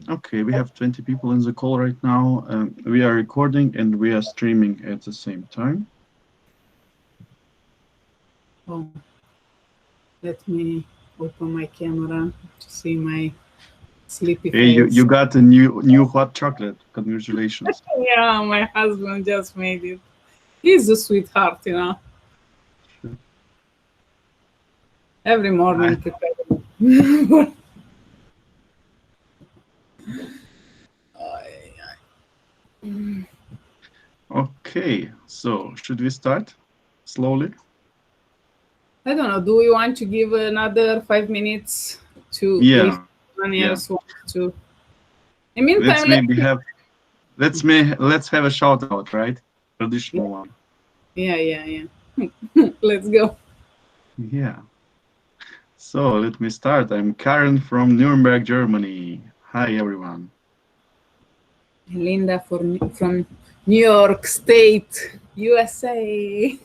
Okay, we have 20 people in the call right now. We are recording and we are streaming at the same time. Oh, let me open my camera to see my sleepy Hey, you face. got a new hot chocolate. Congratulations. Yeah, my husband just made it. He's a sweetheart, you know. Sure. Every I- morning preparing. Okay, so should we start slowly? I don't know. Do we want to give another 5 minutes to if Yeah, anyone yeah. else wants to? In the Let's meantime, maybe have let's have a shout out, right? yeah, Traditional one. yeah. Let's go. Yeah. So let me start. I'm Karen from Nuremberg, Germany. Hi everyone. Linda from New York State, USA.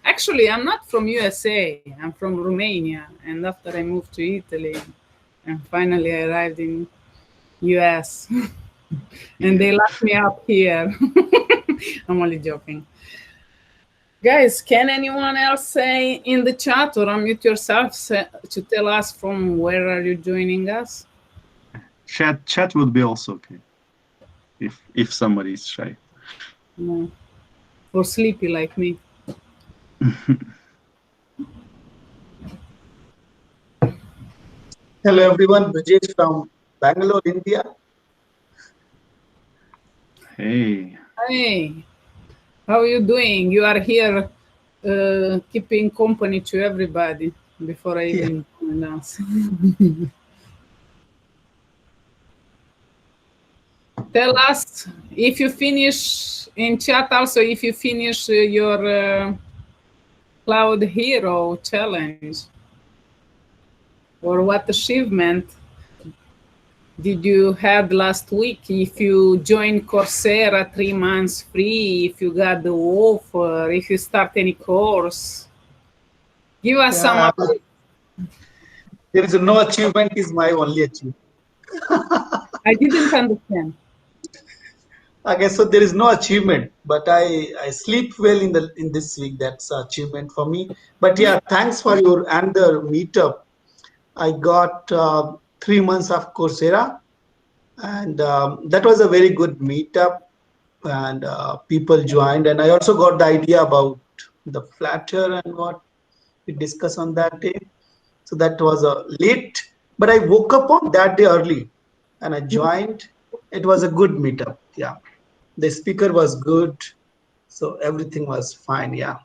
Actually, I'm not from USA. I'm from Romania, and after I moved to Italy, and finally I arrived in US, and Yeah. they locked me up here. I'm only joking. Guys, can anyone else say in the chat or unmute yourself to tell us from where are you joining us? Chat would be also okay if somebody is shy. No, or sleepy like me. Hello everyone, Brijesh from Bangalore, India. Hey. Hey, how are you doing? You are here keeping company to everybody before I Yeah. even announce. Tell us if you finish in chat also if you finish your Cloud Hero challenge or what achievement did you had last week? If you joined Coursera 3 months free, if you got the offer, if you start any course, give us some Yeah, update. there is no achievement is my only achievement. I didn't understand. Okay, so there is no achievement, but I sleep well in this week. That's an achievement for me. But yeah, thanks for your and the meetup. I got 3 months of Coursera, and that was a very good meetup, and people joined, and I also got the idea about the flatter and what we discussed on that day. So that was a late, but I woke up on that day early and I joined. It was a good meetup. Yeah. The speaker was good. So everything was fine. Yeah.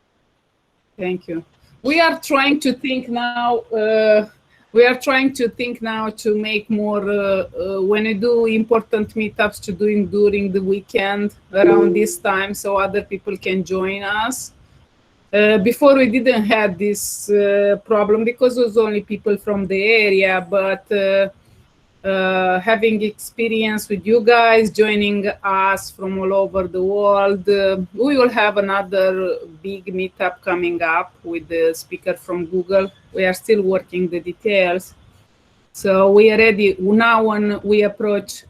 Thank you. We are trying to think now. We are trying to think now to make more when we do important meetups to doing during the weekend around this time, so other people can join us. Before we didn't have this problem because it was only people from the area, but having experience with you guys joining us from all over the world. We will have another big meetup coming up with the speaker from Google. We are still working the details. So we are ready. Now when we approach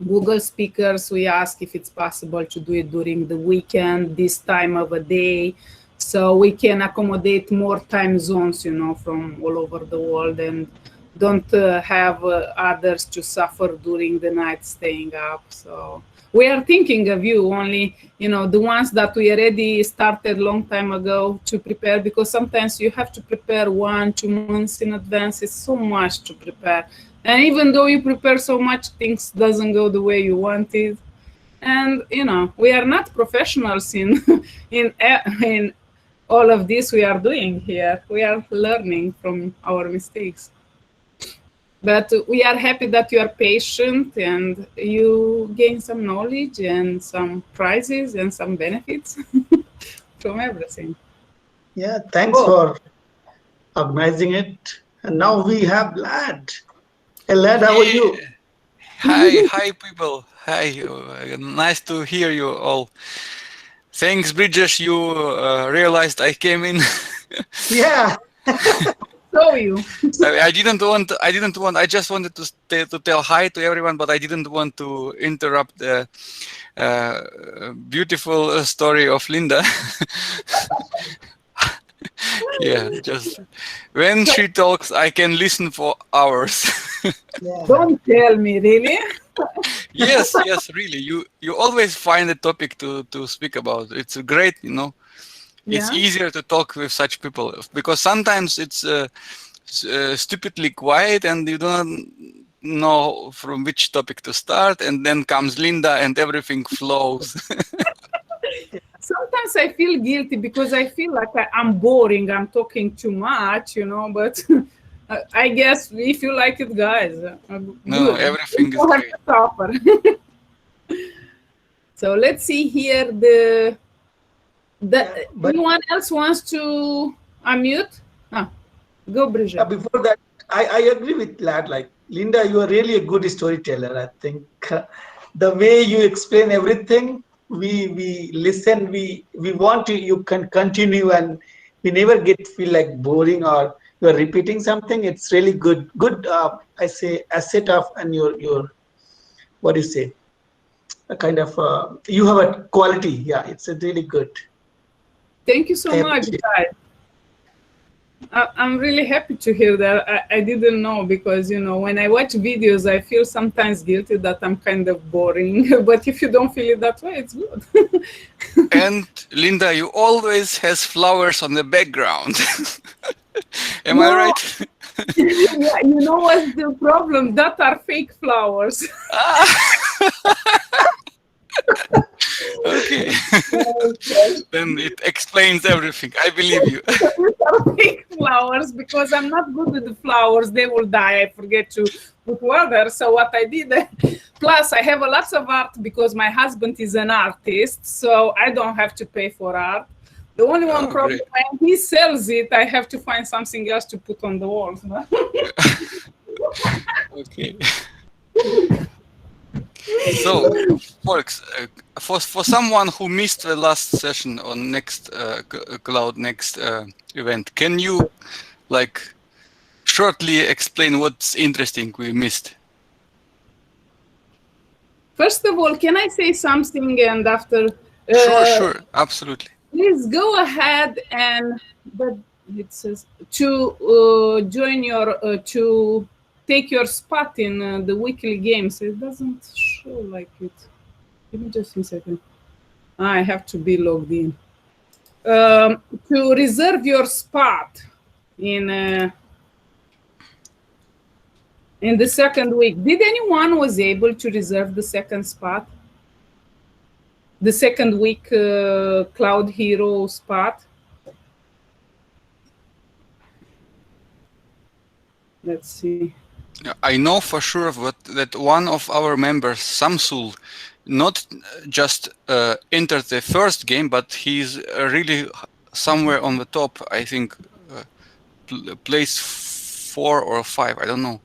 Google speakers, we ask if it's possible to do it during the weekend, this time of a day, so we can accommodate more time zones, you know, from all over the world and don't have others to suffer during the night staying up. So we are thinking of you only, you know, the ones that we already started long time ago to prepare, because sometimes you have to prepare 1 2 months in advance. It's so much to prepare, and even though you prepare so much, things doesn't go the way you wanted. And you know, we are not professionals in in all of this we are doing here. We are learning from our mistakes. But we are happy that you are patient and you gain some knowledge and some prizes and some benefits from everything. Yeah. Thanks Oh, for organizing it. And now we have Lad. Hey, Lad, how are you? Yeah. Hi, people. Hi. Nice to hear you all. Thanks, Bridges. You realized I came in. Yeah. saw you. I didn't want. I just wanted to tell hi to everyone, but I didn't want to interrupt the beautiful story of Linda. Yeah, just when she talks, I can listen for hours. Yeah. Don't tell me, really. Yes, yes, really. You always find a topic to speak about. It's great, you know. It's Yeah. easier to talk with such people because sometimes it's stupidly quiet and you don't know from which topic to start, and then comes Linda and everything flows. Sometimes I feel guilty because I feel like I'm boring. I'm talking too much, but I guess if you like it, guys, No, good. You everything is don't have great. to suffer. So let's see here. Yeah, but Anyone else wants to unmute? Go, Bridget. before that, I agree with Lad. Like Linda, you are really a good storyteller. I think the way you explain everything, we listen. We want to. You can continue, and we never get feel like boring or you are repeating something. It's really good. Good. I say asset of and your what do you say? A kind of you have a quality. Yeah, it's a really good. Thank you so I much, appreciate. guys. I'm really happy to hear that. I didn't know because, when I watch videos, I feel sometimes guilty that I'm kind of boring. But if you don't feel it that way, it's good. And Linda, you always has flowers on the background. Am I No, right? yeah, you know what's the problem? That are fake flowers. Okay. Okay. Then it explains everything. I believe you. These are fake flowers because I'm not good with the flowers. They will die. I forget to put water. So what I did, plus I have a lots of art because my husband is an artist, so I don't have to pay for art. The only one Oh, problem great. when he sells it, I have to find something else to put on the walls. Okay. So, folks, for someone who missed the last session on next Cloud Next event, can you like shortly explain what's interesting we missed? First of all, can I say something? And after, Sure, absolutely. please go ahead and but it says to join your to take your spot in the weekly games. It doesn't show like it. Give me just a second. I have to be logged in. To reserve your spot in the second week. Did anyone was able to reserve the second spot? The second week Cloud Hero spot? Let's see. I know for sure that one of our members, Samsul, not just entered the first game, but he's really somewhere on the top. I think place 4 or 5. I don't know.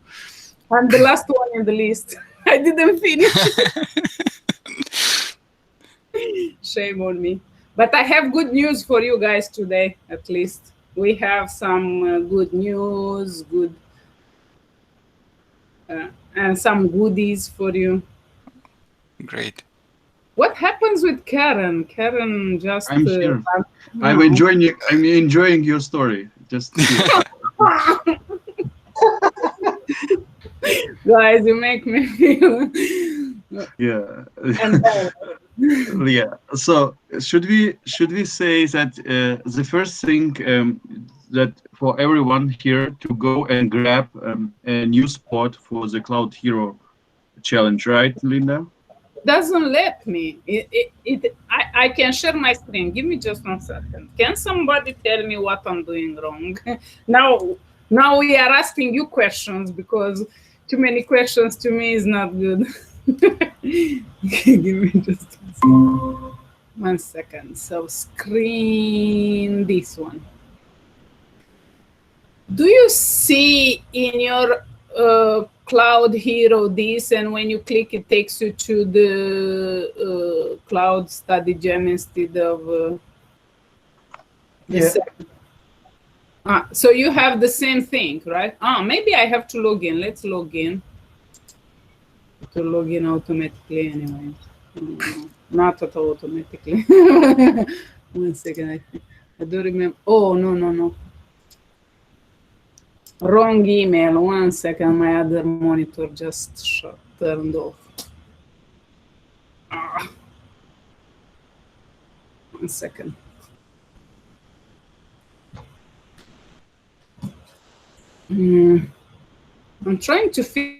I'm the last one in the list. I didn't finish. Shame on me. But I have good news for you guys today, at least. We have some good news, and some goodies for you. Great. What happens with Karen? Karen just. I'm here. I'm no. enjoying your story. Just here. Guys, you make me feel. Yeah. embarrassed. Yeah. So should we say that the first thing that for everyone here to go and grab a new spot for the Cloud Hero challenge, right, Linda? Doesn't let me. I can share my screen. Give me just 1 second. Can somebody tell me what I'm doing wrong? Now we are asking you questions because too many questions to me is not good. Give me just 1 second. So screen this one. Do you see in your Cloud Hero this, and when you click it takes you to the Cloud Study Gem instead of the Yeah. second? So you have the same thing, right? Maybe I have to log in. Let's log in. To log in automatically anyway. Not at all automatically. 1 second. I don't remember. Oh, no. Wrong email. 1 second. My other monitor just turned off. 1 second. I'm trying to figure.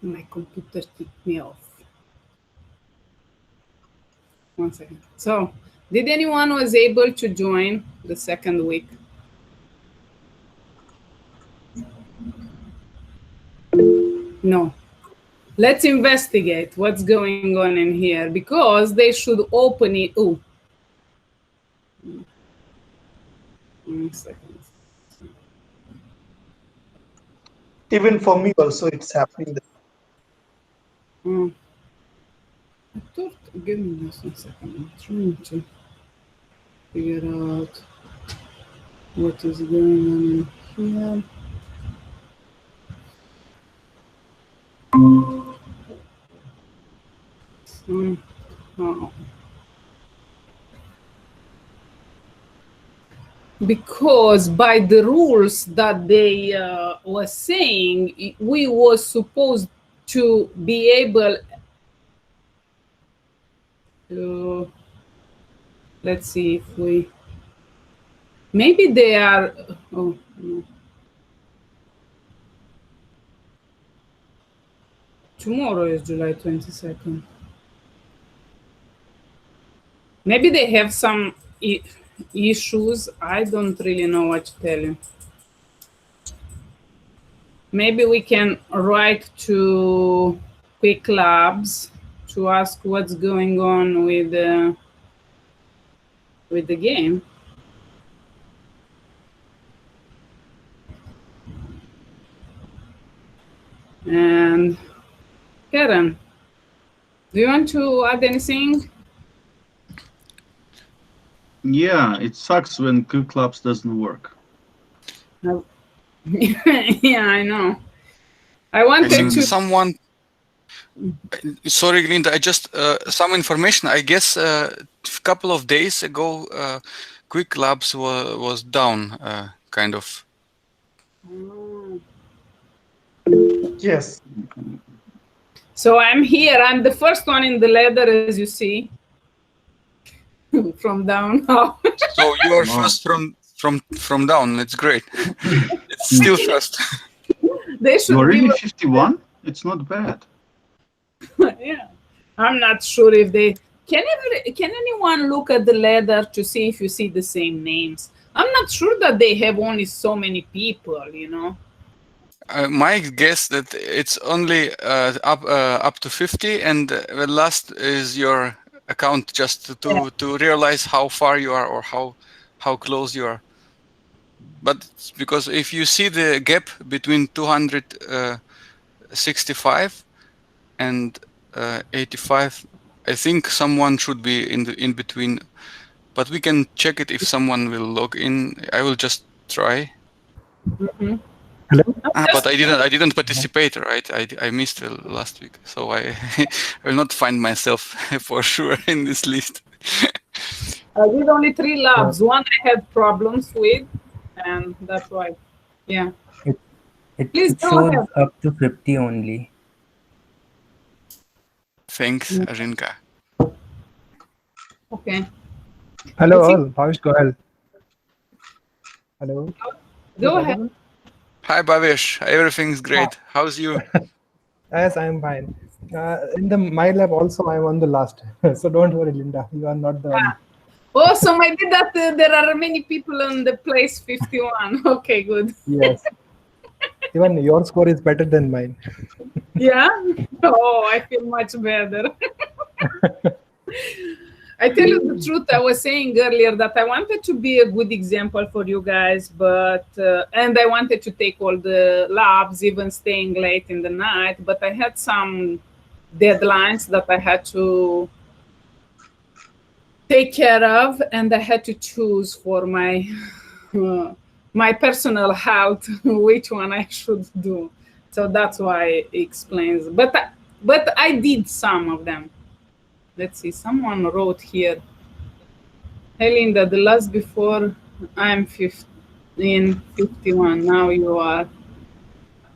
My computer kicked me off. 1 second. So, did anyone was able to join the second week? No. Let's investigate what's going on in here because they should open it. Oh. 1 second. Even for me also, it's happening. I thought, give me just 1 second. I'm trying to figure out what is going on in here. Somehow. Because by the rules that they were saying, we were supposed to be able to, let's see if we, maybe they are, oh no. Tomorrow is July 22nd. Maybe they have some issues. I don't really know what to tell you. Maybe we can write to Quick Labs to ask what's going on with the game. And Karen, do you want to add anything? Yeah, it sucks when Quick Clubs doesn't work. No. Yeah, I know. I wanted to. Someone. Sorry, Linda. I just some information. I guess a couple of days ago, Quick Labs was down, kind of. Yes. So I'm here. I'm the first one in the ladder, as you see, from down now. So you are first from down. It's great. It's still first. They should. You're really 51? It's not bad. Yeah, I'm not sure if they can. Anyone look at the ladder to see if you see the same names? I'm not sure that they have only so many people. You know. My guess that it's only up to 50, and the last is your account, just to realize how far you are or how close you are. But because if you see the gap between 265 and 85, I think someone should be in between. But we can check it if someone will log in. I will just try. Mm-hmm. Hello. But I didn't participate, right? I missed last week, so I will not find myself for sure in this list. I did only 3 labs. One I had problems with, and that's why. Yeah. It Please go shows ahead. up to 50 only. Thanks, Arinka. Okay. Hello all, Bhavish Goel. Hello. Go ahead. Hi, Bhavish. Everything's great. How's you? Yes, I am fine. In the my lab also I am on the last. So don't worry, Linda. You are not the one. Oh, so maybe that there are many people on the place 51. Okay, good. Yes. Even your score is better than mine. Yeah. Oh, I feel much better. I tell you the truth, I was saying earlier that I wanted to be a good example for you guys, but and I wanted to take all the labs, even staying late in the night, but I had some deadlines that I had to take care of, and I had to choose for my my personal health which one I should do. So that's why it explains. But I did some of them. Let's see. Someone wrote here. Hey Linda, the last before I'm 15, 51. Now you are.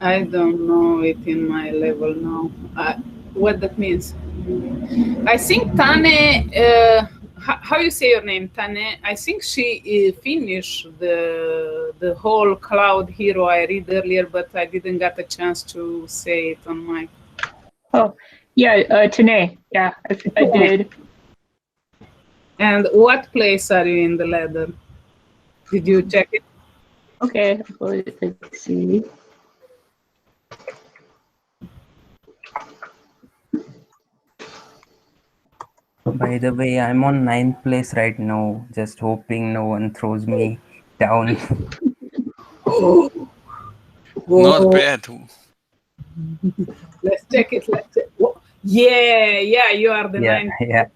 I don't know it in my level now. What that means? I think Tane, how you say your name, Tane? I think she finished the whole Cloud Hero I read earlier, but I didn't get a chance to say it on my. Oh, yeah, Tane. Yeah, I did. And what place are you in the ladder? Did you check it? Okay, let's see. By the way, I'm on 9th place right now, just hoping no one throws me down. Not bad. Let's check it. Let's check. Yeah, you are the Yeah, ninth. yeah.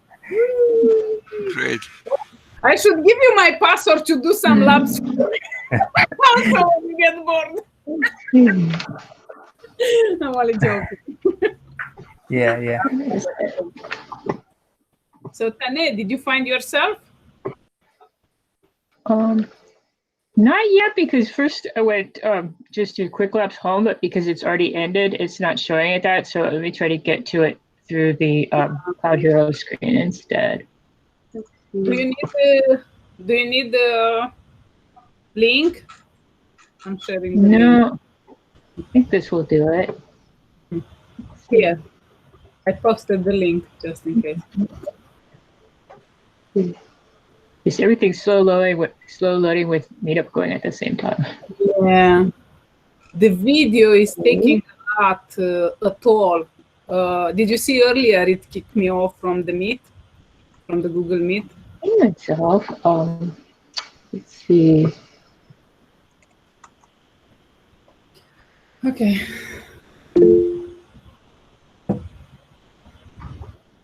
Great. I should give you my password to do some labs. Also, when you get bored. I'm only joking. Yeah. So, Tane, did you find yourself? Not yet, because first I went just to Quick Labs home, but because it's already ended, it's not showing it that. So let me try to get to it through the Cloud Hero screen instead. Do you need the link? I'm sharing the link. No, I think this will do it. Here, I posted the link just in case. Is everything slow loading with Meetup going at the same time? Yeah, the video is taking a lot at all. Did you see earlier? It kicked me off from the Meet, from the Google Meet. Itself. Let's see. Okay.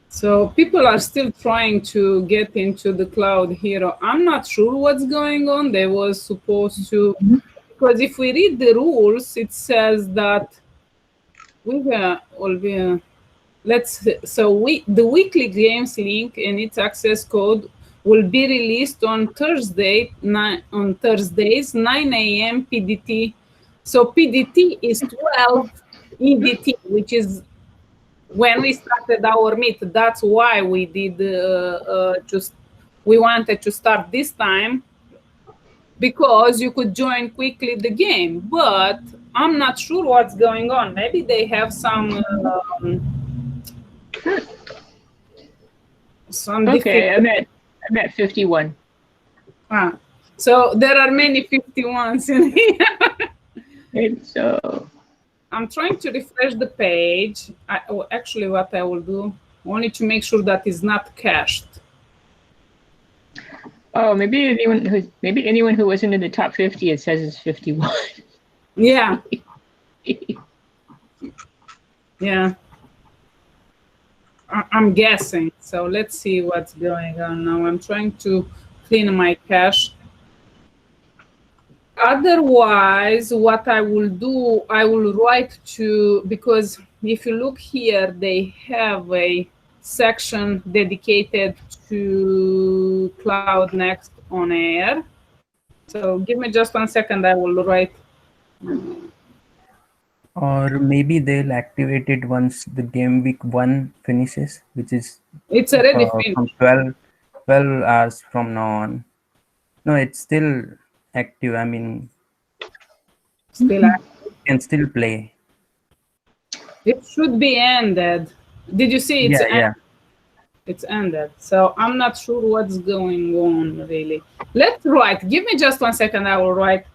So people are still trying to get into the Cloud Hero. I'm not sure what's going on. They were supposed to, because if we read the rules, it says that the weekly games link and its access code will be released on Thursdays 9 a.m. PDT. So PDT is 12 EDT, which is when we started our meet. That's why we did we wanted to start this time, because you could join quickly the game. But I'm not sure what's going on. Maybe they have some Okay, I'm at 51. So there are many 51s in here. And so I'm trying to refresh the page. Actually, what I will do, only to make sure that it's not cached. Oh, maybe anyone who wasn't in the top 50, it says it's 51. Yeah. Yeah. I'm guessing. So let's see what's going on now. I'm trying to clean my cache. Otherwise, what I will do, I will write to, because if you look here, they have a section dedicated to Cloud Next OnAir. So give me just 1 second, I will write. Or maybe they'll activate it once the game week 1 finishes, which is it's already from finished. 12 hours from now on. No, it's still active. I mean, Still active. You can still play. It should be ended. Did you see it's ended? Yeah. It's ended. So I'm not sure what's going on really. Let's write. Give me just 1 second. I will write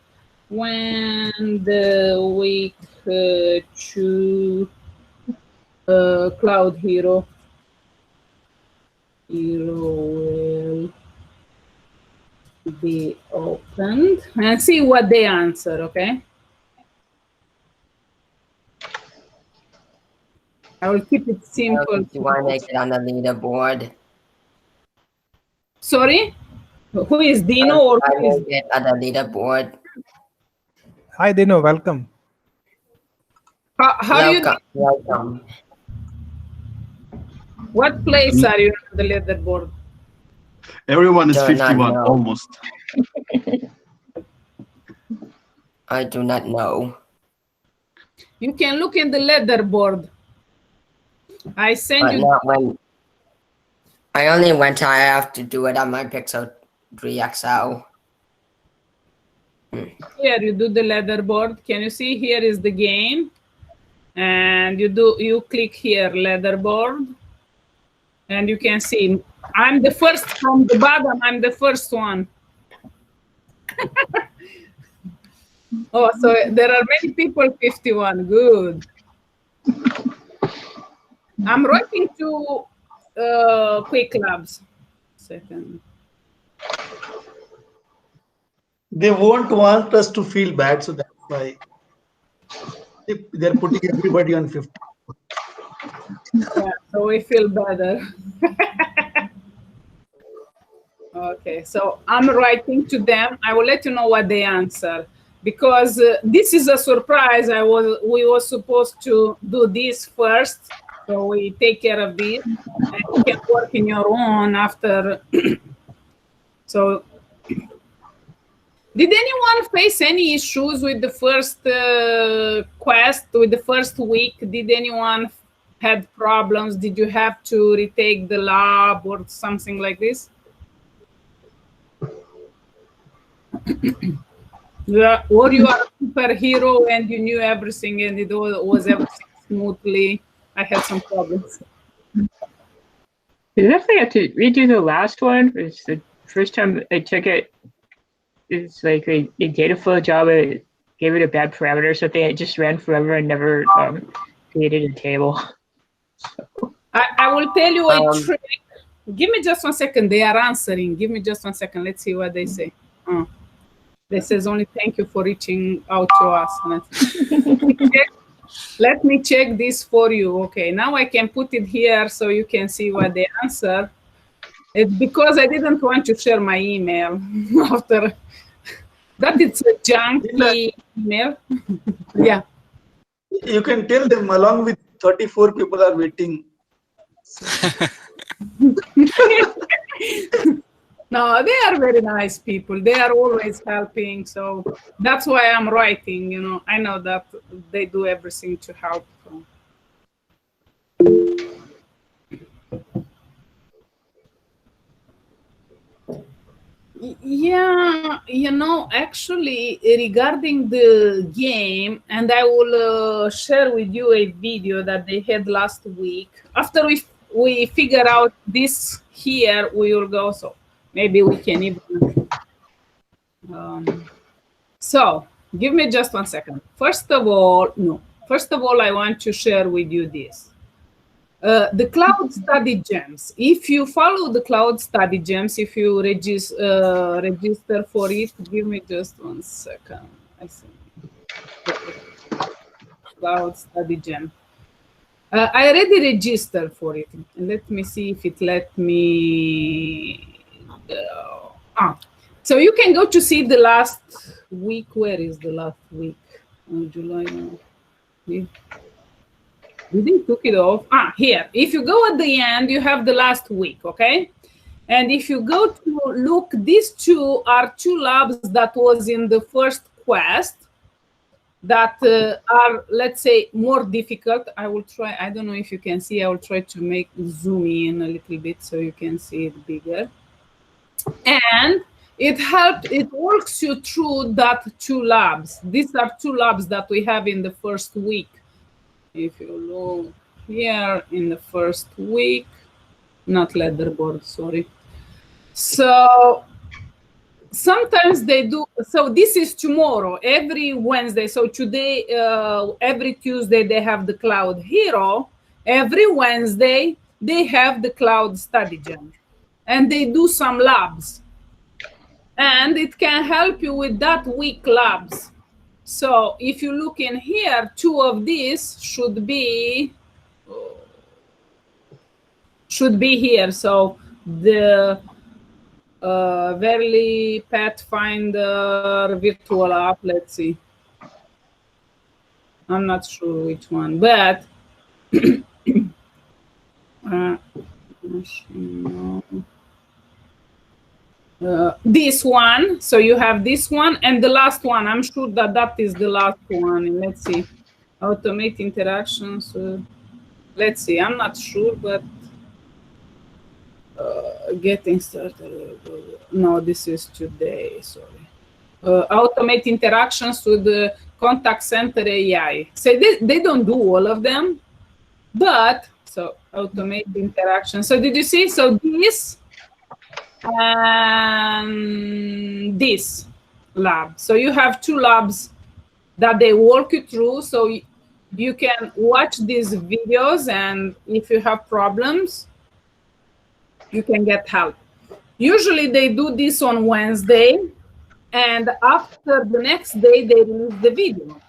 when the week 2 Cloud Hero will be opened, and see what they answer, okay? I will keep it simple. You want to make it on the leaderboard? Sorry? Who is Dino or who is it on the leaderboard? Hi, Dino. Welcome. how you Welcome. what place are you on the leaderboard? Everyone is Do not 51, know. almost. I do not know. You can look in the leaderboard. I send But you. not when. I only went. I have to do it on my Pixel 3 XL. Here you do the leaderboard. Can you see here is the game? And you click here leaderboard, and you can see I'm the first from the bottom. I'm the first one. Oh, so there are many people 51. Good. I'm writing to Quick Labs. Second. They won't want us to feel bad, so that's why they're putting everybody on 50. Yeah, so we feel better. Okay, so I'm writing to them. I will let you know what they answer, because this is a surprise. We were supposed to do this first, so we take care of this, and you can work in your own after. So, did anyone face any issues with the first quest, with the first week? Did anyone had problems? Did you have to retake the lab or something like this? Yeah, or you are a superhero and you knew everything and it was everything smoothly. I had some problems. You definitely have to redo the last one. It's the first time I took it. It's like a data flow job. It gave it a bad parameter or something. It just ran forever and never created a table. So. I will tell you a trick. Give me just 1 second. They are answering. Give me just 1 second. Let's see what they say. They says only thank you for reaching out to us. Let me check this for you. Okay, now I can put it here so you can see what they answer. It's because I didn't want to share my email after that. It's a junky email. Yeah. You can tell them along with 34 people are waiting. No, they are very nice people. They are always helping. So that's why I'm writing, you know. I know that they do everything to help. Yeah, you know, actually, regarding the game, and I will share with you a video that they had last week. After we figure out this here, we will go. So maybe we can even. So give me just 1 second. First of all, I want to share with you this. The Cloud Study Gems. If you follow the Cloud Study Gems, if you register for it, give me just 1 second. I think Cloud Study Gem. I already registered for it. Let me see if it let me. So you can go to see the last week. Where is the last week? July. Yeah. They took it off. Here. If you go at the end, you have the last week, okay? And if you go to look, these two are two labs that was in the first quest that are, let's say, more difficult. I will try, I don't know if you can see, I will try to make zoom in a little bit so you can see it bigger. And it walks you through that two labs. These are two labs that we have in the first week. If you look here in the first week, not leaderboard, sorry. So sometimes they do. So this is tomorrow, every Wednesday. So today, every Tuesday they have the Cloud Hero. Every Wednesday they have the Cloud Study Jam, and they do some labs, and it can help you with that week labs. So if you look in here, 2 of these should be here. So the Verily Pathfinder virtual app, let's see. I'm not sure which one, but this one. So you have this one and the last one. I'm sure that that is the last one. Let's see. Automate interactions. Let's see. I'm not sure, but getting started. No, this is today. Sorry. Automate interactions with the contact center AI. So they don't do all of them, but so automate interaction. So did you see? So this and this lab. So you have 2 labs that they walk you through. So you can watch these videos, and if you have problems, you can get help. Usually they do this on Wednesday, and after the next day they release the video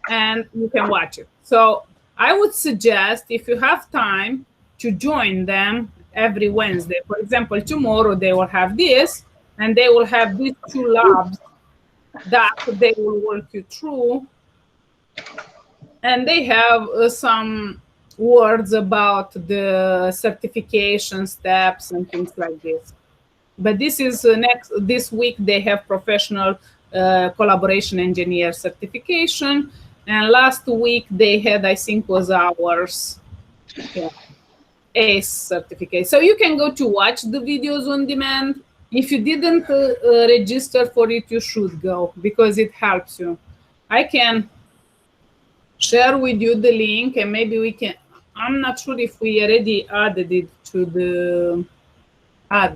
and you can watch it. So I would suggest, if you have time, to join them every Wednesday. For example, tomorrow they will have this, and they will have these 2 labs that they will walk you through, and they have some words about the certification steps and things like this. But this is this week they have professional collaboration engineer certification, and last week they had, I think, was ours, ACE certificate. So you can go to watch the videos on demand. If you didn't register for it, you should go, because it helps you. I can share with you the link, and maybe we can, I'm not sure if we already added it to the I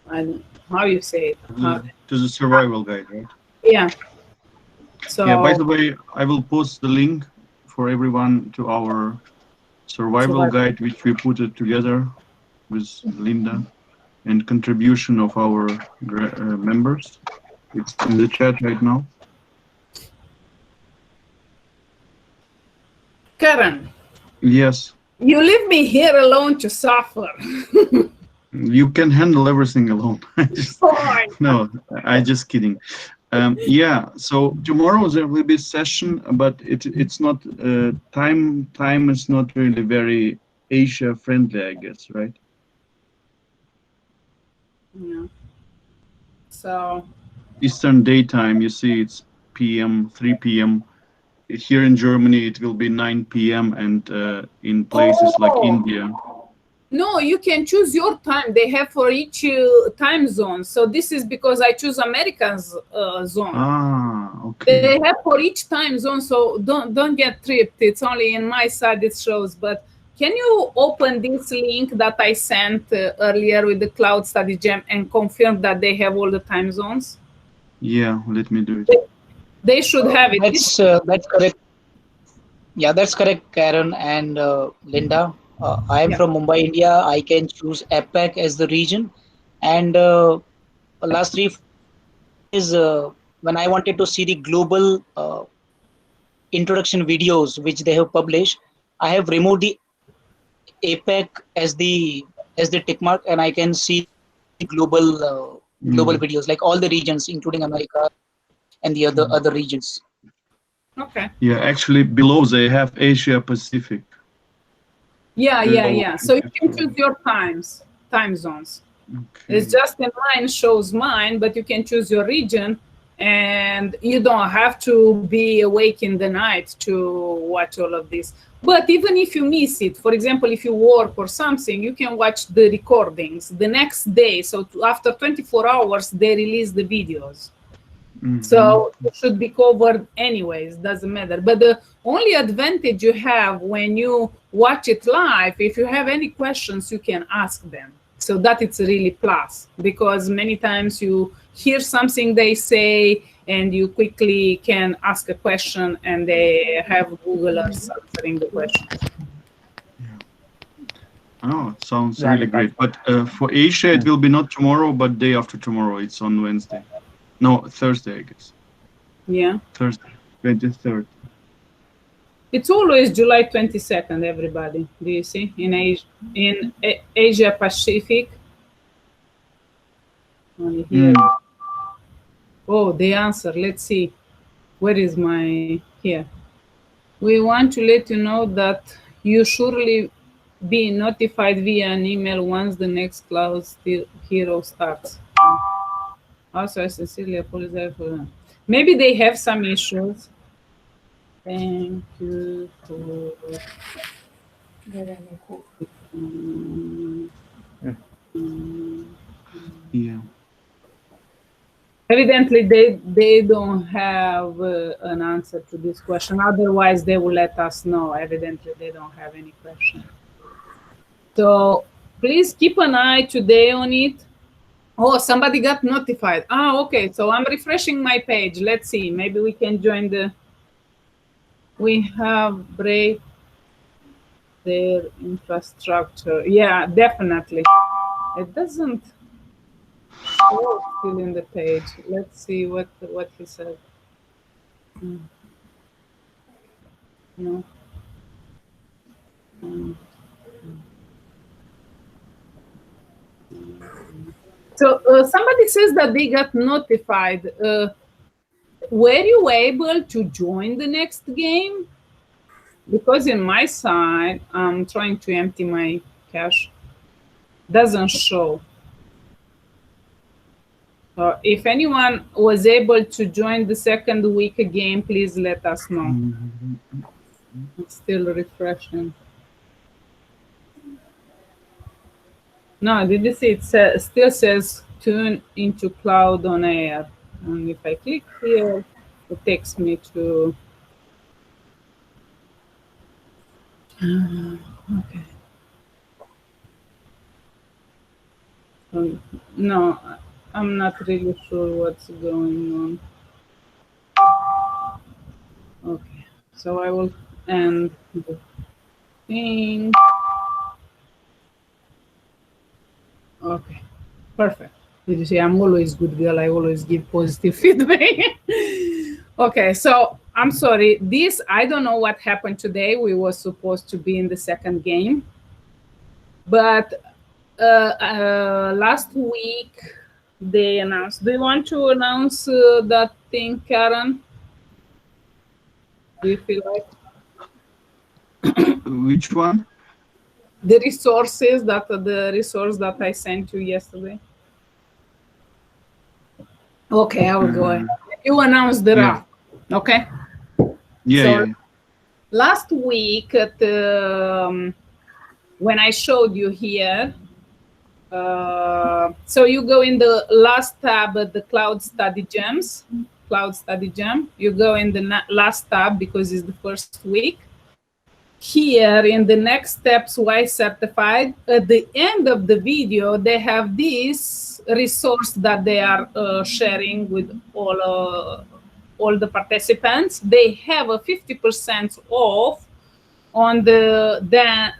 don't know how you say it. To the survival guide, right? Yeah. So yeah, by the way, I will post the link for everyone to our survival guide, which we put it together with Linda, and contribution of our members. It's in the chat right now. Karen. Yes. You leave me here alone to suffer. You can handle everything alone. No, I'm just kidding. Yeah, so tomorrow there will be a session, but it's not time is not really very Asia friendly, I guess, right? Yeah. So Eastern daytime, you see, it's PM, 3 p.m. Here in Germany, it will be 9 p.m. and in places like India. No, you can choose your time. They have for each time zone. So this is because I choose America's zone. Ah, okay. They have for each time zone. So don't get tripped. It's only in my side it shows. But can you open this link that I sent earlier with the Cloud Study Jam and confirm that they have all the time zones? Yeah, let me do it. They should have it. That's correct. Yeah, that's correct, Karen and Linda. I am from Mumbai, India. I can choose APAC as the region. And last 3 is when I wanted to see the global introduction videos which they have published, I have removed the APAC as the tick mark, and I can see global videos, like all the regions, including America and the other regions. Okay. Yeah, actually below they have Asia Pacific. Yeah. So you can choose your time zones. Okay. It's just in mine shows mine, but you can choose your region, and you don't have to be awake in the night to watch all of this. But even if you miss it, for example, if you work or something, you can watch the recordings the next day. So after 24 hours, they release the videos. Mm-hmm. So it should be covered anyways, doesn't matter. But the only advantage you have when you watch it live, if you have any questions, you can ask them. So that it's a really plus, because many times you hear something they say and you quickly can ask a question and they have Googlers answering the question. Oh, it sounds really great. But for Asia, it will be not tomorrow, but day after tomorrow. It's on Wednesday. No, Thursday, I guess. Yeah. Thursday, 23rd. It's always July 22nd, everybody. Do you see? In Asia Pacific. Only here. Oh, the answer. Let's see. Where is my here? We want to let you know that you surely be notified via an email once the next Cloud Hero starts. Also, I sincerely apologize for that. Maybe they have some issues. Thank you for Yeah. Evidently, they don't have an answer to this question. Otherwise, they will let us know. Evidently, they don't have any question. So please keep an eye today on it. Oh, somebody got notified. Ah, okay. So I'm refreshing my page. Let's see. Maybe we can join the. We have break their infrastructure. Yeah, definitely. It doesn't. Oh, still in the page. Let's see what he said. No. So somebody says that they got notified. Were you able to join the next game? Because in my side, I'm trying to empty my cache. Doesn't show. If anyone was able to join the second week game, please let us know. It's still refreshing. No, did you see? It still says tune into Cloud OnAir. And if I click here, it takes me to. Okay. No, I'm not really sure what's going on. Okay, so I will end the thing. Okay, perfect. Did you see? I'm always good girl. I always give positive feedback. Okay, so I'm sorry. This, I don't know what happened today. We were supposed to be in the second game. But last week they announced. Do you want to announce that thing, Karen? Do you feel like? Which one? The resources the resource that I sent you yesterday. Okay, I will go ahead. You announced the RAF. Okay. Yeah, so, yeah. Last week at when I showed you here, so you go in the last tab at the Cloud Study Gems, Cloud Study Gem. You go in the last tab because it's the first week. Here in the next steps, why certified, at the end of the video, they have this resource that they are sharing with all the participants. They have a 50% off on the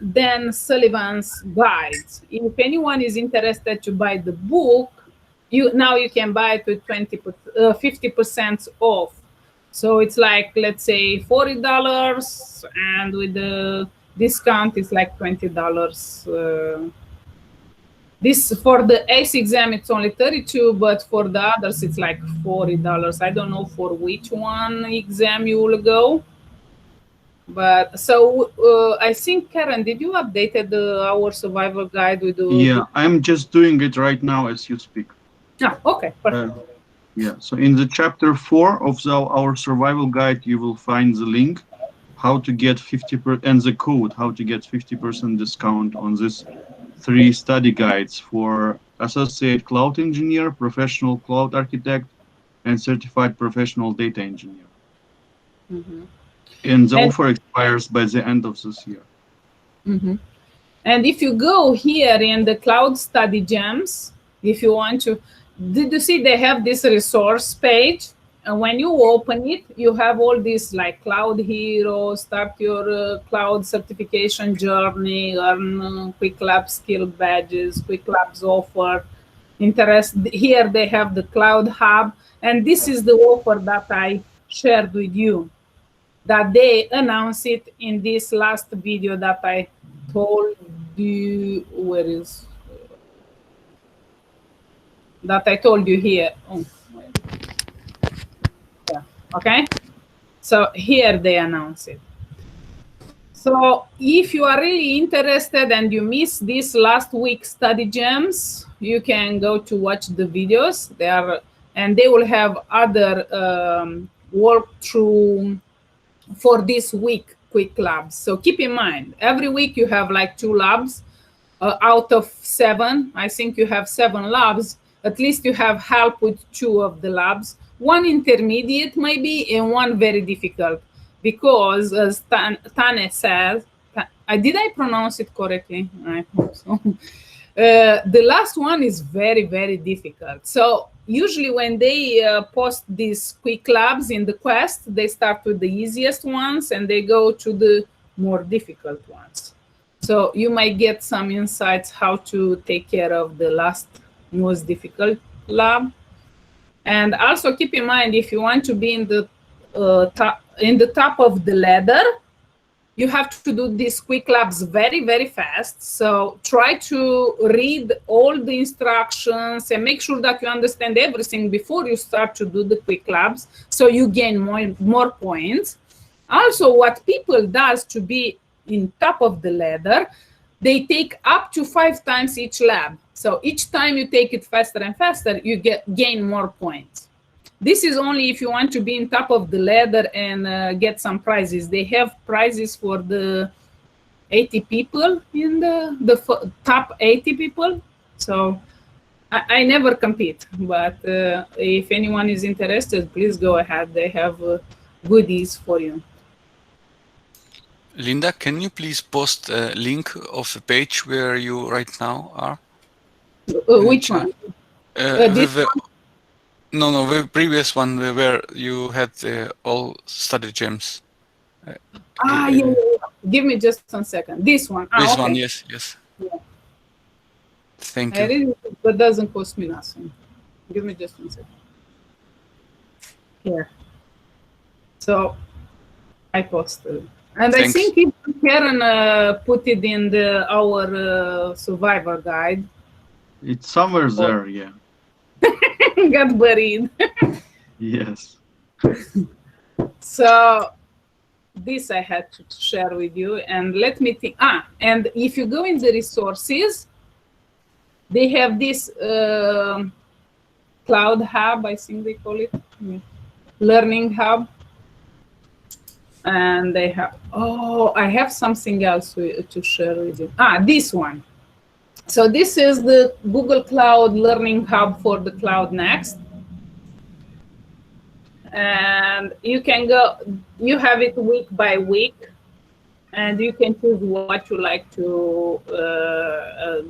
Dan Sullivan's guides. If anyone is interested to buy the book, you can buy it with 50% off. So it's like, let's say $40, and with the discount it's like $20. This for the ACE exam it's only $32, but for the others it's like $40. I don't know for which one exam you will go. But so I think, Karen, did you updated our survival guide with the? Yeah, I'm just doing it right now as you speak. Ah, okay, perfect. Yeah, so in the chapter 4 of our survival guide, you will find the link how to get 50% and the code how to get 50% discount on this 3 study guides for associate cloud engineer, professional cloud architect, and certified professional data engineer. And the offer expires by the end of this year. And if you go here in the Cloud Study Gems, if you want to, did you see they have this resource page? And when you open it, you have all these like Cloud Hero, start your cloud certification journey, earn Quick Labs skill badges, Quick Labs offer, interest. Here they have the Cloud Hub. And this is the offer that I shared with you, that they announced it in this last video that I told you. Where is that I told you here? Oh, yeah. Okay, so here they announce it. So if you are really interested and you missed this last week's study gems, you can go to watch the videos. They are, and they will have other walkthrough for this week quick labs. So keep in mind, every week you have like 2 labs out of 7. I think you have 7 labs. At least you have help with 2 of the labs. 1 intermediate maybe and 1 very difficult, because as Tane says, did I pronounce it correctly? I hope so. The last one is very, very difficult. So usually when they post these quick labs in the quest, they start with the easiest ones and they go to the more difficult ones. So you might get some insights how to take care of the last most difficult lab. And also keep in mind, if you want to be in the top of the ladder, you have to do these quick labs very, very fast. So try to read all the instructions and make sure that you understand everything before you start to do the quick labs, so you gain more points. Also, what people does to be in top of the ladder, they take up to 5 times each lab. So each time you take it faster and faster, you gain more points. This is only if you want to be in top of the ladder and get some prizes. They have prizes for the 80 people in the top 80 people. So I never compete, but if anyone is interested, please go ahead. They have goodies for you. Linda, can you please post a link of the page where you right now are? Which one? This one? No, the previous one where you had all study gems. Yeah. Give me just 1 second. This one. This okay. one, yes. Yeah. Thank you. That doesn't cost me nothing. Give me just 1 second. Here. So I posted. And thanks. I think if Karen put it in our survivor guide. It's somewhere there, yeah. Got buried. Yes. So this I had to share with you, and let me think. And if you go in the resources, they have this Cloud Hub, I think they call it, Learning Hub. And they have, I have something else to share with you. This one. So this is the Google Cloud Learning Hub for the Cloud Next. And you can go, you have it week by week, and you can choose what you like to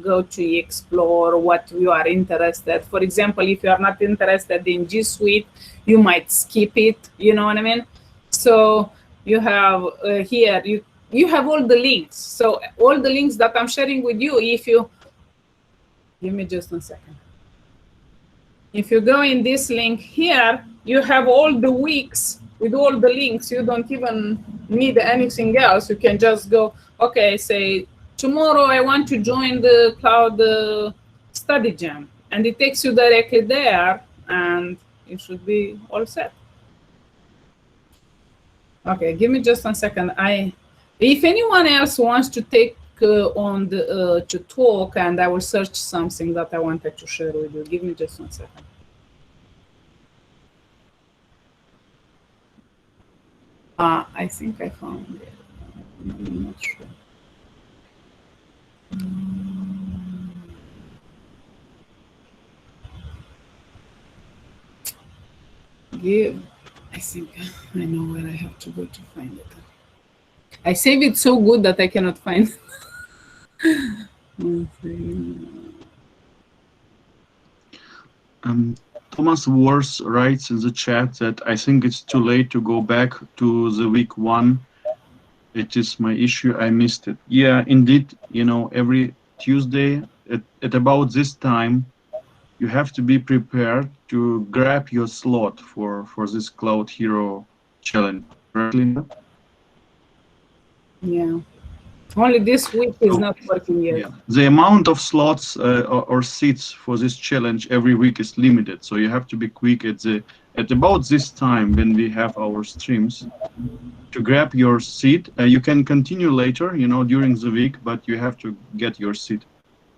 go to explore, what you are interested. For example, if you are not interested in G Suite, you might skip it, you know what I mean? So you have here, you have all the links. So all the links that I'm sharing with you, if you, give me just 1 second. If you go in this link here, you have all the weeks with all the links. You don't even need anything else. You can just go, okay, say, tomorrow I want to join the Cloud Study Jam. And it takes you directly there, and you should be all set. Okay, give me just 1 second. If anyone else wants to take on the to talk, and I will search something that I wanted to share with you. Give me just 1 second. I think I found it. I'm not sure. I think I know where I have to go to find it. I save it so good that I cannot find it. Thomas Wars writes in the chat that I think it's too late to go back to the week 1. It is my issue. I missed it. Yeah, indeed. You know, every Tuesday at about this time, you have to be prepared to grab your slot for this Cloud Hero challenge. Right, Linda? Yeah. Only this week is not working yet. Yeah. The amount of slots or seats for this challenge every week is limited, so you have to be quick at about this time when we have our streams to grab your seat. You can continue later, you know, during the week, but you have to get your seat.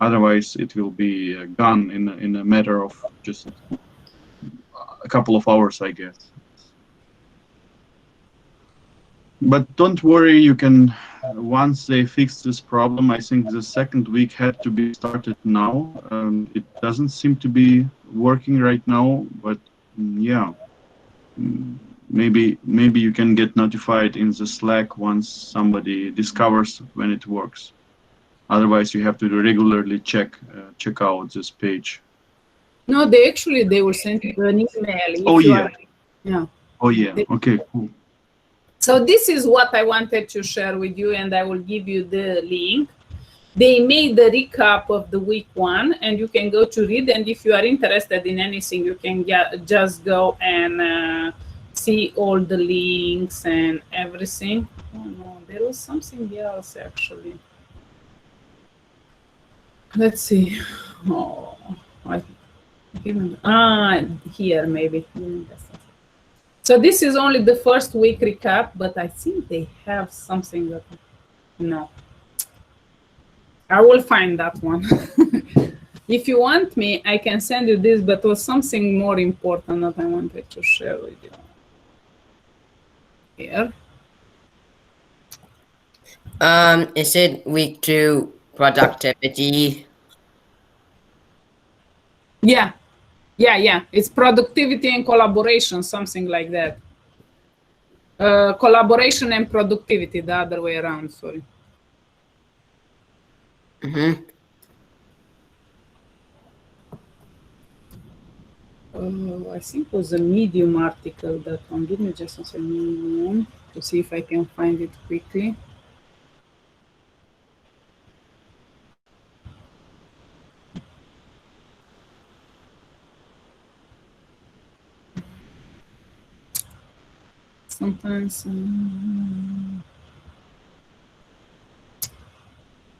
Otherwise, it will be gone in a matter of just a couple of hours, I guess. But don't worry, you can, once they fix this problem, I think the second week had to be started now. It doesn't seem to be working right now, but yeah, maybe you can get notified in the Slack once somebody discovers when it works. Otherwise, you have to regularly check out this page. No, they will send you an email. Oh yeah. Yeah. Oh yeah. Okay. Cool. So this is what I wanted to share with you, and I will give you the link. They made the recap of the week 1, and you can go to read. And if you are interested in anything, you can just go and see all the links and everything. Oh no, there was something else actually. Let's see. Oh, here maybe. So this is only the first week recap, but I think they have something that, no. I will find that one. If you want me, I can send you this, but it was something more important that I wanted to share with you. Here. Is it week 2 productivity? Yeah. It's productivity and collaboration, something like that. Collaboration and productivity, the other way around, sorry. Mm-hmm. I think it was a Medium article, that one. Give me just a second to see if I can find it quickly. Sometimes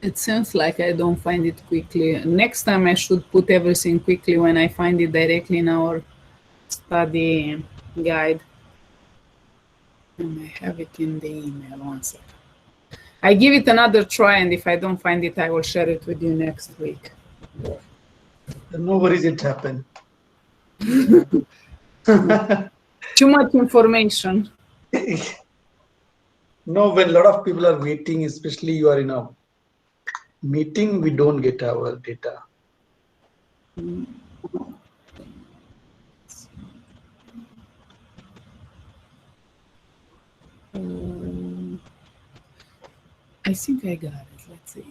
it seems like I don't find it quickly. Next time I should put everything quickly when I find it directly in our study guide. And I have it in the email. One second. I give it another try, and if I don't find it, I will share it with you next week. No worries, it happened. Too much information. No, when a lot of people are waiting, especially you are in a meeting, we don't get our data. I think I got it. Let's see.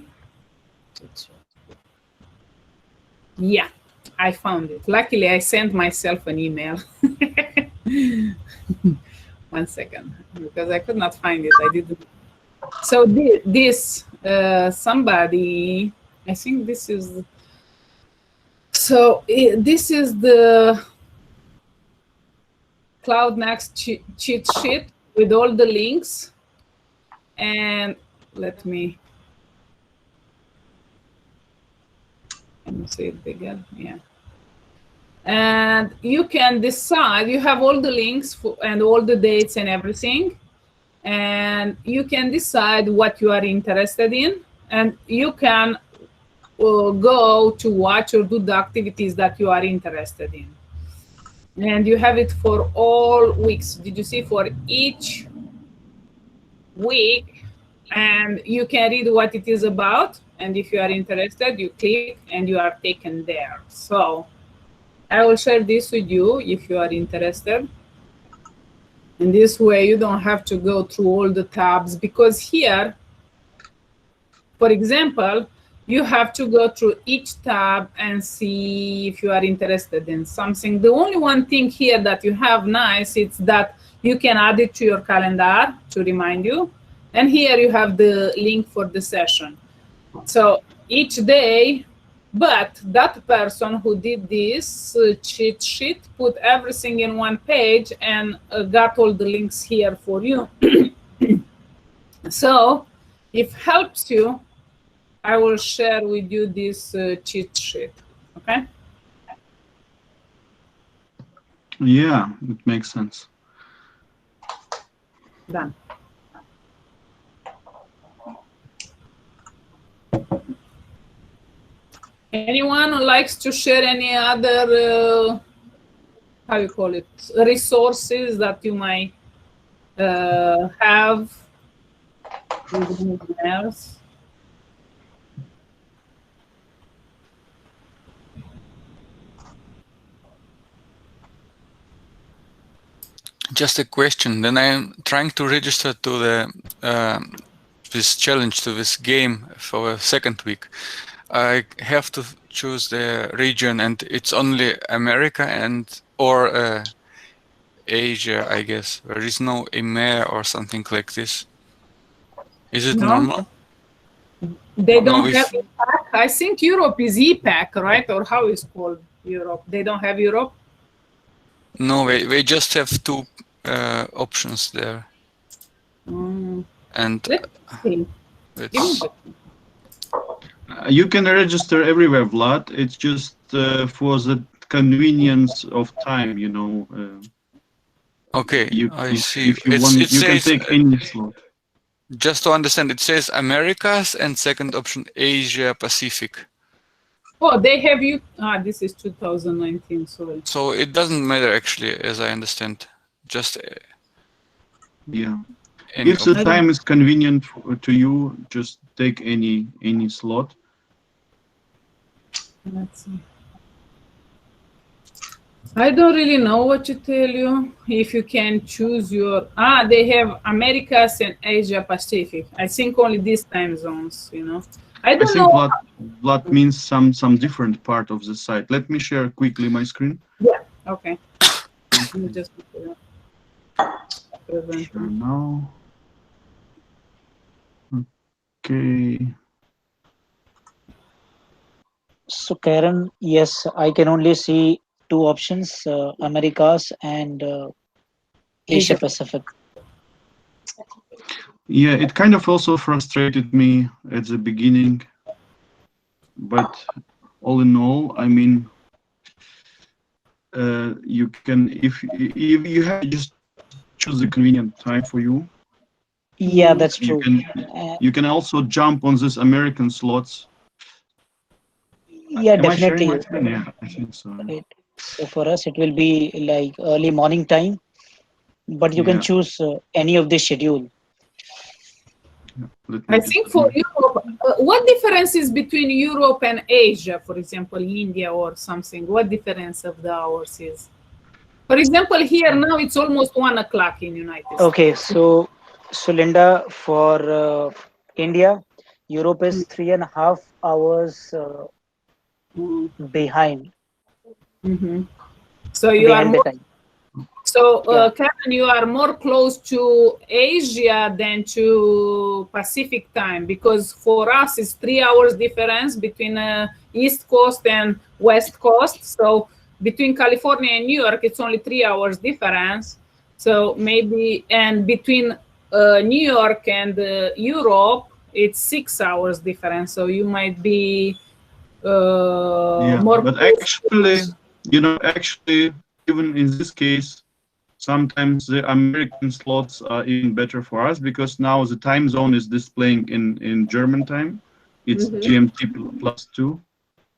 Yeah, I found it. Luckily, I sent myself an email. One second, because I could not find it. I didn't. So this somebody, I think this is. So this is the Cloud Next cheat sheet with all the links, and let me see it bigger. Yeah. And you can decide, you have all the links and all the dates and everything, and you can decide what you are interested in, and you can go to watch or do the activities that you are interested in. And you have it for all weeks. Did you see? For each week, and you can read what it is about, and if you are interested, you click and you are taken there. So I will share this with you if you are interested. And this way you don't have to go through all the tabs, because here, for example, you have to go through each tab and see if you are interested in something. The only one thing here that you have nice is that you can add it to your calendar to remind you. And here you have the link for the session. So each day, but that person who did this cheat sheet put everything in one page and got all the links here for you. So if helps you, I will share with you this cheat sheet, okay? Yeah, it makes sense. Done. Anyone who likes to share any other, how you call it, resources that you might have with anyone else? Just a question. Then I'm trying to register to the this challenge, to this game for a second week. I have to choose the region, and it's only America and or Asia, I guess. There is no EMEA or something like this. Is it No? normal? They No, don't if- have EPAC. I think Europe is EPAC, right? Or how is called Europe? They don't have Europe? No, we just have two options there. And Let's see. it's, You can register everywhere, Vlad. It's just for the convenience of time, you know. okay, I see. If you want, you can take any slot. Just to understand, it says Americas and second option Asia Pacific. Oh, they have you. This is 2019, sorry. So it doesn't matter actually, as I understand. Just Yeah. any If the option. time is convenient to you, just take any slot. Let's see. I don't really know what to tell you. If you can choose your... they have Americas and Asia Pacific. I think only these time zones, you know. I don't think know. Vlad means some different part of the site. Let me share quickly my screen. Yeah, okay. Let me just Sure now. Okay. So Karen, yes, I can only see two options, Americas and Asia Pacific. Yeah, it kind of also frustrated me at the beginning, but all in all, I mean, you can, if you have to just choose the convenient time for you. Yeah, that's true. You can also jump on these American slots. Yeah, Am I sharing definitely. my screen? Yeah, I think so. So for us, it will be like early morning time, but you can choose any of the schedule. I think for Europe, what difference is between Europe and Asia, for example, India or something? What difference of the hours is? For example, here now it's almost 1 o'clock in United States. Okay, so Linda, for India, Europe is 3.5 hours behind. So you are behind more, the time. so Kevin, you are more close to Asia than to Pacific time, because for us it's 3 hours difference between East Coast and West Coast. So between California and New York, it's only 3 hours difference. So maybe, and between New York and Europe, it's 6 hours difference. So you might be more. But actually, you know, even in this case, sometimes the American slots are even better for us, because now the time zone is displaying in German time. It's GMT +2,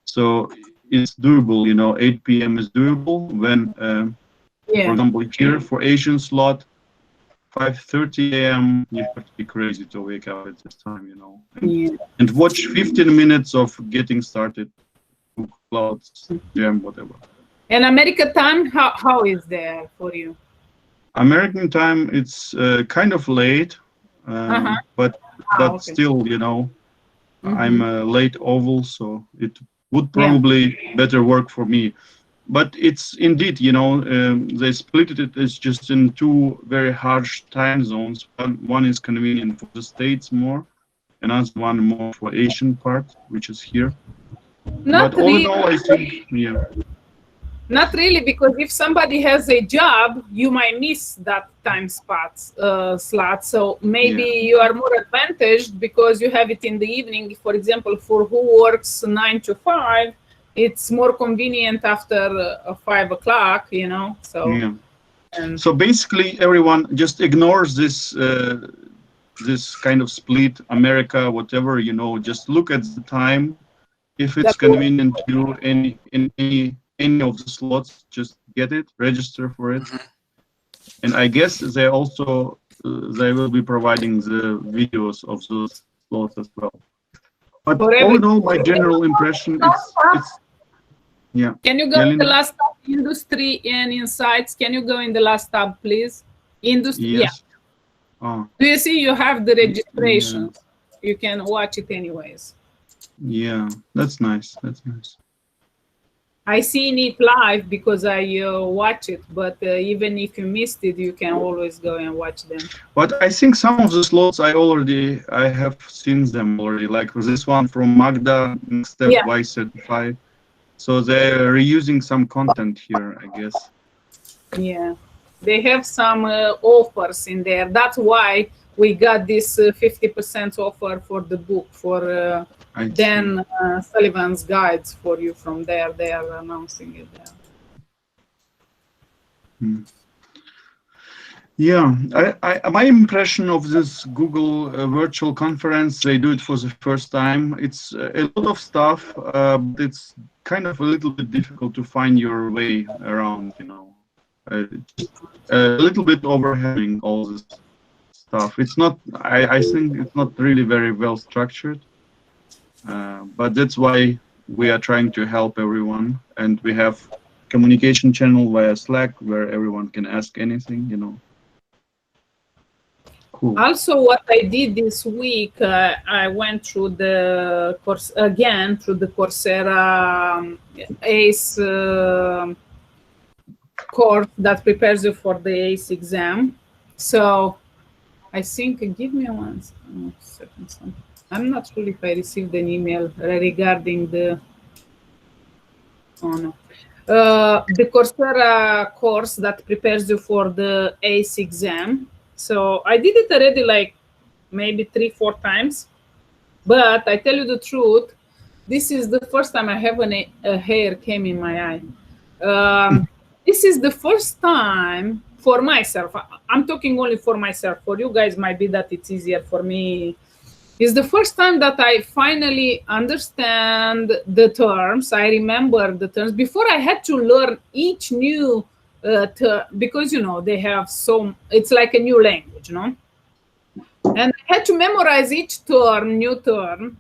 so it's doable. You know, 8 p.m. is doable when, for example, here for Asian slot, 5:30 a.m. you have to be crazy to wake up at this time, you know, and watch 15 minutes of getting started, clouds, jam, whatever. And American time, how is there for you? American time, it's kind of late, but okay. Still, you know, I'm a late oval, so it would probably better work for me. But it's indeed, they split it as just in two very harsh time zones. One is convenient for the States more, another one more for Asian part, which is here. Not But all in really. all, I think, yeah. Not really, because if somebody has a job, you might miss that time slot. So maybe you are more advantaged because you have it in the evening. For example, for who works 9 to 5, it's more convenient after 5 o'clock, So Yeah. So basically, everyone just ignores this this kind of split, America, whatever, just look at the time. If it's convenient to you, any of the slots, just get it, register for it. And I guess they also they will be providing the videos of those slots as well. But all in all, my general impression it's yeah. Can you go in the last tab, industry and insights? Can you go in the last tab, please? Industry. Yes. Yeah. Do you see you have the registration? Yeah. You can watch it anyways. Yeah, that's nice. That's nice. I seen it live because I watch it, but even if you missed it, you can always go and watch them. But I think some of the slots I have seen them already, like this one from Magda, Next Step Y Certified. So they're reusing some content here, I guess. Yeah, they have some offers in there. That's why we got this 50% offer for the book for Dan Sullivan's guides for you from there. They are announcing it there. Yeah, my impression of this Google virtual conference, they do it for the first time. It's a lot of stuff, but it's kind of a little bit difficult to find your way around, just a little bit overwhelming, all this stuff. It's not, I think it's not really very well structured, but that's why we are trying to help everyone, and we have communication channel via Slack where everyone can ask anything, Cool. Also, what I did this week, I went through the course again through the Coursera ACE course that prepares you for the ACE exam. So I think, give me one second. I'm not sure if I received an email regarding the. Oh no. The Coursera course that prepares you for the ACE exam. So I did it already like maybe 3-4 times, but I tell you the truth, this is the first time I have a hair came in my eye. This is the first time for myself. I'm talking only for myself. For you guys might be that it's easier. For me, it's the first time that I finally understand the terms. I remember the terms. Before I had to learn each new because they have it's like a new language, and I had to memorize each new term,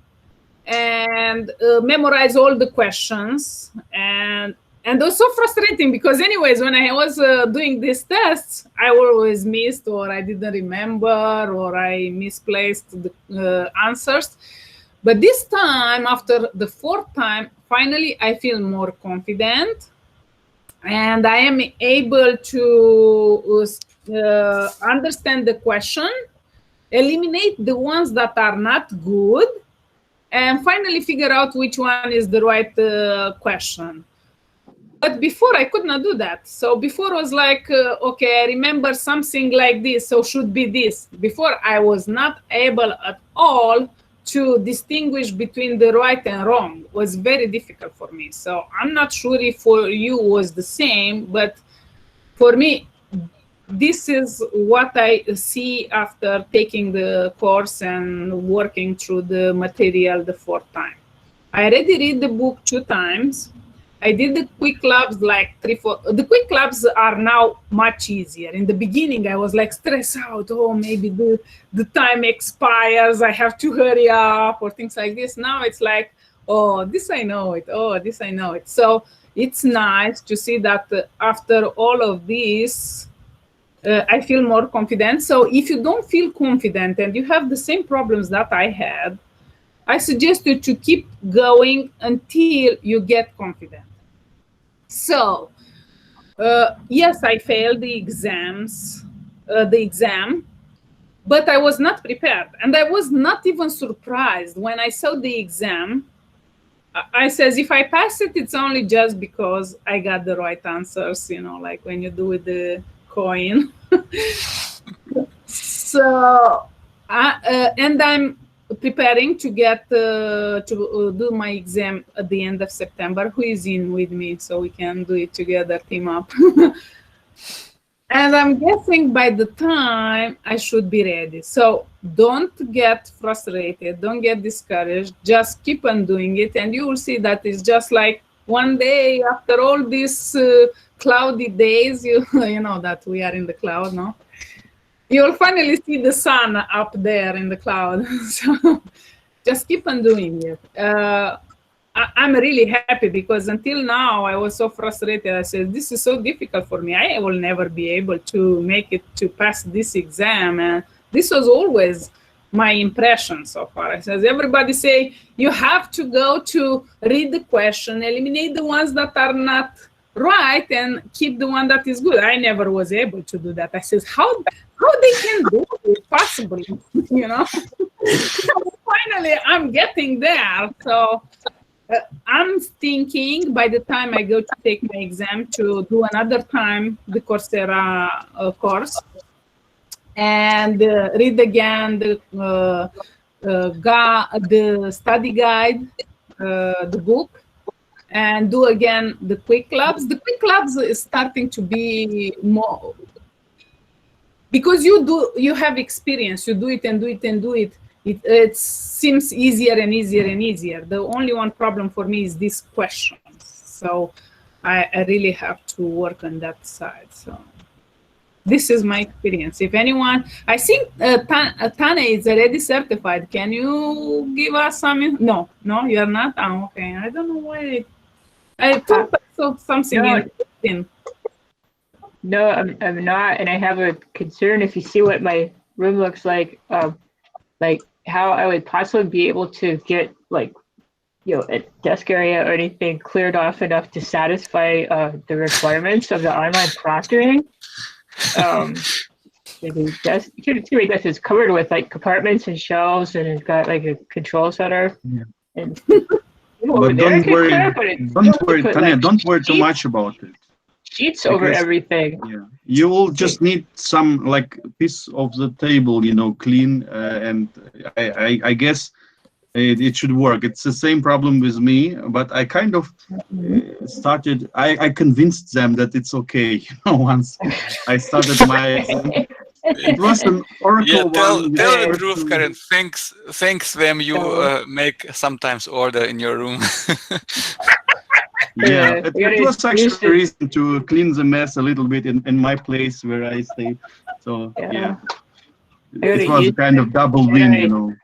and memorize all the questions, and it was so frustrating because anyways, when I was doing these tests, I always missed, or I didn't remember, or I misplaced the answers. But this time, after the 4th time, finally I feel more confident. And I am able to understand the question, eliminate the ones that are not good, and finally figure out which one is the right question. But before I could not do that. So before was like, okay, I remember something like this, so should be this. Before I was not able at all to distinguish between the right and wrong. It was very difficult for me. So I'm not sure if for you was the same, but for me, this is what I see after taking the course and working through the material the 4th time. I already read the book 2 times. I did the quick labs like 3-4. The quick labs are now much easier. In the beginning, I was like stressed out. Oh, maybe the time expires. I have to hurry up or things like this. Now it's like, oh, this I know it. Oh, this I know it. So it's nice to see that after all of this, I feel more confident. So if you don't feel confident and you have the same problems that I had, I suggest you to keep going until you get confident. So, yes, I failed the exam, but I was not prepared. And I was not even surprised when I saw the exam. I says, if I pass it, it's only just because I got the right answers, like when you do with the coin. So, and I'm preparing to get to do my exam at the end of September. Who is in with me so we can do it together, team up? And I'm guessing by the time I should be ready. So don't get frustrated, don't get discouraged, just keep on doing it, and you will see that it's just like one day after all these cloudy days, you know that we are in the cloud, no? You'll finally see the sun up there in the cloud. So just keep on doing it. I'm really happy because until now I was so frustrated. I said, this is so difficult for me. I will never be able to make it to pass this exam. And this was always my impression so far. I said, everybody say, you have to go to read the question, eliminate the ones that are not right and keep the one that is good. I never was able to do that. I said, how they can do it possibly, Finally, I'm getting there. So I'm thinking by the time I go to take my exam to do another time the Coursera course and read again the study guide, the book, and do again the quick labs. The quick labs is starting to be more, because you have experience, you do it and do it and do it. It seems easier and easier and easier. The only one problem for me is these questions. So I really have to work on that side. So this is my experience. If anyone, I think Tane is already certified. Can you give us some? No, you are not. Oh, okay. I don't know why. I thought I saw something in. No, I'm not, and I have a concern. If you see what my room looks like how I would possibly be able to get a desk area or anything cleared off enough to satisfy the requirements of the online proctoring. The desk is covered with compartments and shelves, and it's got a control center. Yeah. And but don't worry, Tanya, don't worry too much about it. Sheets over everything. Yeah, you will just need some piece of the table, clean, and I guess it should work. It's the same problem with me, but I kind of started. I convinced them that it's okay. Once I started my, it was an Oracle one. Tell the truth, Karen. Thanks them. You make sometimes order in your room. Yeah, it was actually a reason to clean the mess a little bit in my place where I stay. So yeah, it was kind of double win,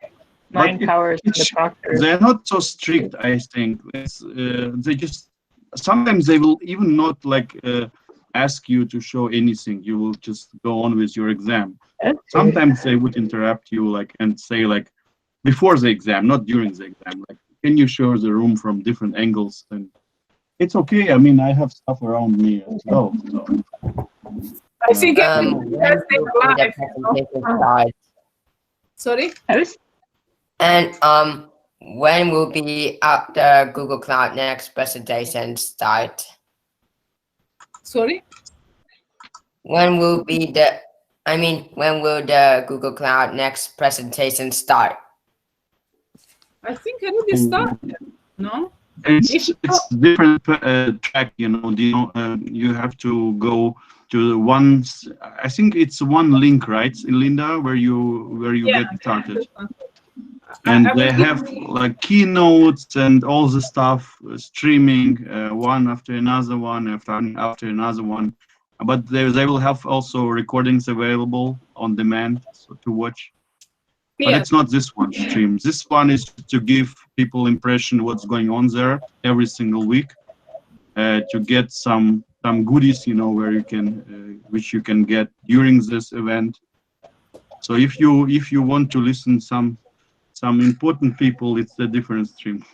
Mind powers the proctor. They're not so strict, I think. They just sometimes they will even not ask you to show anything. You will just go on with your exam. Sometimes they would interrupt you and say before the exam, not during the exam. Can you show the room from different angles? And it's okay. I mean, I have stuff around me as well. So. I think Sorry? And when will be the Google Cloud Next presentation start? Sorry? When will the Google Cloud Next presentation start? I think I already started. No? It's different track, you have to go to one. I think it's one link, right, Linda, where you get started. And they have keynotes and all the stuff, streaming one after another one after another one. But they will have also recordings available on demand to watch. But it's not this one stream. This one is to give people impression what's going on there every single week, to get some goodies, where you can, which you can get during this event. So if you want to listen some some important people, it's a different stream.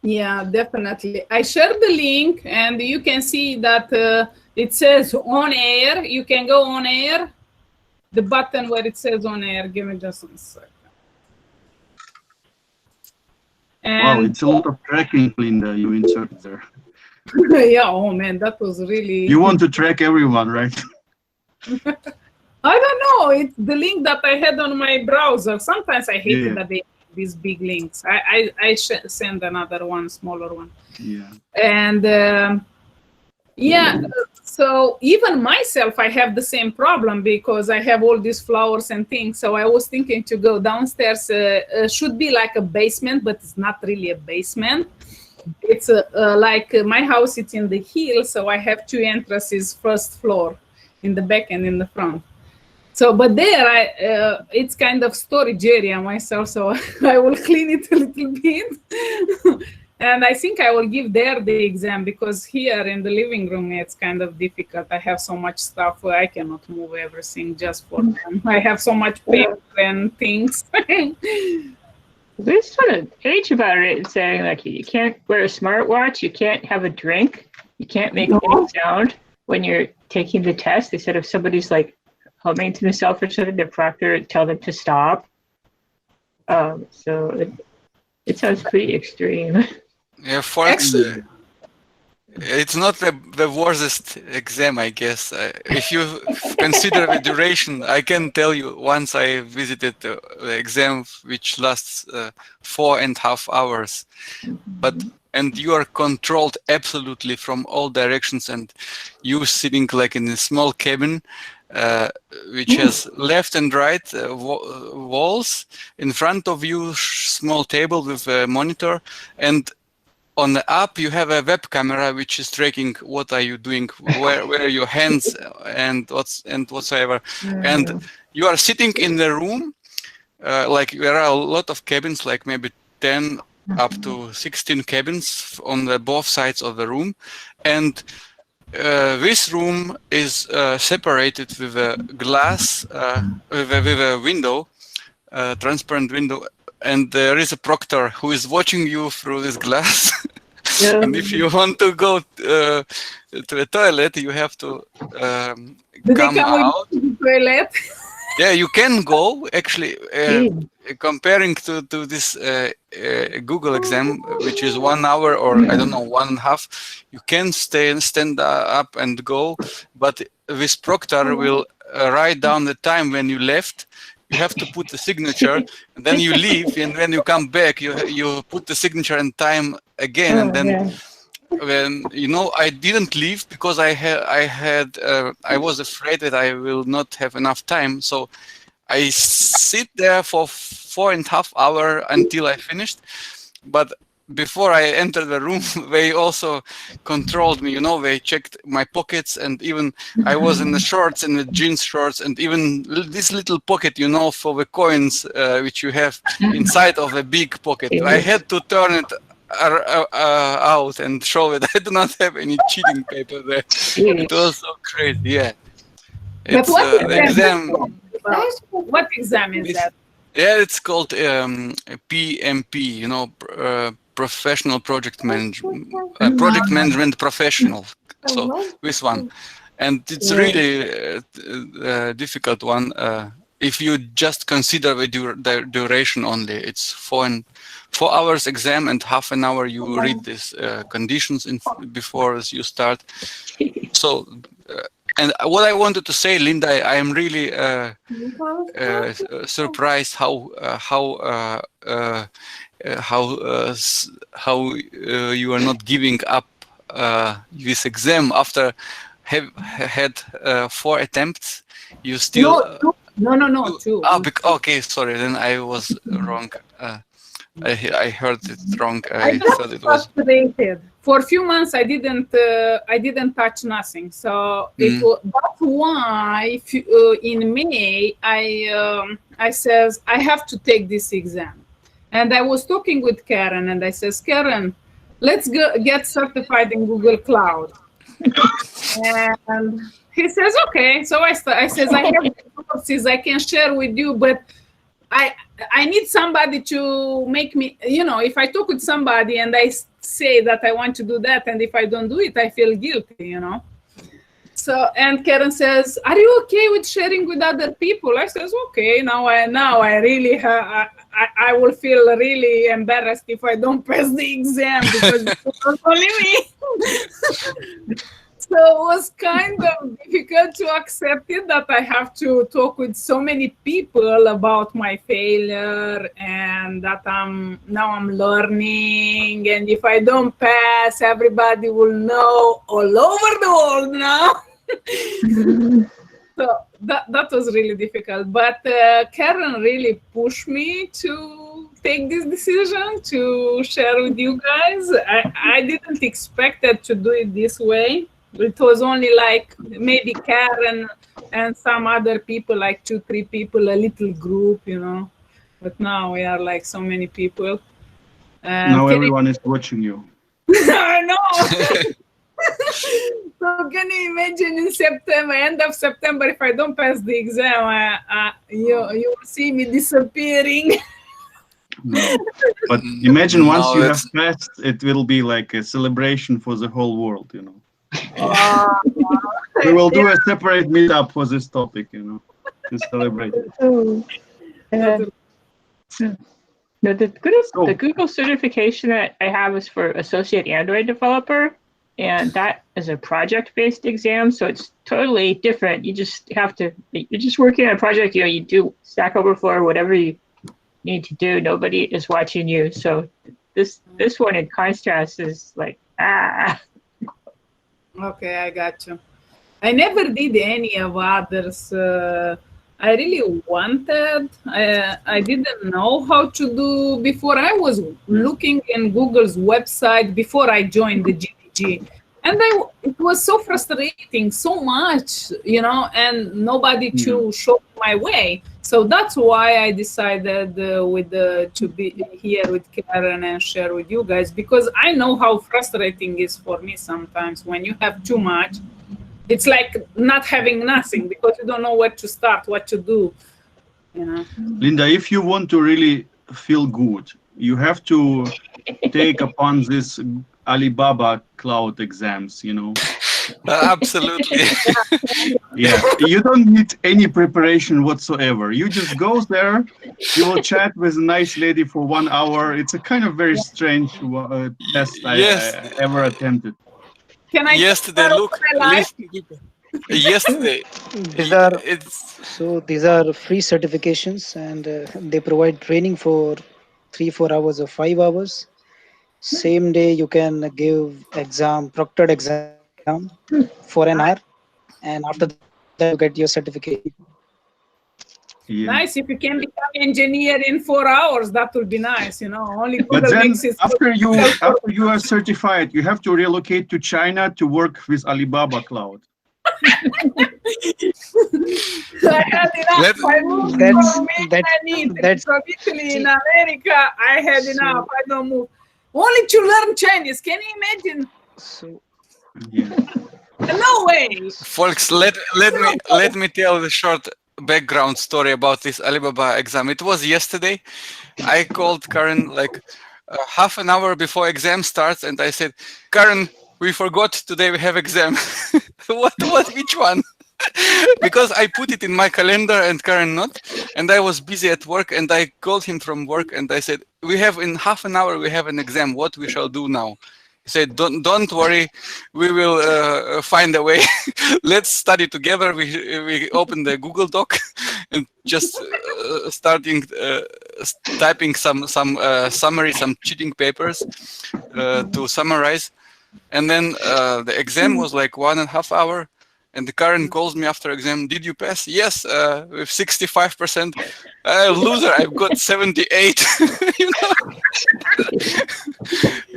Yeah, definitely. I shared the link, and you can see that it says on air. You can go on air. The button where it says on air. Give me just 1 second. And Wow, it's a lot of tracking, Linda, you inserted there. yeah, oh man, that was really... You want to track everyone, right? I don't know. It's the link that I had on my browser. Sometimes I hate it that they have these big links. I send another one, smaller one. Yeah. And yeah, so even myself, I have the same problem because I have all these flowers and things. So I was thinking to go downstairs. Should be like a basement, but it's not really a basement. It's like my house. It's in the hill, so I have 2 entrances, first floor, in the back and in the front. So, but there, it's kind of storage area myself. So I will clean it a little bit. And I think I will give there the exam because here in the living room, it's kind of difficult. I have so much stuff where I cannot move everything just for them. I have so much paper and things. There's sort of age about it saying like you can't wear a smartwatch, you can't have a drink, you can't make any sound when you're taking the test. They said if somebody's like humming to themselves or something, the proctor tell them to stop. So it sounds pretty extreme. Yeah, fortunately, it's not the worst exam, I guess. If you consider the duration, I can tell you once I visited the exam which lasts 4.5 hours, and you are controlled absolutely from all directions, and you sitting like in a small cabin which has left and right walls, in front of you small table with a monitor, and on the app you have a web camera which is tracking what are you doing, where are your hands and whatsoever. And you are sitting in the room, like there are a lot of cabins, like maybe 10 up to 16 cabins on the both sides of the room, and this room is separated with a glass, with a window, transparent window, and there is a proctor who is watching you through this glass. And if you want to go to the toilet, you have to come out. To the toilet? Yeah, you can go. Actually, comparing to this Google exam, which is 1 hour or I don't know 1.5, you can stand up and go, but this proctor will write down the time when you left. You have to put the signature, and then you leave, and when you come back, you put the signature and time again, and then when I didn't leave because I was afraid that I will not have enough time, so I sit there for 4.5 hours until I finished. But before I entered the room, they also controlled me. They checked my pockets, and even I was in the shorts, in the jeans shorts, and even this little pocket, for the coins, which you have inside of a big pocket. I had to turn it out and show that I do not have any cheating paper there. It was so crazy. Yeah. It's the exam. What exam is that? Yeah, it's called PMP, Professional Project Management, Project Management Professional. So this one, and it's really a difficult one. If you just consider the duration only, it's 4 hours exam and half an hour you read these conditions before you start. So. And what I wanted to say, Linda, I am really surprised how you are not giving up this exam after have had 4 attempts. You still no 2. Okay, sorry, then I was wrong. I heard it wrong. I thought it was frustrated. For a few months, I didn't touch nothing. So that's why in May I says I have to take this exam, and I was talking with Karen, and I says, Karen, let's get certified in Google Cloud, and he says okay. So I says I have courses I can share with you, but I need somebody to make me, if I talk with somebody and I say that I want to do that, and if I don't do it, I feel guilty, So, and Karen says, "Are you okay with sharing with other people?" I says, "Okay." Now I really I will feel really embarrassed if I don't pass the exam because it's only me. So it was kind of difficult to accept it that I have to talk with so many people about my failure and that I'm learning, and if I don't pass, everybody will know all over the world now. So that was really difficult, but Karen really pushed me to take this decision to share with you guys. I didn't expect it to do it this way. It was only like maybe Karen and some other people, like 2-3 people, a little group, But now we are like so many people. Now everyone is watching you. I know. So can you imagine in September, end of September, if I don't pass the exam, you will see me disappearing. No. But imagine once you have passed, it will be like a celebration for the whole world, We will do a separate meetup for this topic, to celebrate it. No, the Google certification that I have is for associate Android developer, and that is a project-based exam, so it's totally different. You're just working on a project, you do Stack Overflow or whatever you need to do. Nobody is watching you. So this one in contrast is like, Okay, I got you. I never did any of others. I really wanted. I didn't know how to do before. I was looking in Google's website before I joined the GDG, and it was so frustrating, so much, and nobody to show my way. So that's why I decided to be here with Karen and share with you guys, because I know how frustrating it is for me sometimes when you have too much. It's like not having nothing because you don't know where to start, what to do. Linda, if you want to really feel good, you have to take upon this Alibaba cloud exams, Absolutely. Yeah, you don't need any preparation whatsoever. You just go there, you will chat with a nice lady for 1 hour. It's a kind of very strange test Yes. I ever attempted. Can I yesterday, look, yesterday, these are free certifications, and they provide training for 3-4 hours or 5 hours. Same day you can give proctored exam for an hour, and after that you get your certification. Yeah. Nice. If you can become engineer in 4 hours, that would be nice. Only Google But then makes it. after you are certified, you have to relocate to China to work with Alibaba Cloud. I had enough. I moved from Italy in America. I had enough. I don't move. Only to learn Chinese. Can you imagine? No way. Folks, let me tell the short background story about this Alibaba exam. It was yesterday. I called Karen like half an hour before exam starts, and I said, "Karen, we forgot today we have exam." Which one? Because I put it in my calendar and Karen not, and I was busy at work, and I called him from work and I said, "We have in half an hour we have an exam. What we shall do now?" He said, "Don't worry, we will find a way. Let's study together." We opened the Google Doc and just starting typing some summary, some cheating papers to summarize. And then the exam was like 1.5 hours. And the Karen calls me after exam. "Did you pass?" "Yes, with 65%. Loser, I've got 78.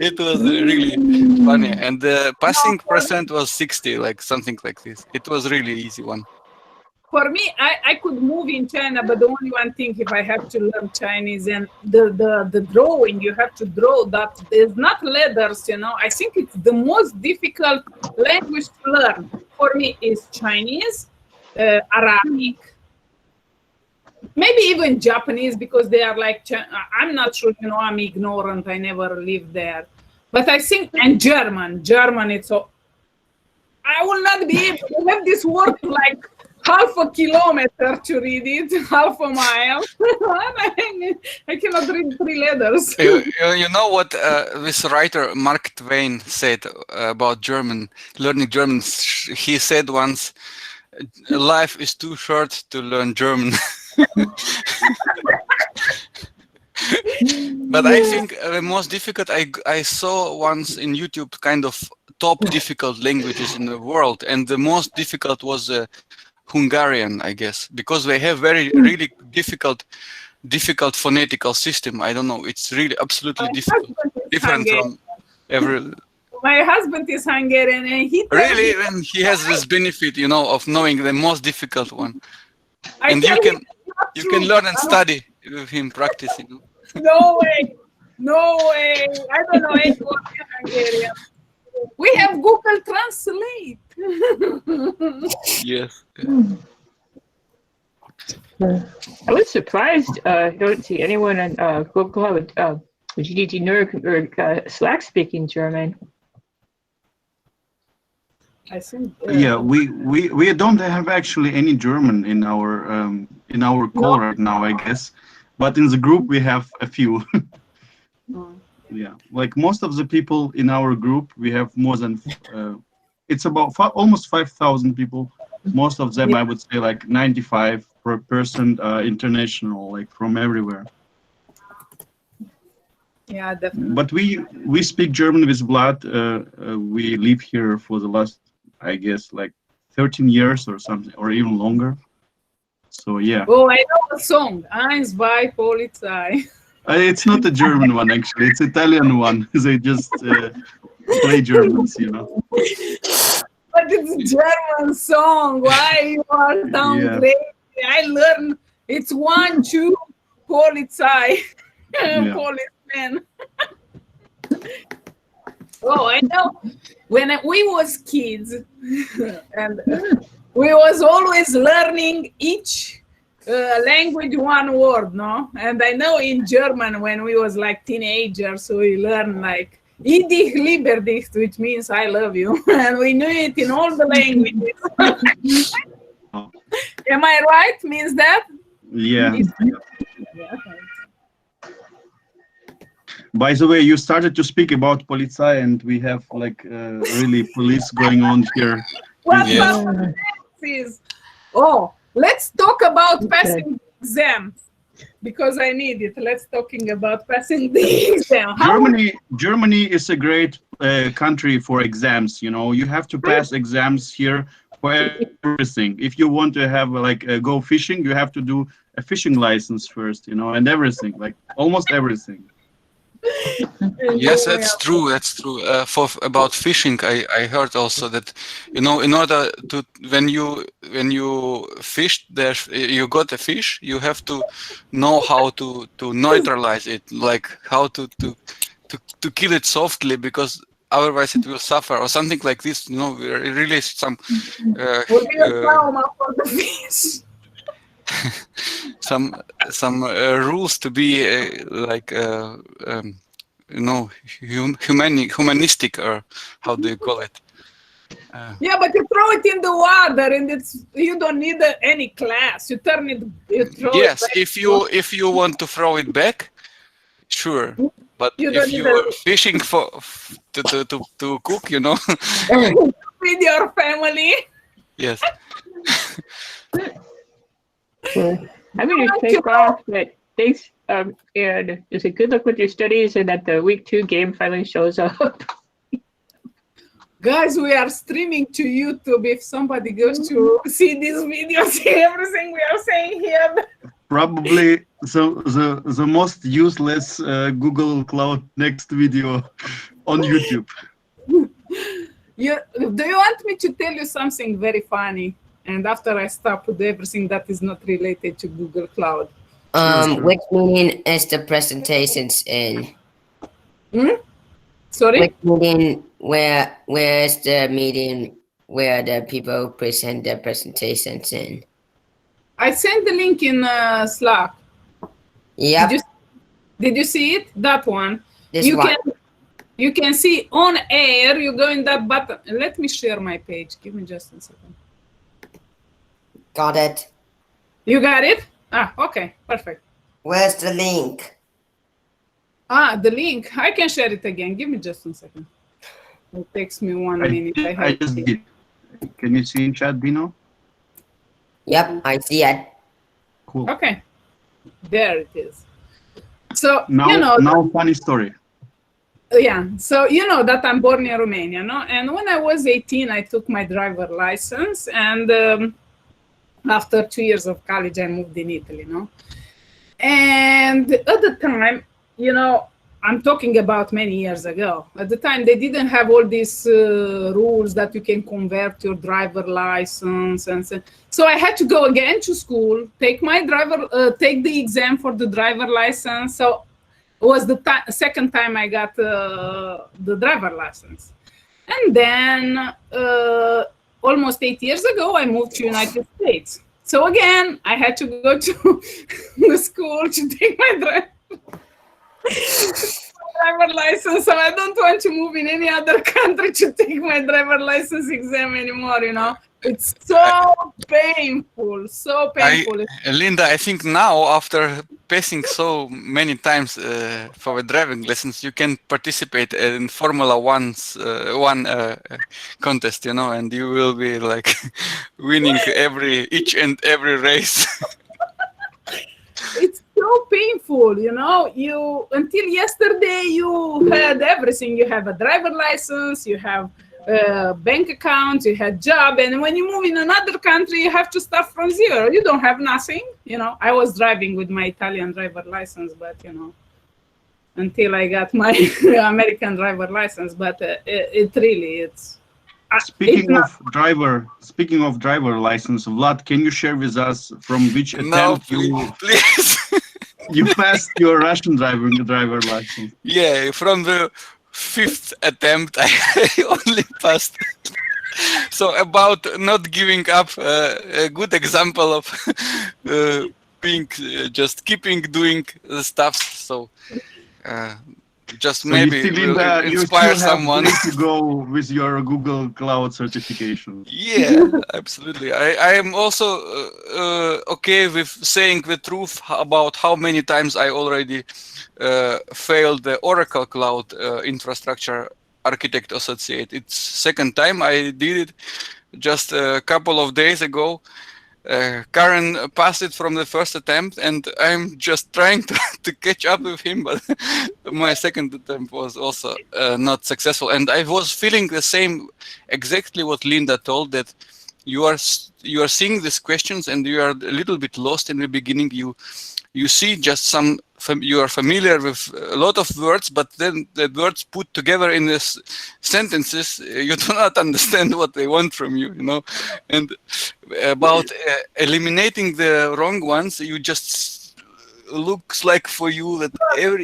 It was really funny, and the passing percent was 60, like something like this. It was really easy one. For me, I could move in China, but the only one thing, if I have to learn Chinese and the drawing, you have to draw that. There's not letters, I think it's the most difficult language to learn. For me is Chinese, Arabic, maybe even Japanese, because they are like, I'm not sure, I'm ignorant. I never lived there. But I think, and German, it's so, I will not be able to have this word like half a kilometer to read it, half a mile. I cannot read 3 letters. You know what this writer Mark Twain said about German, learning German? He said once, life is too short to learn German. But I think the most difficult, I saw once in YouTube kind of top difficult languages in the world, and the most difficult was Hungarian, I guess, because they have really difficult phonetical system. I don't know, it's really absolutely different from every. My husband is Hungarian, and he really, and he has this benefit, of knowing the most difficult one, and you can learn and study with him, practice. No way. I don't know any word in Hungarian. We have Google Translate. Yes. I was surprised. I don't see anyone on Google Cloud, GDT or Slack speaking German. I think. Yeah, we don't have actually any German in our call right now, I guess, but in the group we have a few. Yeah, like most of the people in our group, we have more than it's about almost 5,000 people. Most of them, I would say, like 95% international, like from everywhere. Yeah, definitely. But we speak German with blood. We live here for the last, I guess, like 13 years or something, or even longer. So yeah. Oh, I know a song. Eins, zwei, Polizei. It's not a German one, actually. It's Italian one. They just play Germans, But it's a German song. Why you are downgrading? Yeah. I learned it's 1, 2, Polizei. Policeman. Oh, I know. When we was kids, and we was always learning each language one word, no? And I know in German, when we was like teenagers, so we learned like "Ich liebe dich," which means I love you, and we knew it in all the languages. Am I right? Means that? Yeah. By the way, you started to speak about Polizei, and we have like really police going on here. What is? Oh, let's talk about passing the exam, because I need it. Let's talking about passing the exam. Germany is a great country for exams. You have to pass exams here for everything. If you want to have like go fishing, you have to do a fishing license first, and everything, like almost everything. Yes, that's true. That's true. About fishing, I heard also that in order to when you fish there, you got a fish, you have to know how to neutralize it, like how to kill it softly, because otherwise it will suffer or something like this. Really some trauma for the fish. some rules to be humanistic, or how do you call it? Yeah, but you throw it in the water, and you don't need any class. You turn it. Yes, if you want to throw it back, sure. But if you're fishing to cook, with your family. Yes. I'm going to take off, but thanks, and just a good luck with your studies, and that the week 2 game finally shows up. Guys, we are streaming to YouTube. If somebody goes to see these videos, see everything we are saying here. Probably the most useless Google Cloud Next video on YouTube. Do you want me to tell you something very funny? And after I stop with everything that is not related to Google Cloud. Which meeting is the presentations in? Sorry? Which meeting, where is the meeting where the people present their presentations in? I sent the link in Slack. Yep. Did you see it? That one. This one. You can see on air. You go in that button. Let me share my page. Give me just a second. Got it. You got it? Ah, okay, perfect. Where's the link? Ah, the link. I can share it again. Give me just a second. It takes me 1 minute. I just did. Can you see in chat, Dino? Yep, I see it. Cool. Okay, there it is. So now, now funny story. Yeah, so you know that I'm born in Romania, no? And when I was 18, I took my driver license, and after 2 years of college, I moved in Italy, no? And at the time, you know, I'm talking about many years ago. At the time, they didn't have all these rules that you can convert your driver license, and so I had to go again to school, take my take the exam for the driver license. So it was the second time I got the driver license, and then almost 8 years ago, I moved to United States. So again, I had to go to the school to take my driver license. So I don't want to move in any other country to take my driver license exam anymore, you know. It's so painful, so painful. Linda, I think now, after passing so many times for a driving lessons, you can participate in Formula One contest, you know, and you will be like winning each and every race. It's so painful, you know. Until yesterday, you had everything. You have a driver license, you have bank account, you had job, and when you move in another country, you have to start from zero. You don't have nothing, you know. I was driving with my Italian driver license, but you know, until I got my American driver license. But it's. Speaking of driver license, Vlad, can you share with us from which attempt you passed your Russian driver license? Yeah, from the 5th attempt, I only passed. So about not giving up, a good example of being just keeping doing the stuff. So just so maybe you still, inspire someone to go with your Google Cloud certification. Yeah, absolutely. I am also okay with saying the truth about how many times I already failed the Oracle Cloud Infrastructure Architect Associate. It's second time I did it just a couple of days ago. Karen passed it from the first attempt, and I'm just trying to catch up with him, but my second attempt was also not successful. And I was feeling the same, exactly what Linda told, that you are seeing these questions and you are a little bit lost in the beginning. You see just you are familiar with a lot of words, but then the words put together in these sentences, you do not understand what they want from you, you know. And about eliminating the wrong ones, you just looks like for you that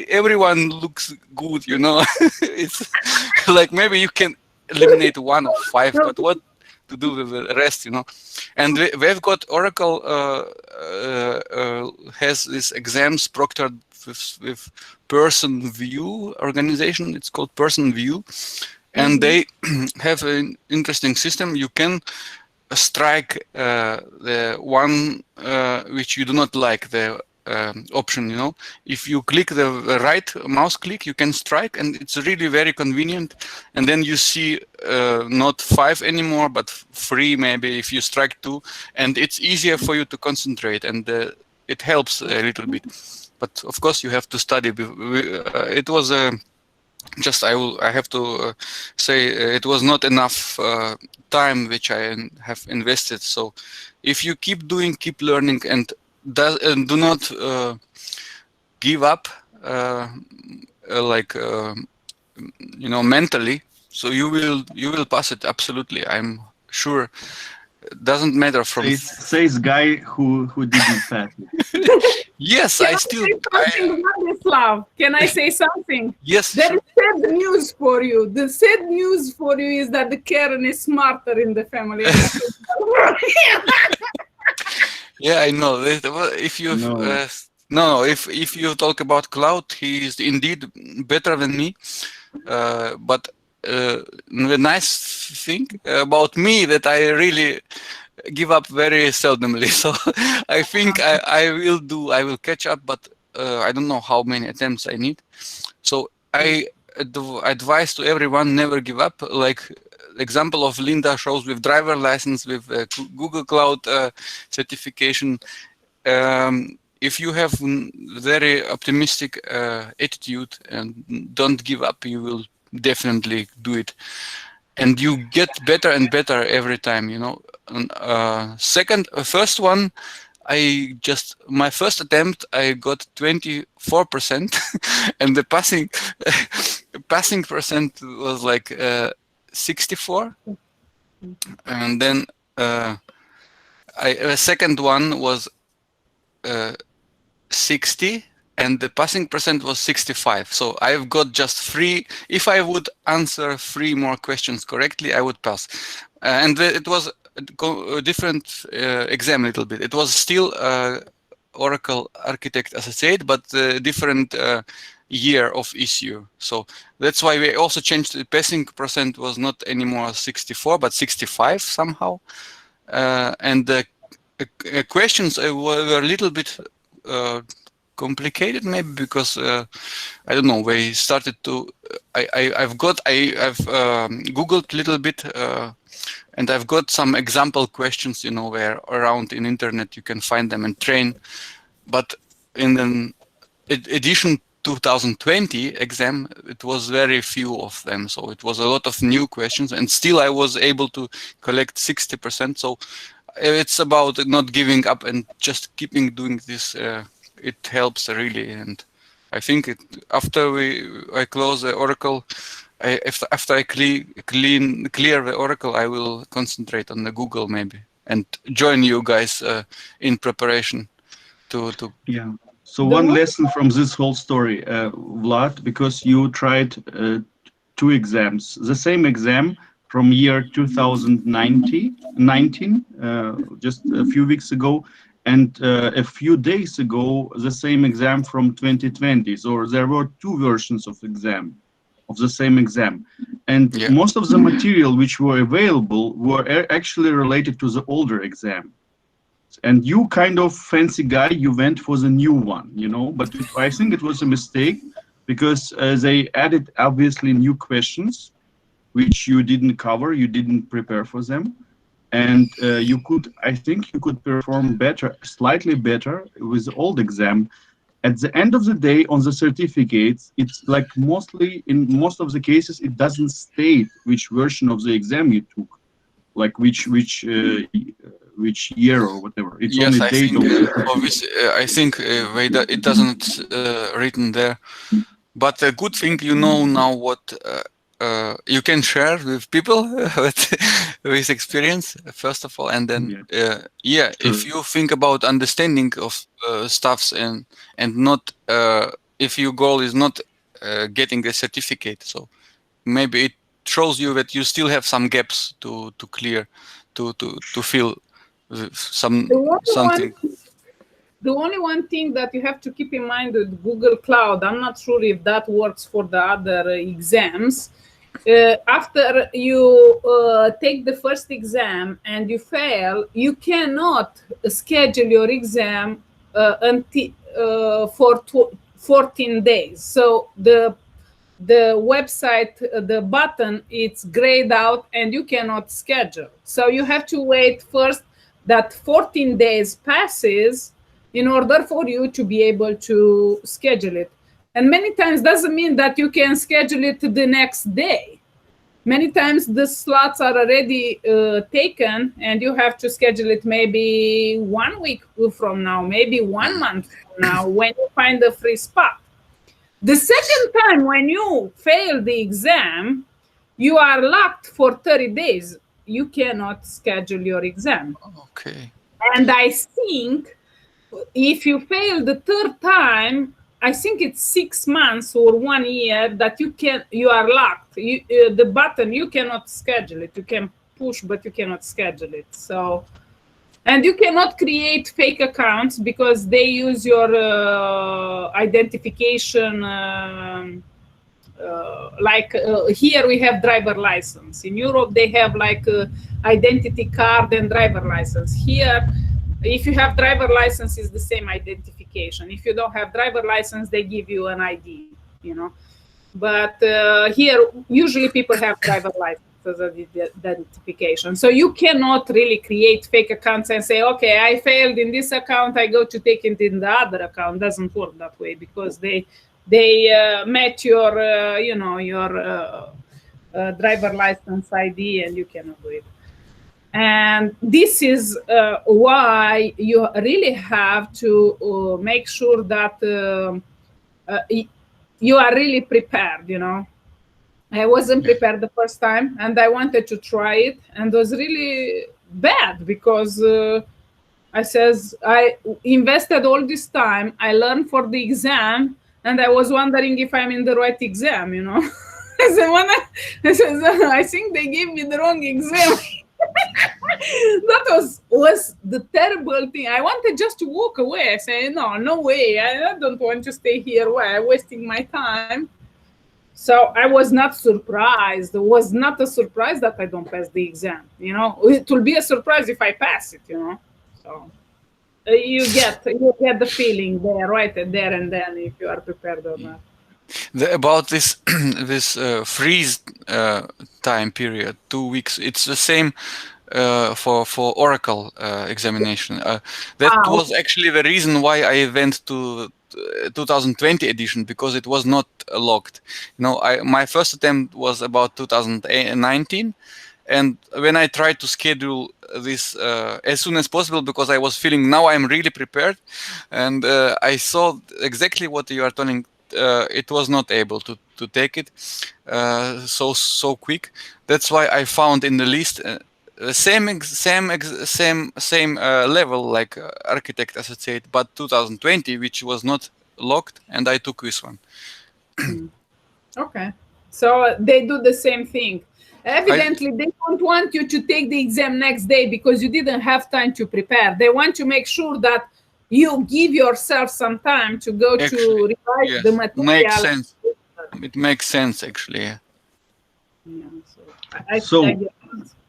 everyone looks good, you know. It's like maybe you can eliminate 1 of 5, but what to do with the rest, you know. And we've got Oracle has these exams proctored with Person View organization. It's called Person View, and they have an interesting system. You can strike the one which you do not like, the option, you know. If you click the right mouse click, you can strike, and it's really very convenient. And then you see not 5 anymore, but 3 maybe if you strike 2, and it's easier for you to concentrate, and it helps a little bit. But of course, you have to study. It was just I have to say it was not enough time which I have invested. So if you keep doing, keep learning, and do not give up, like you know, mentally. So you will pass it, absolutely. I'm sure. It doesn't matter from says guy who didn't pass it. Yes, I still. Can I say something? Yes. There is sad news for you. The sad news for you is that the Karen is smarter in the family. Yeah, I know. If you No. no, if you talk about cloud, he is indeed better than me. But the nice thing about me that I really give up very seldomly. So I think I will catch up, but I don't know how many attempts I need. So I advise to everyone never give up. Like example of Linda shows with driver license, with Google Cloud certification. If you have very optimistic attitude and don't give up, you will definitely do it, and you get better and better every time. You know. First one, my first attempt, I got 24%, and the passing percent was like 64, and then a second one was 60, and the passing percent was 65. So I've got just 3. If I would answer 3 more questions correctly, I would pass. And it was a different exam a little bit. It was still Oracle Architect Associate, but different year of issue. So that's why we also changed the passing percent was not anymore 64, but 65 somehow. And the questions were a little bit complicated, maybe because I don't know. We started to. I've Googled a little bit, and I've got some example questions. You know, where around in internet you can find them and train. But in the edition 2020 exam, it was very few of them. So it was a lot of new questions, and still I was able to collect 60%. So it's about not giving up and just keeping doing this. It helps really, and I think after I close the Oracle, after I clear the Oracle, I will concentrate on the Google maybe and join you guys in preparation to. Yeah. So one lesson from this whole story, Vlad, because you tried 2 exams, the same exam from year 2019, just a few weeks ago, and a few days ago, the same exam from 2020. So there were 2 versions of the same exam. And most of the material which were available were actually related to the older exam. And you kind of fancy guy, you went for the new one, you know, but I think it was a mistake because they added obviously new questions which you didn't cover, you didn't prepare for them. And I think you could perform better, slightly better with the old exam. At the end of the day, on the certificates, it's like in most of the cases, it doesn't state which version of the exam you took, like which year or whatever. It's yes, only date of I think it doesn't written there. But a good thing, you know now what you can share with people with experience, first of all, and then if you think about understanding of stuffs and not if your goal is not getting a certificate, so maybe it shows you that you still have some gaps to clear, to fill something. The only one thing that you have to keep in mind with Google Cloud, I'm not sure if that works for the other exams. After you take the first exam and you fail, you cannot schedule your exam until for 14 days. So the website, the button, it's grayed out and you cannot schedule. So you have to wait first that 14 days passes in order for you to be able to schedule it. And many times doesn't mean that you can schedule it the next day. Many times the slots are already taken and you have to schedule it maybe 1 week from now, maybe 1 month from now when you find a free spot. The second time when you fail the exam, you are locked for 30 days. You cannot schedule your exam. Okay. And I think if you fail the third time, I think it's 6 months or 1 year that you are locked. The button, you cannot schedule it. You can push, but you cannot schedule it. So And you cannot create fake accounts because they use your identification. Here we have driver license. In Europe, they have like identity card and driver license. Here, if you have driver license, it's the same identification. If you don't have driver license, they give you an ID, you know. But here, usually people have driver license as identification. So you cannot really create fake accounts and say, okay, I failed in this account, I go to take it in the other account. Doesn't work that way because they met your, your driver license ID, and you cannot do it. And this is why you really have to make sure that you are really prepared, you know. I wasn't prepared the first time, and I wanted to try it, and it was really bad because I invested all this time, I learned for the exam, and I was wondering if I'm in the right exam, you know. I think they gave me the wrong exam. That was the terrible thing. I wanted just to walk away. I said, no way. I don't want to stay here. Why? I'm wasting my time. So I was not surprised. It was not a surprise that I don't pass the exam. You know, it will be a surprise if I pass it. You know, so you get the feeling there, right there and then, if you are prepared or not. About this this freeze time period, 2 weeks. It's the same for Oracle examination. That was actually the reason why I went to 2020 edition, because it was not locked. You know, my first attempt was about 2019, and when I tried to schedule this as soon as possible, because I was feeling now I'm really prepared, and I saw exactly what you are telling. It was not able to take it so quick. That's why I found in the list same level like architect associate, but 2020, which was not locked, and I took this one. Okay, so they do the same thing. Evidently, they don't want you to take the exam next day because you didn't have time to prepare. They want to make sure that you give yourself some time to go to revise the material. Makes sense. It makes sense, actually.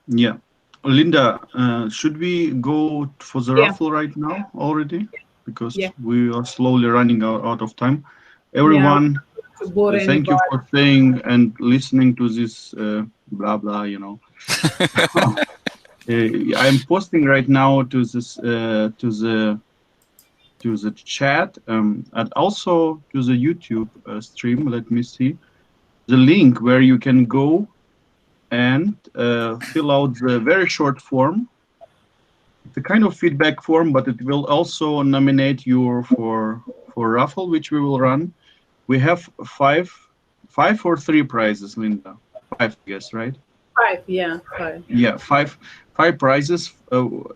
Yeah. Linda, should we go for the raffle right now already? Because we are slowly running out of time. Everyone, thank you for staying and listening to this blah blah, you know. I'm posting right now to this to the chat and also to the YouTube stream. Let me see the link where you can go and fill out the very short form. It's a kind of feedback form, but it will also nominate you for raffle, which we will run. We have five or 3 prizes, Linda. 5, I guess, right? 5, yeah, 5. Yeah, 5 prizes.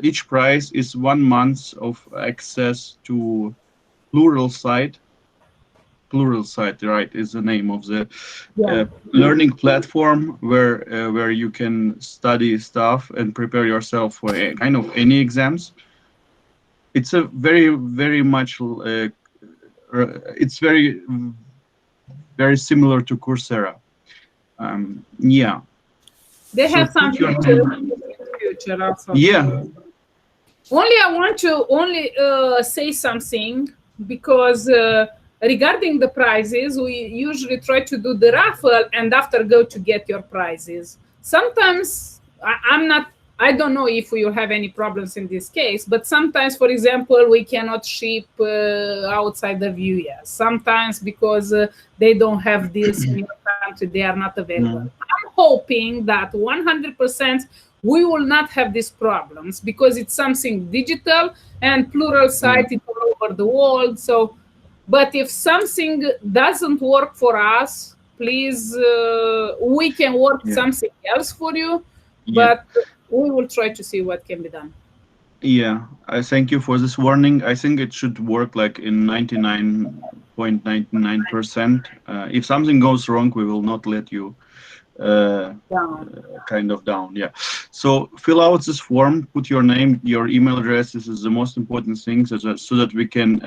Each prize is 1 month of access to Pluralsight. Pluralsight, right, is the name of the learning platform where you can study stuff and prepare yourself for kind of any exams. It's a very much. It's very similar to Coursera. Yeah. They have some future also. Yeah. I want to say something because regarding the prizes, we usually try to do the raffle and after go to get your prizes. Sometimes I don't know if we will have any problems in this case, but sometimes, for example, we cannot ship outside of US. Sometimes because they don't have deals in your country, they are not available. I'm hoping that 100% we will not have these problems because it's something digital and Pluralsight is all over the world. So, but if something doesn't work for us, please, we can work something else for you, but we will try to see what can be done. Yeah, I thank you for this warning. I think it should work like in 99.99%. If something goes wrong, we will not let you kind of down. Yeah. So fill out this form, put your name, your email address. This is the most important thing, so that we can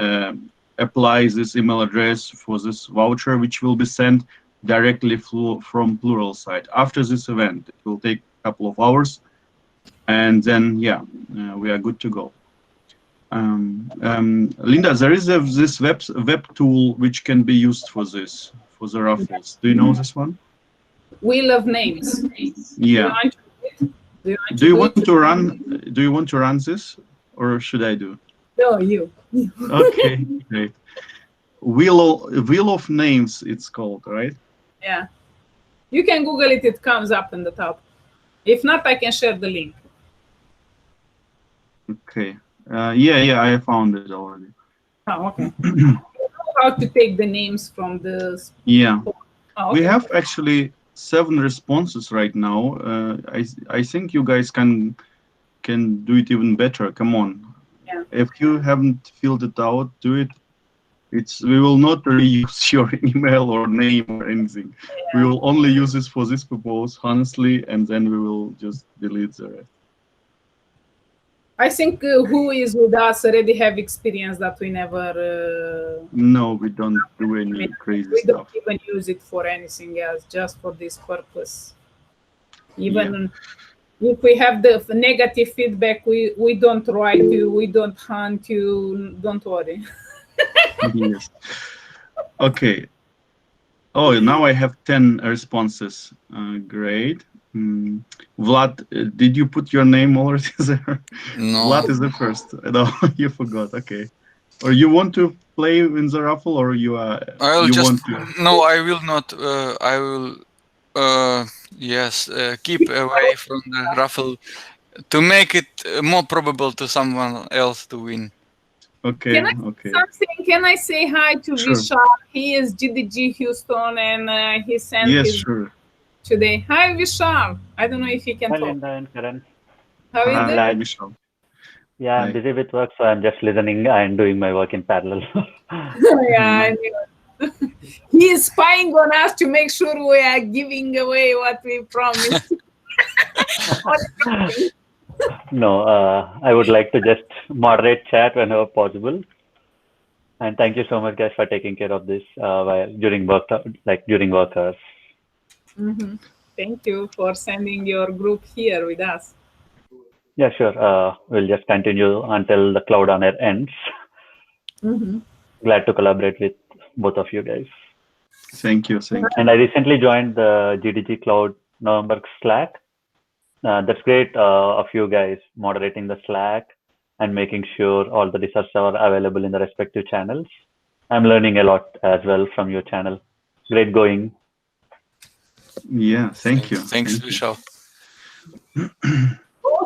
apply this email address for this voucher, which will be sent directly from Plural site. After this event, it will take a couple of hours, and then we are good to go. Linda, there is this web tool which can be used for this, for the raffles. Do you know this one? Wheel of Names. Yeah. Do you want to run this, or should I do? No, you. Okay, great. Wheel of Names, it's called, right? Yeah. You can Google it. It comes up in the top. If not, I can share the link. Okay. Yeah, I found it already. Oh, okay. You know how to take the names from the... Yeah. Oh, okay. We have actually 7 responses right now. I think you guys can do it even better. Come on. Yeah. If you haven't filled it out, do it. We will not reuse your email or name or anything. Yeah. We will only use this for this purpose, honestly, and then we will just delete the rest. I think who is with us already have experience that we never... No, we don't do any crazy stuff. We don't even use it for anything else, just for this purpose. Even if we have the negative feedback, we don't write you, we don't hunt you, don't worry. Yes. Okay. Oh, now I have 10 responses. Great. Vlad, did you put your name already there? No. Vlad is the first. No, you forgot. Okay. Or you want to play in the raffle, or you are? No, I will not. I will. Yes, keep away from the raffle to make it more probable to someone else to win. Okay. Can I say hi to Vishal? He is GDG Houston, and he sent his today. Hi, Vishal. I don't know if he can talk. Linda and Karan. How is it? Hi, Vishal. Yeah, I'm busy with work, so I'm just listening and doing my work in parallel. Yeah, I knew. He is spying on us to make sure we are giving away what we promised. No, I would like to just moderate chat whenever possible. And thank you so much, guys, for taking care of this during work hours. Mm-hmm. Thank you for sending your group here with us. Yeah, sure. We'll just continue until the Cloud OnAir ends. Mm-hmm. Glad to collaborate with both of you guys. Thank you. And I recently joined the GDG Cloud November Slack. That's great of you guys moderating the Slack and making sure all the resources are available in the respective channels. I'm learning a lot as well from your channel. Great going. Yeah, thank you. Thanks, Vishal.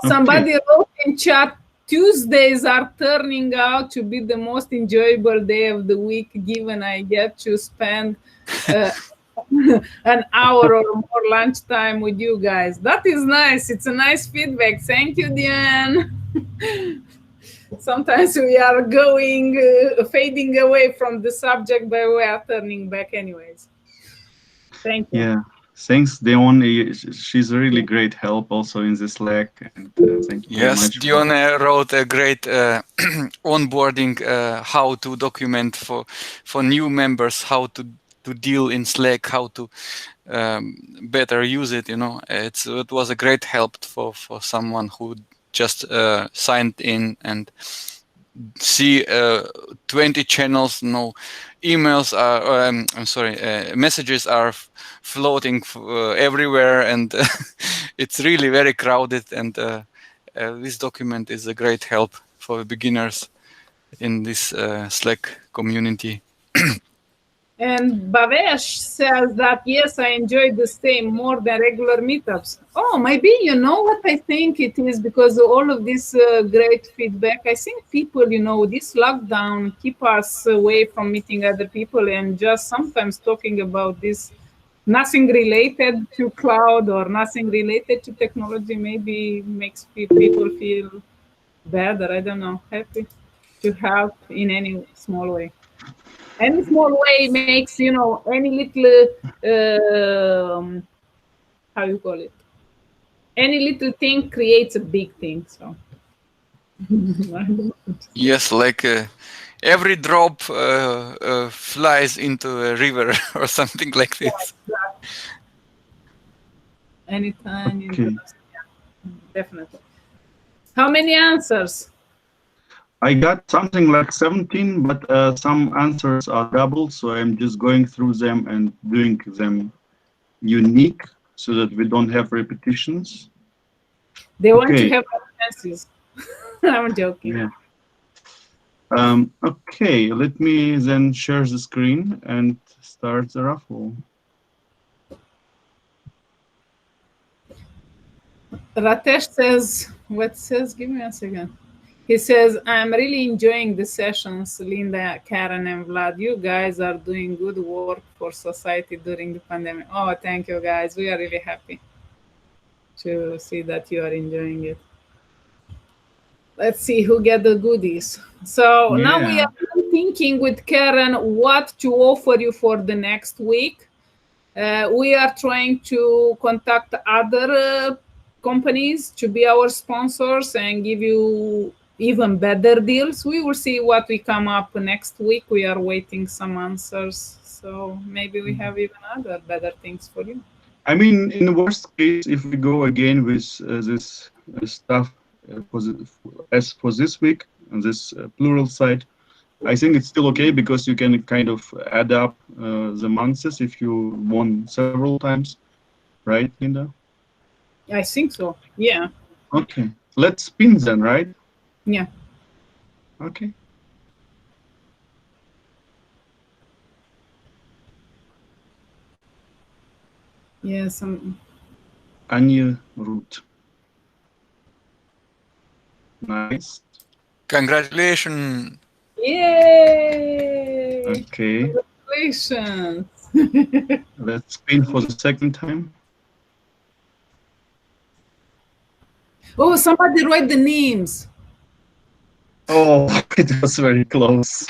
Somebody wrote in chat, Tuesdays are turning out to be the most enjoyable day of the week, given I get to spend an hour or more lunchtime with you guys. That is nice. It's a nice feedback. Thank you, Diane. Sometimes we are fading away from the subject, but we are turning back anyways. Thank you. Yeah. Thanks, Dione. She's a really great help also in this Slack. And thank you very much. Dione wrote a great onboarding how to document for new members, how to deal in Slack, how to better use it. You know, it was a great help for someone who just signed in and see 20 channels. No emails are messages are floating everywhere, and it's really very crowded, and this document is a great help for beginners in this Slack community. And Bhavesh says that, yes, I enjoyed the same more than regular meetups. Oh, maybe you know what I think it is, because of all of this great feedback. I think people, this lockdown keep us away from meeting other people, and just sometimes talking about this, nothing related to cloud or nothing related to technology, maybe makes people feel better. I don't know, happy to help in any small way. Any small way makes, any little how you call it? Any little thing creates a big thing. So yes, like every drop flies into a river or something like this. Anytime, Okay. definitely. How many answers? I got something like 17, but some answers are double, so I'm just going through them and doing them unique so that we don't have repetitions. They want to Okay. have chances. I'm joking. Yeah. Okay, let me then share the screen and start the raffle. Ratesh says, what says? Give me a second. He says, I'm really enjoying the sessions, Linda, Karen, and Vlad. You guys are doing good work for society during the pandemic. Oh, thank you, guys. We are really happy to see that you are enjoying it. Let's see who get the goodies. So now we are thinking with Karen what to offer you for the next week. We are trying to contact other companies to be our sponsors and give you even better deals. We will see what we come up next week. We are waiting some answers. So maybe we have even other better things for you. I mean, in the worst case, if we go again with this stuff as for this week on this plural side, I think it's still okay because you can kind of add up the months if you won several times, right, Linda? I think so. Yeah. Okay. Let's spin then, right? Yeah. Okay. Yes. Anya Root. Nice. Congratulations. Yay! Okay. Congratulations. Let's spin for the second time. Oh, somebody write the names. Oh, it was very close.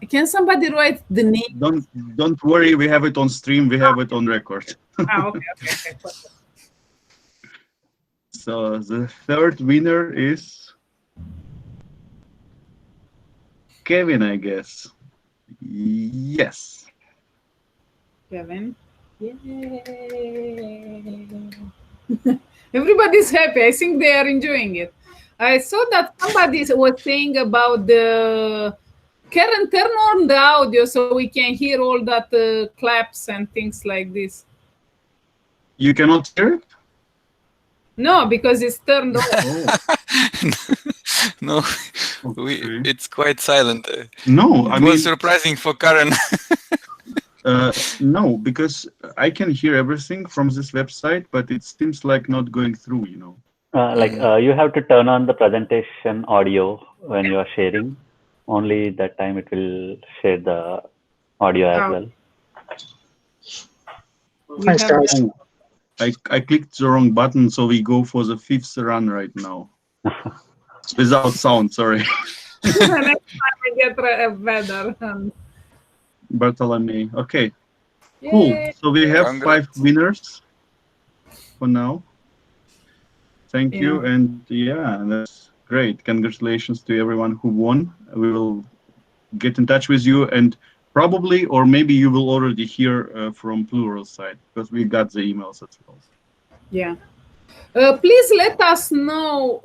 Can somebody write the name? Don't worry, we have it on stream, we have it on record. Okay. So the third winner is Kevin, I guess. Yes. Kevin. Yay. Everybody's happy. I think they are enjoying it. I saw that somebody was saying about the Karen, turn on the audio so we can hear all that claps and things like this. You cannot hear it? No, because it's turned off. No, it's quite silent. No, it I was mean, surprising for Karen. no, because I can hear everything from this website, but it seems like not going through, you know. You have to turn on the presentation audio when you are sharing. Only that time it will share the audio as well. Thanks, guys. I clicked the wrong button, so we go for the fifth run right now. Without sound, sorry. Next time I get better. Bartholomew. Okay. Cool. Yay. So we have 5 winners for now. Thank you. And yeah, that's great. Congratulations to everyone who won. We will get in touch with you, and probably, or maybe you will already hear from Plural side, because we got the emails as well. Yeah. Please let us know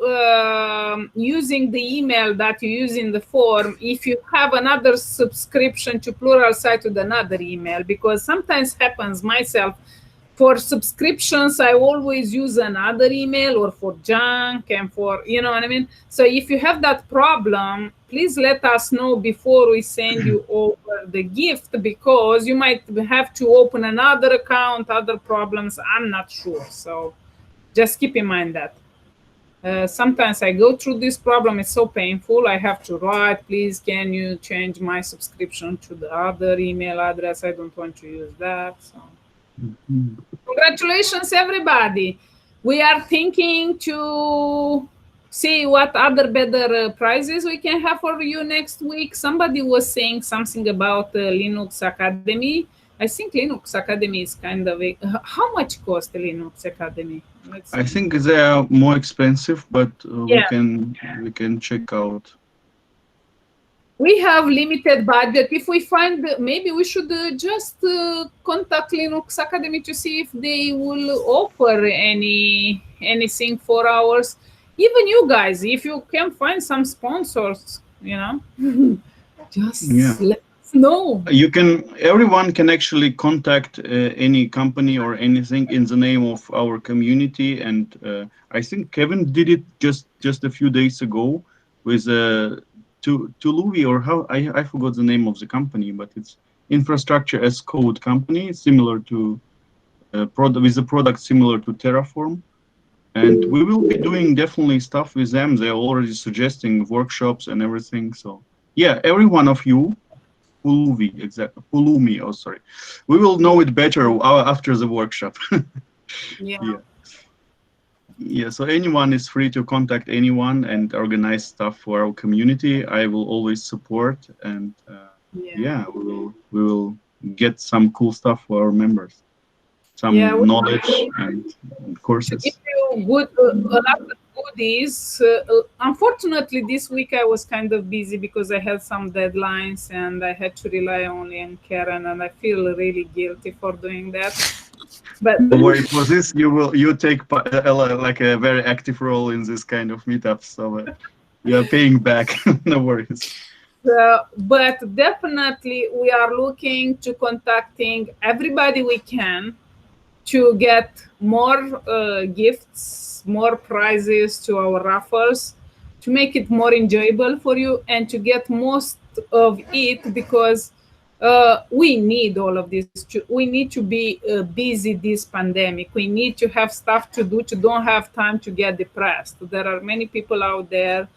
using the email that you use in the form if you have another subscription to Plural site with another email, because sometimes happens myself. For subscriptions, I always use another email, or for junk and for, you know what I mean? So if you have that problem, please let us know before we send you over the gift, because you might have to open another account, other problems, I'm not sure. So just keep in mind that. Sometimes I go through this problem, it's so painful. I have to write, please, can you change my subscription to the other email address? I don't want to use that. So. Congratulations, everybody. We are thinking to see what other better prizes we can have for you next week. Somebody was saying something about Linux Academy. I think Linux Academy is kind of a, how much cost Linux Academy? I think they are more expensive, but Yeah. we can check out. We have limited budget. If we find, maybe we should just contact Linux Academy to see if they will offer anything for ours. Even you guys, if you can find some sponsors, you know, just let us know. Everyone can actually contact any company or anything in the name of our community. And I think Kevin did it just a few days ago with Tuluvi, or how I forgot the name of the company, but it's infrastructure as code company, similar to with a product similar to Terraform. And we will be doing definitely stuff with them. They're already suggesting workshops and everything. So yeah, every one of you, Pulumi, exactly, Pulumi. Oh, sorry, we will know it better after the workshop. Yeah. Yeah, so anyone is free to contact anyone and organize stuff for our community. I will always support, and yeah, we will get some cool stuff for our members, some knowledge and courses. To give you good, a lot of goodies. Unfortunately, this week I was kind of busy because I had some deadlines and I had to rely only on Karen, and I feel really guilty for doing that. But don't worry, for this you take like a very active role in this kind of meetups, so you are paying back. No worries. But definitely we are looking to contacting everybody we can to get more gifts, more prizes to our raffles, to make it more enjoyable for you and to get most of it, because we need all of this. We need to be busy this pandemic. We need to have stuff to do, to don't have time to get depressed. There are many people out there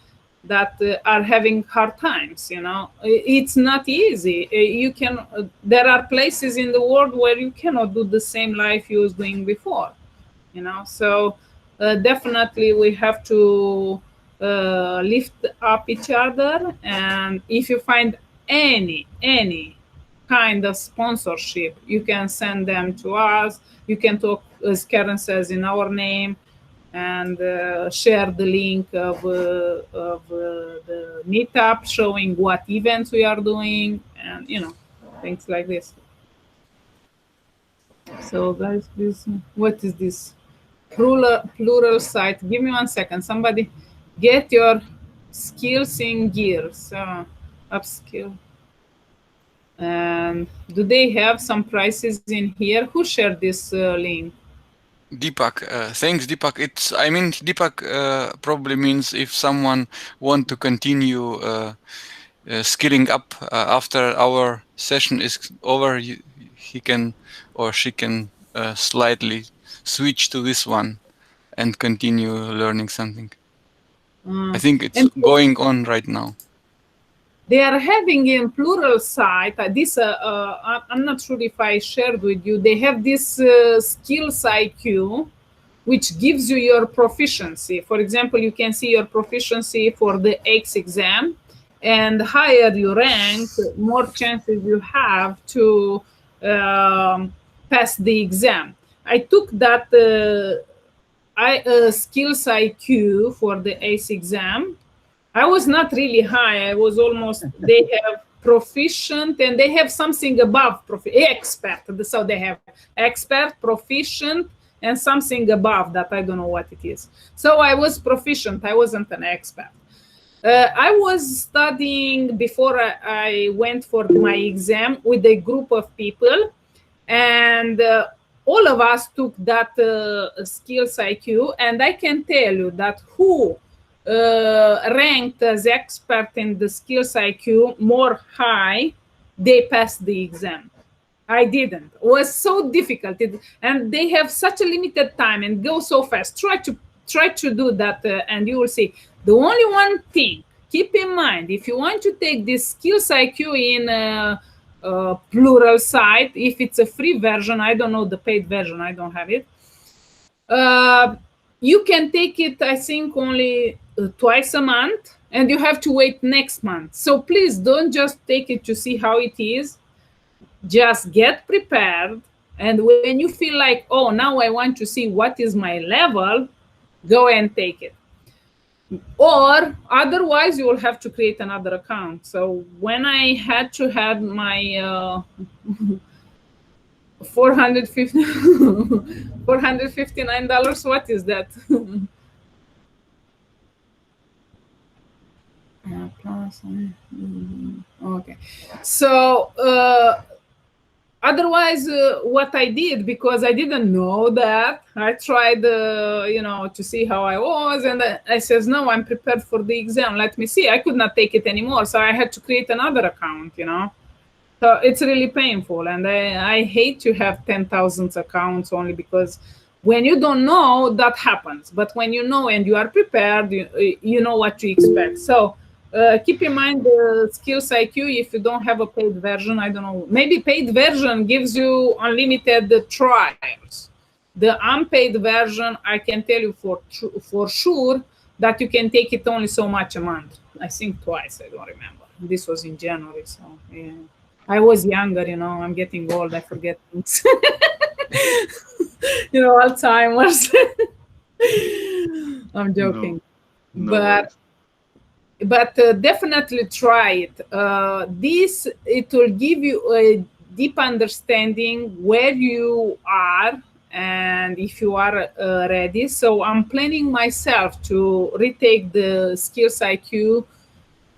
that are having hard times. You know, it's not easy. You can. There are places in the world where you cannot do the same life you was doing before. You know, so definitely we have to lift up each other. And if you find any kind of sponsorship, you can send them to us. You can talk, as Karen says, in our name, and share the link of the meetup, showing what events we are doing, and things like this. So guys, please, what is this plural site? Give me 1 second. Somebody get your skills in gears. Upskill. And do they have some prices in here? Who shared this link? Deepak, thanks Deepak. Deepak probably means if someone want to continue skilling up after our session is over, he can or she can slightly switch to this one and continue learning something. I think it's going on right now. They are having in plural site, I'm not sure if I shared with you, they have this skills IQ, which gives you your proficiency. For example, you can see your proficiency for the X exam, and the higher you rank, more chances you have to pass the exam. I took that skills IQ for the ACE exam. I was not really high. I was almost, they have proficient, and they have something above expert. So they have expert, proficient, and something above that. I don't know what it is. So I was proficient. I wasn't an expert. I was studying before I went for my exam with a group of people, and all of us took that skills IQ, and I can tell you that who ranked as expert in the skills IQ more high, they passed the exam. I didn't. It was so difficult, and they have such a limited time and go so fast. Try to do that, and you will see. The only one thing, keep in mind, if you want to take this skills IQ in plural site, if it's a free version, I don't know the paid version, I don't have it. You can take it, I think, only twice a month, and you have to wait next month. So please don't just take it to see how it is. Just get prepared. And when you feel like, oh, now I want to see what is my level, go and take it. Or otherwise, you will have to create another account. So when I had to have my 450 $459, what is that? Okay. So otherwise, what I did, because I didn't know that, I tried, to see how I was, and I says, no, I'm prepared for the exam. Let me see. I could not take it anymore, so I had to create another account. So it's really painful, and I hate to have 10,000 accounts only because when you don't know, that happens. But when you know and you are prepared, you know what to expect. So keep in mind the Skills IQ. If you don't have a paid version, I don't know, maybe paid version gives you unlimited trials. The unpaid version, I can tell you for sure that you can take it only so much a month. I think twice, I don't remember. This was in January, so yeah. I was younger, I'm getting old. I forget things. Alzheimer's. I'm joking. No but definitely try it. It will give you a deep understanding where you are and if you are ready. So I'm planning myself to retake the Skills IQ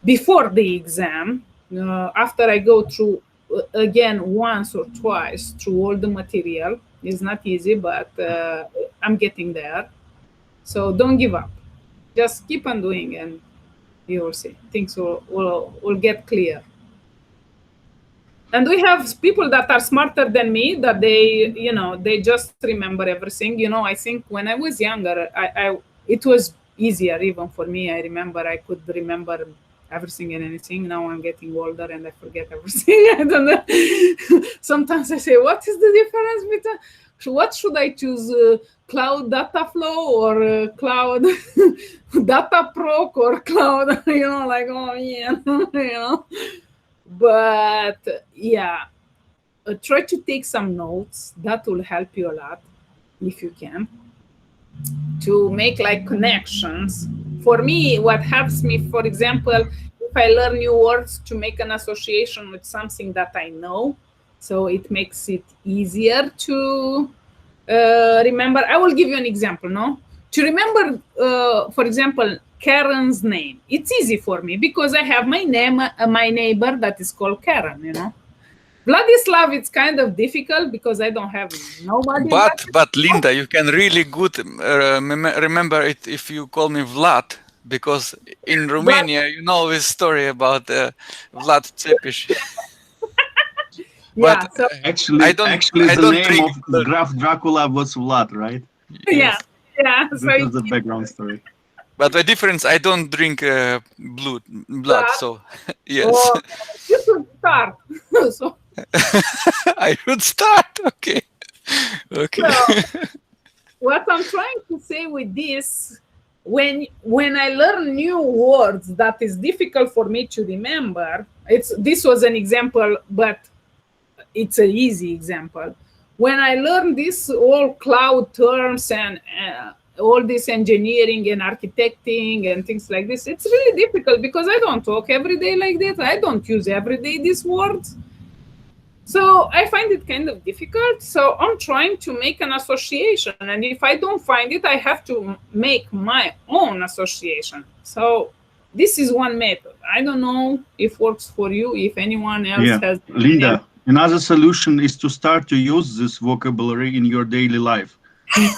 before the exam. After I go through again once or twice through all the material. It's not easy, but I'm getting there. So don't give up. Just keep on doing, and you will see things will get clear. And we have people that are smarter than me, that they just remember everything. I think when I was younger, it was easier even for me. I remember I could remember everything and anything. Now I'm getting older and I forget everything. I don't know. Sometimes I say, what is the difference between, what should I choose? Cloud Data Flow or Cloud Data Proc or Cloud, like, oh yeah, But yeah, try to take some notes. That will help you a lot if you can, to make like connections. For me, what helps me, for example, if I learn new words, to make an association with something that I know, so it makes it easier to remember. I will give you an example, to remember, for example, Karen's name. It's easy for me because I have my neighbor that is called Karen, Vladislav, it's kind of difficult because I don't have nobody. But Linda, you can really good remember it if you call me Vlad, because in Romania, you know this story about Vlad Țepeș. Yeah, so actually, the name of Graf Dracula was Vlad, right? Yes. Yeah. This is the background story. But the difference, I don't drink blood, so yes. Oh, you should start. So. I should start. Okay. So, what I'm trying to say with this, when I learn new words that is difficult for me to remember, this was an example, but it's an easy example. When I learn this all cloud terms and all this engineering and architecting and things like this, it's really difficult because I don't talk every day like that. I don't use every day these words. So I find it kind of difficult. So I'm trying to make an association. And if I don't find it, I have to make my own association. So this is one method. I don't know if it works for you, if anyone else has. Linda, another solution is to start to use this vocabulary in your daily life.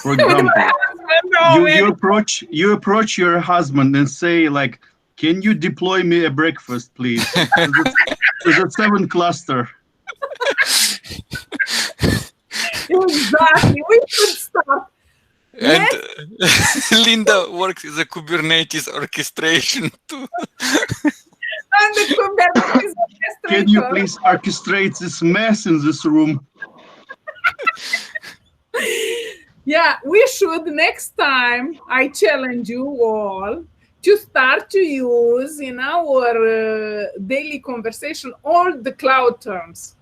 For example, you approach your husband and say, like, can you deploy me a breakfast, please? To the 7 cluster. Exactly. We should start. And Linda works as a Kubernetes orchestration too. And the Kubernetes orchestrator. Can you please orchestrate this mess in this room? Yeah, we should next time. I challenge you all to start to use in our daily conversation all the cloud terms.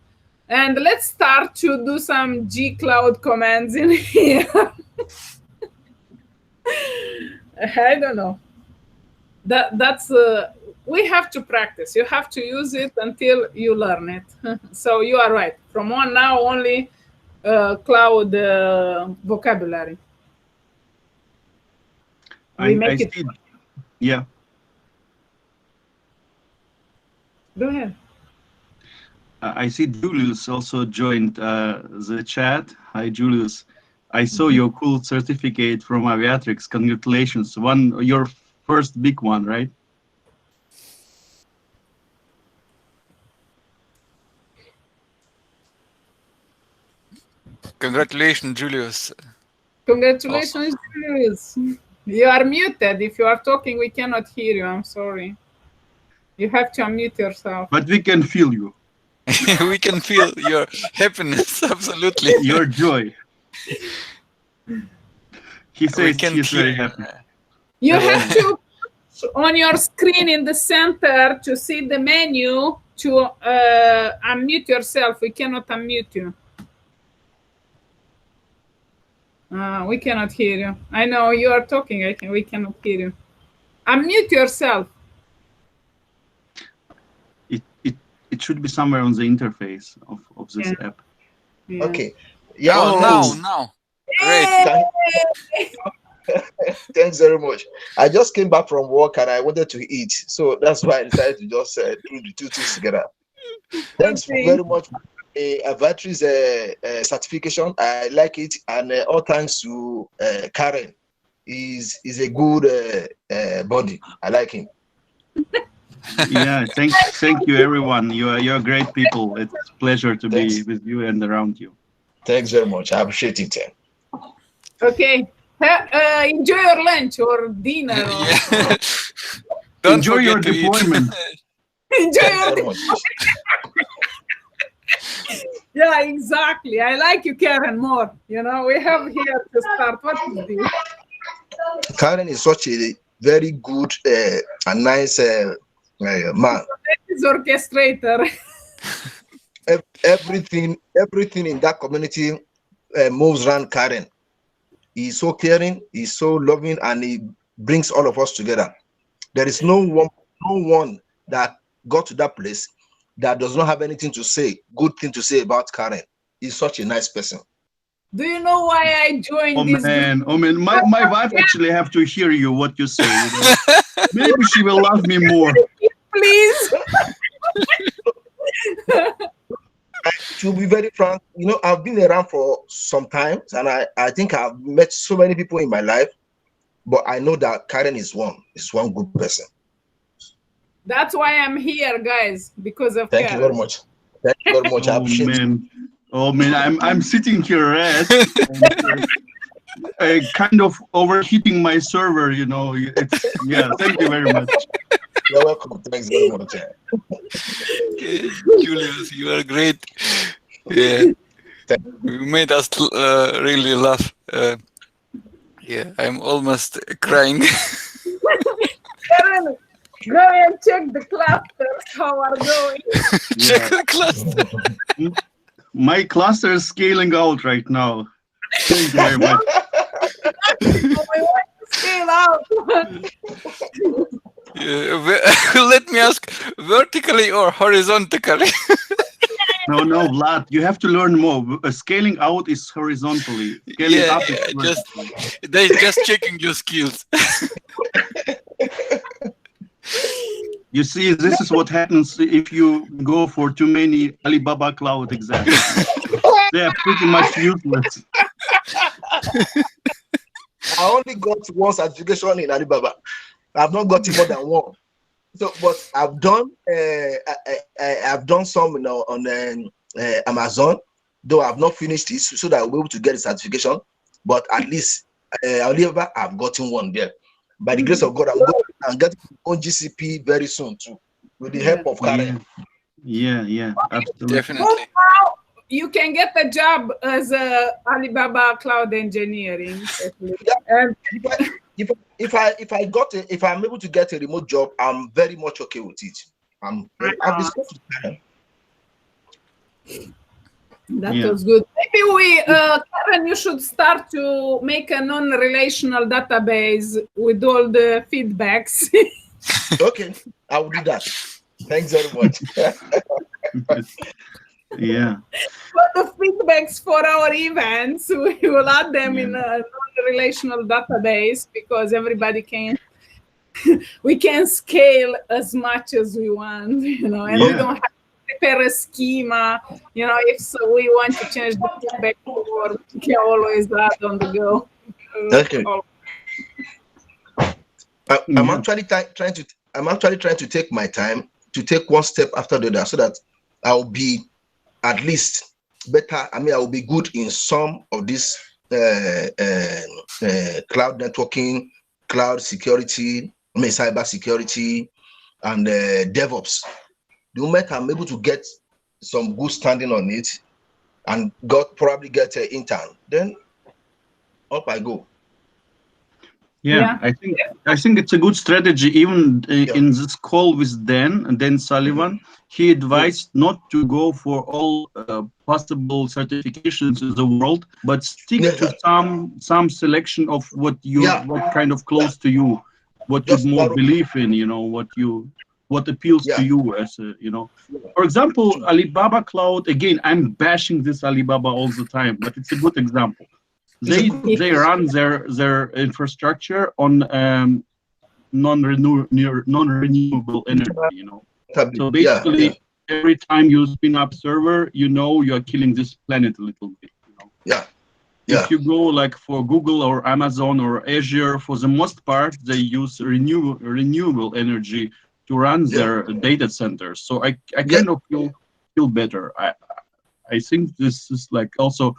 And let's start to do some G Cloud commands in here. I don't know. That's we have to practice. You have to use it until you learn it. So you are right. From on now only cloud vocabulary. We make it. see, yeah. Go ahead. I see Julius also joined the chat. Hi, Julius. I saw your cool certificate from Aviatrix. Congratulations. Your first big one, right? Congratulations, Julius. Congratulations, Awesome. Julius. You are muted. If you are talking, we cannot hear you. I'm sorry. You have to unmute yourself. But we can feel you. We can feel your happiness, absolutely. Your joy. He says he's very hear happy. You have to on your screen in the center to see the menu to unmute yourself. We cannot unmute you. We cannot hear you. I know you are talking. We cannot hear you. Unmute yourself. It should be somewhere on the interface of this app. Yeah. Okay. Yeah. Oh, now. Great. Thanks very much. I just came back from work and I wanted to eat, so that's why I decided to just do the two things together. Thanks very much for Aviatrix certification. I like it, and all thanks to Karen. Is a good body. I like him. Yeah, thank you, everyone. You're great people. It's a pleasure to be with you and around you. Thanks very much. I appreciate it. Okay. Enjoy your lunch or dinner. Or... Enjoy your deployment. Enjoy your deployment. Yeah, exactly. I like you, Karen, more. You know, we have here to start. What is this? Karen is such a very good and nice man. He's orchestrator. Everything in that community moves around Karen. He's so caring, he's so loving, and he brings all of us together. There is no one that got to that place that does not have anything to say, good thing to say about Karen. He's such a nice person. Do you know why I joined this group? Oh man, my wife actually have to hear you what you say. You know? Maybe she will love me more. Please. To be very frank, you know, I've been around for some time, and I think I've met so many people in my life, but I know that Karen is one good person. That's why I'm here, guys, because of Thank you very much. Thank you very much. I appreciate it. Oh man, I'm sitting here kind of overheating my server, you know. Thank you very much. You're welcome. Thanks very much. Julius, you are great. Yeah, you made us really laugh. Yeah, I'm almost crying. Karen, go and check the clusters, how are going. Check the cluster. My cluster is scaling out right now. Thank you very much. We want to scale out. Let me ask, vertically or horizontally? No, Vlad, you have to learn more. Scaling out is horizontally. Scaling up is vertically. Just checking your skills. You see, this is what happens if you go for too many Alibaba Cloud exams. They are pretty much useless. I only got one certification in Alibaba. I've not gotten more than one. So, but I've done some, you know, on Amazon, though I've not finished it, so that I'll be able to get a certification. But at least Alibaba, I've gotten one there. By the grace of God, I'm getting on GCP very soon too, with the help of Karen. Yeah, absolutely. Definitely. Now you can get a job as a Alibaba Cloud Engineering. And if I'm able to get a remote job, I'm very much okay with it. I've discussed with Karen. That was good. Maybe we, Karen, you should start to make a non-relational database with all the feedbacks. Okay, I will do that. Thanks very much. Yeah. For the feedbacks for our events, we will add them in a non-relational database because everybody can. We can scale as much as we want, you know, and we don't have to prepare a schema. You know, if so we want to change the feedback forward, we can always add on the go. Okay. I'm actually trying to take my time to take one step after the other so that I'll be at least better. I mean, I will be good in some of this cloud networking, cloud security, I mean, cyber security, and DevOps. The moment I'm able to get some good standing on it and probably get an intern, then up I go. Yeah, I think it's a good strategy. Even in this call with Dan Sullivan, he advised not to go for all possible certifications in the world, but stick to some selection of what kind of close to you, what you more believe in, you know, what appeals to you as a, you know. For example, Alibaba Cloud, again, I'm bashing this Alibaba all the time, but it's a good example. They run their infrastructure on non-renewable energy, you know. So basically, every time you spin up server, you know you are killing this planet a little bit, you know. If you go like for Google or Amazon or Azure, for the most part, they use renewable energy to run their data centers. So I kind of feel better. I think this is like also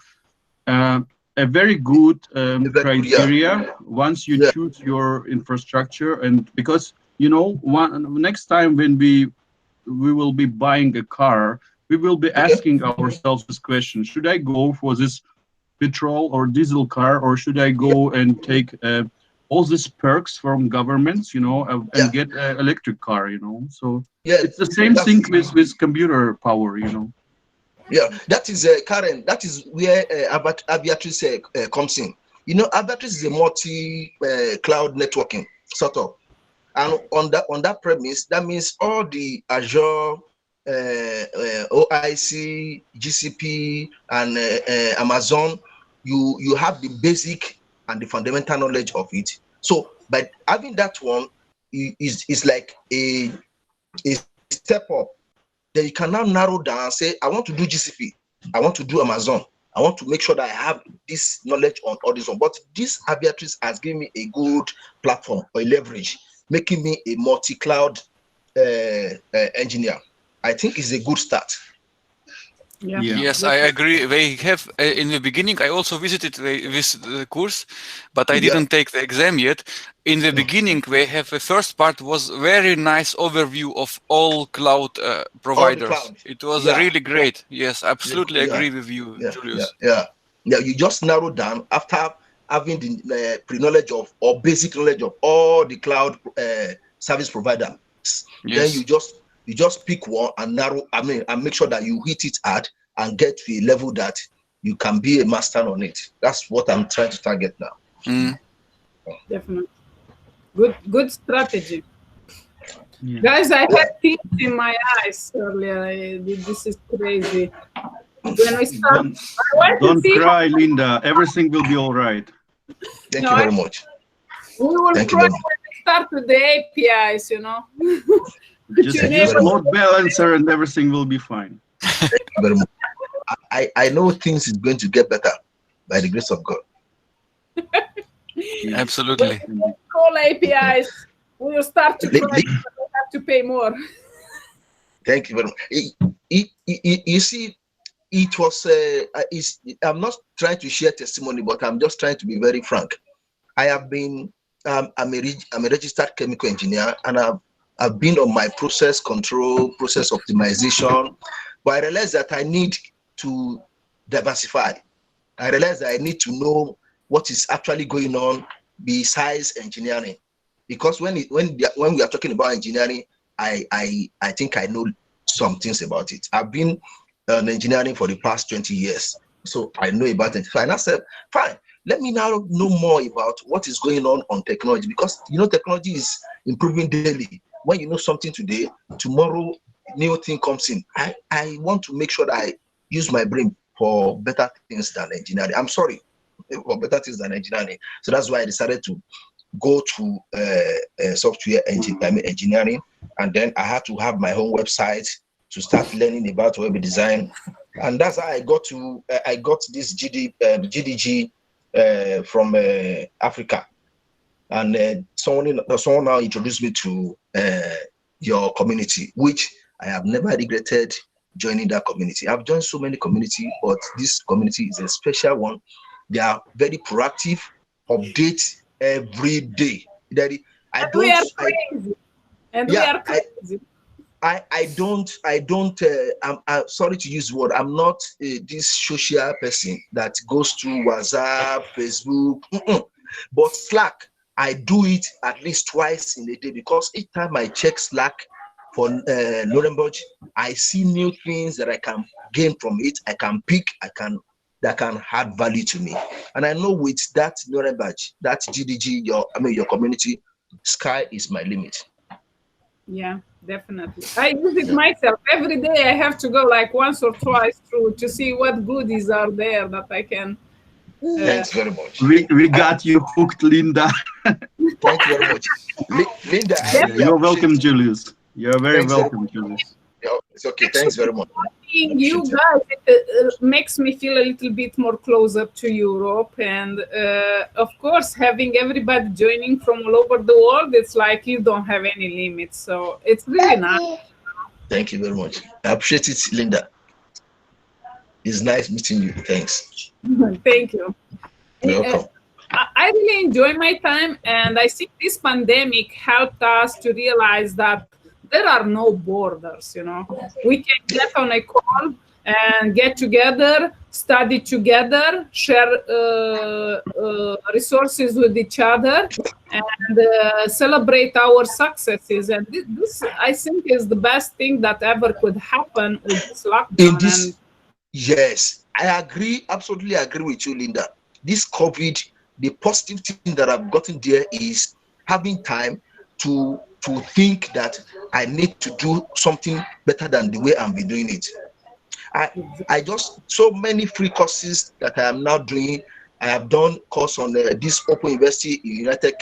a very good criteria once you choose your infrastructure, and because you know next time when we will be buying a car, we will be asking ourselves this question: should I go for this petrol or diesel car, or should I go and take all these perks from governments, you know, and get an electric car, you know? So it's the same thing with computer power, you know. Yeah, that is Karen. That is where Aviatrix comes in. You know, Aviatrix is a multi-cloud networking sort of, and on that premise, that means all the Azure, OIC, GCP, and Amazon, you have the basic and the fundamental knowledge of it. So, by having that one is like a step up. Then you can now narrow down and say, I want to do GCP, I want to do Amazon, I want to make sure that I have this knowledge on all this one. But this Aviatrix has given me a good platform or a leverage, making me a multi-cloud engineer. I think it's a good start. Yes, I agree. They have in the beginning. I also visited this course, but I didn't take the exam yet. In the beginning, they have the first part was very nice overview of all cloud providers. It was really great. Yes, absolutely agree with you, Julius. Yeah. You just narrow down after having the pre-knowledge of or basic knowledge of all the cloud service providers. Then you just pick one and narrow. I mean, and make sure that you hit it hard and get to a level that you can be a master on it. That's what I'm trying to target now. Definitely, good strategy, guys. I had tears in my eyes earlier. This is crazy. When we start, don't cry, Linda. Everything will be all right. Thank you very much. We will cry when we start with the APIs, you know. Just use load balancer and everything will be fine. Thank you very much. I know things is going to get better by the grace of God. Absolutely. Call APIs. We will start to cry, but we have to pay more. Thank you very much. You see, it was. I'm not trying to share testimony, but I'm just trying to be very frank. I have been. I'm a registered chemical engineer, and I've been on my process control, process optimization, but I realized that I need to diversify. I realized that I need to know what is actually going on besides engineering, because when we are talking about engineering, I think I know some things about it. I've been on engineering for the past 20 years. So I know about it. And I said, fine, let me now know more about what is going on technology, because technology is improving daily. When you know something today, tomorrow new thing comes in. I want to make sure that I use my brain for better things than engineering. I'm sorry, for better things than engineering. So that's why I decided to go to software engineering, and then I had to have my own website to start learning about web design, and that's how I got this GDG from Africa, and someone now introduced me to your community, which I have never regretted joining that community. I've joined so many communities, but this community is a special one. They are very proactive, update every day. We are crazy. I'm sorry to use the word. I'm not this social person that goes through WhatsApp, Facebook, but Slack, I do it at least twice in a day, because each time I check Slack for Nuremberg, I see new things that I can gain from it. I can pick, that can add value to me. And I know with that Nuremberg, that GDG, your community, sky is my limit. Yeah, definitely. I use it myself. Every day I have to go like once or twice through to see what goodies are there that I can. Thanks very much. We got you hooked, Linda. Thank you very much. Linda, you're welcome, Julius. You're very welcome, Julius. It's okay. Thanks very much. You guys, it makes me feel a little bit more closer to Europe, and of course, having everybody joining from all over the world, it's like you don't have any limits. So it's really nice. Thank you very much. I appreciate it, Linda. It's nice meeting you. Thanks. Thank you. You're welcome. I really enjoy my time, and I think this pandemic helped us to realize that there are no borders. We can get on a call and get together, study together, share resources with each other, and celebrate our successes. And this, I think, is the best thing that ever could happen with this lockdown. Yes, I agree. Absolutely agree with you, Linda. This COVID, the positive thing that I've gotten there is having time to think that I need to do something better than the way I've been doing it. I just, so many free courses that I am now doing. I have done course on this Open University in United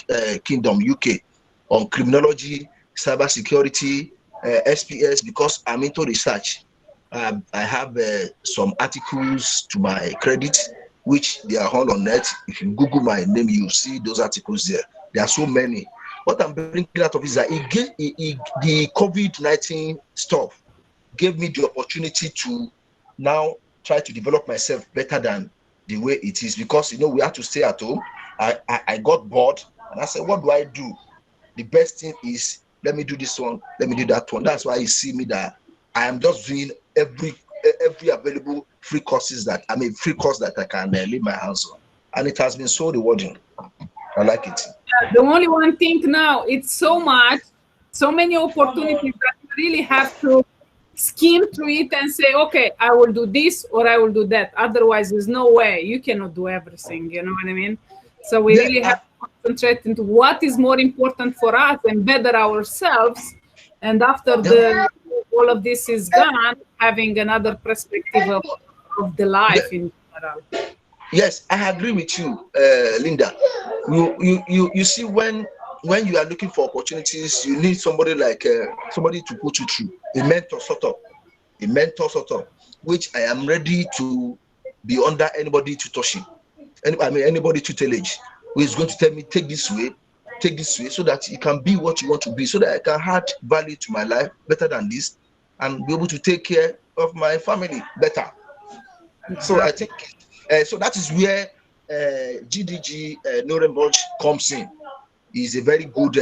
Kingdom, UK, on criminology, cybersecurity, SPS, because I'm into research. I have some articles to my credit, which they are all on net. If you Google my name, you see those articles there. There are so many. What I'm bringing out of is that the COVID-19 stuff gave me the opportunity to now try to develop myself better than the way it is, because we have to stay at home. I got bored, and I said, what do I do? The best thing is, let me do this one, let me do that one. That's why you see me that I am just doing every available free course that I can lay my hands on, and it has been so rewarding. I like it. The only one thing now, it's so many opportunities that you really have to skim through it and say, okay, I will do this or I will do that. Otherwise, there's no way. You cannot do everything, you know what I mean? So we really have to concentrate into what is more important for us and better ourselves. And after all of this is gone, having another perspective of the life in general. Yes, I agree with you, Linda. You see, when you are looking for opportunities, you need somebody like somebody to put you through, a mentor sort of, which I am ready to be under anybody to touch him. Anybody tutelage who is going to tell me, take this way, so that you can be what you want to be, so that I can add value to my life better than this, and be able to take care of my family better. So I think, so that is where GDG Nuremberg comes in. He's a very good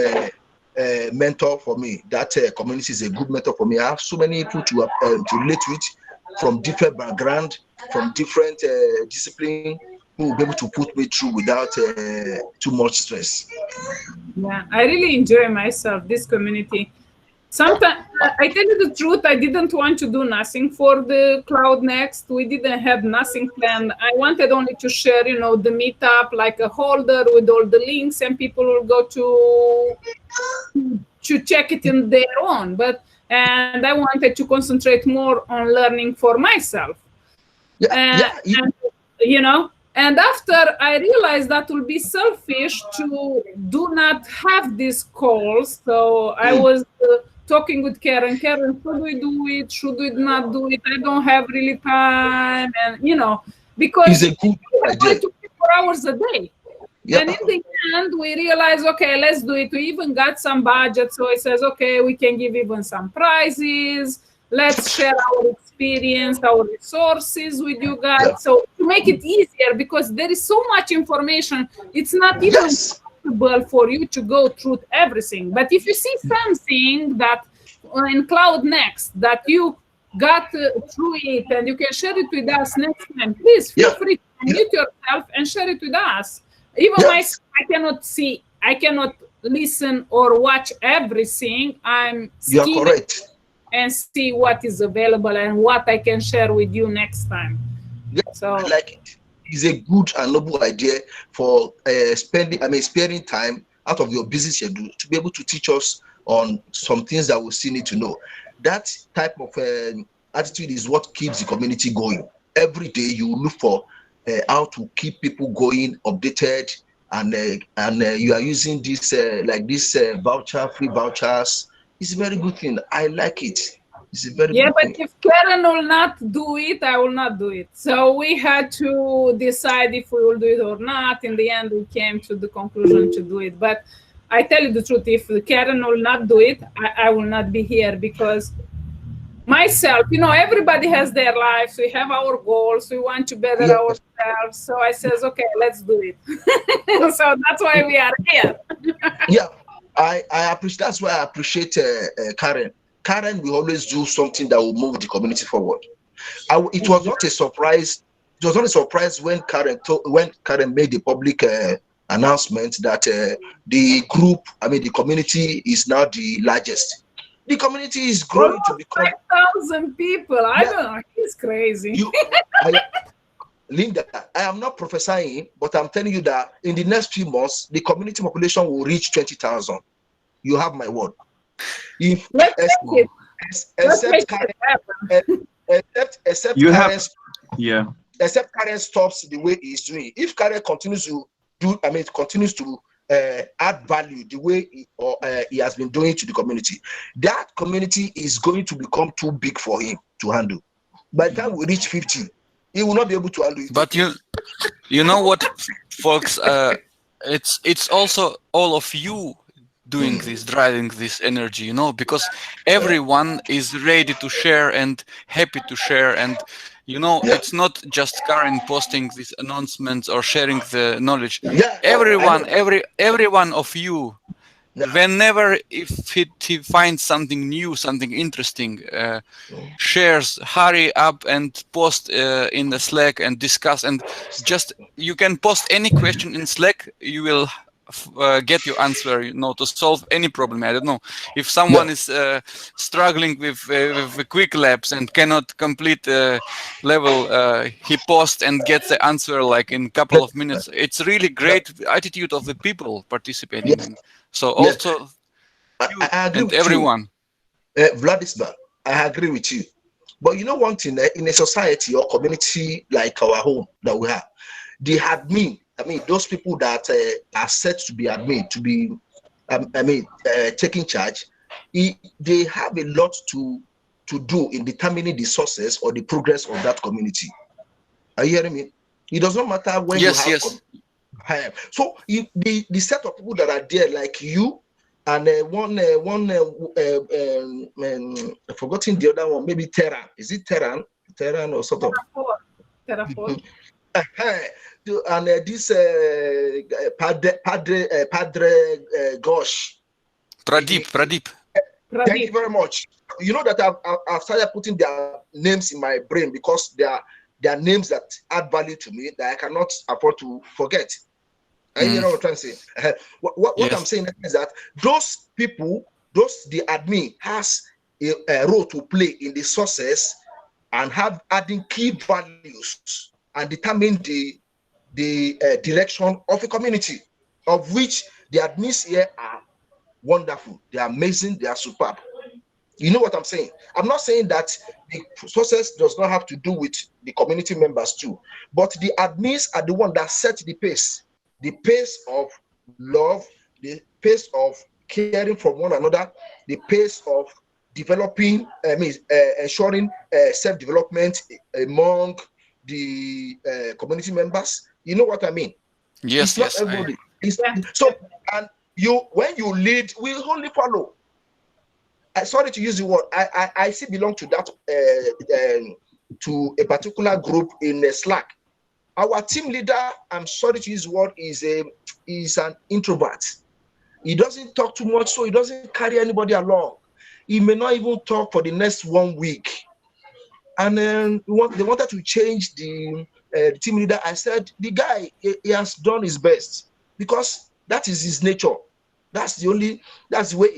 mentor for me. That community is a good mentor for me. I have so many people to relate with, from different background, from different discipline, who will be able to put me through without too much stress. Yeah, I really enjoy myself, this community. Sometimes, I tell you the truth, I didn't want to do nothing for the Cloud Next. We didn't have nothing planned. I wanted only to share, the meetup, like a holder with all the links, and people will go to check it in their own. And I wanted to concentrate more on learning for myself. And after I realized that would be selfish to do not have these calls, so I was talking with Karen. Karen, should we do it? Should we not do it? I don't have really time, and because It's a good idea. 24 hours a day. Yeah. And in the end, we realized, okay, let's do it. We even got some budget, so it says, okay, we can give even some prizes. Let's share our experience, our resources with you guys. Yeah. So to make it easier, because there is so much information, it's not even possible for you to go through everything. But if you see something that in Cloud Next that you got through it and you can share it with us next time, please feel free to unmute yourself and share it with us. Even myself, I cannot listen or watch everything. I'm You are correct. and see what is available and what I can share with you next time. Yeah, so I like it. It's a good and noble idea for sparing time out of your busy schedule to be able to teach us on some things that we still need to know. That type of attitude is what keeps the community going. Every day you look for how to keep people going, updated, and you are using this free vouchers. It's a very good thing. I like it. It's a very good but thing. if Karen will not do it, I will not do it. So we had to decide if we will do it or not. In the end, we came to the conclusion to do it. But I tell you the truth, if Karen will not do it, I will not be here, because myself, everybody has their lives. We have our goals. We want to better ourselves. So I says, okay, let's do it. So that's why we are here. Yeah, I appreciate. That's why I appreciate Karen. Karen will always do something that will move the community forward. It was not a surprise. It was not a surprise when Karen made the public announcement that the community is now the largest. The community is growing to become 5,000 people. I don't know. It's crazy. Linda, I am not prophesying, but I'm telling you that in the next few months, the community population will reach 20,000. You have my word. Except Karen stops the way he's doing. If Karen continues to add value the way he has been doing to the community, that community is going to become too big for him to handle. By the time we reach 50, he will not be able to handle it. But you know what, folks? It's also all of you doing this, driving this energy, because everyone is ready to share and happy to share. And it's not just Karen posting these announcements or sharing the knowledge. Every one of you, whenever if he finds something new, something interesting, shares, hurry up and post in the Slack and discuss. And just you can post any question in Slack, you will get your answer, to solve any problem. I don't know if someone is struggling with quick labs and cannot complete level, he posts and gets the answer like in a couple of minutes. It's really great attitude of the people participating. So also I agree and with everyone. Vladisław, I agree with you. But you know one thing, in a society or community like our home that we have, the admin, those people that are set to be admin, to be, taking charge, they have a lot to do in determining the sources or the progress of that community. Are you hearing me? It does not matter when you have. So the set of people that are there, like you, and I've forgotten the other one, maybe Terran. Is it Terran? Terran or sort of? Terraform. And this Padre Gosh. Pradeep. Thank you very much. You know that I've started putting their names in my brain because they are names that add value to me that I cannot afford to forget. You know what I'm trying to say? What I'm saying is that those people the admin has a role to play in the sources and have adding key values and determine the direction of a community, of which the admins here are wonderful, they are amazing, they are superb. You know what I'm saying? I'm not saying that the sources does not have to do with the community members too, but the admins are the one that set the pace of love, the pace of caring for one another, the pace of developing, ensuring self-development among the community members. You know what I mean? Yes, it's yes. not everybody. So, and when you lead, we only follow. Sorry to use the word. I still belong to that to a particular group in Slack. Our team leader, I'm sorry to use the word, is an introvert. He doesn't talk too much, so he doesn't carry anybody along. He may not even talk for the next 1 week. And then they wanted to change the team leader. I said, the guy, he has done his best because that is his nature. That's the way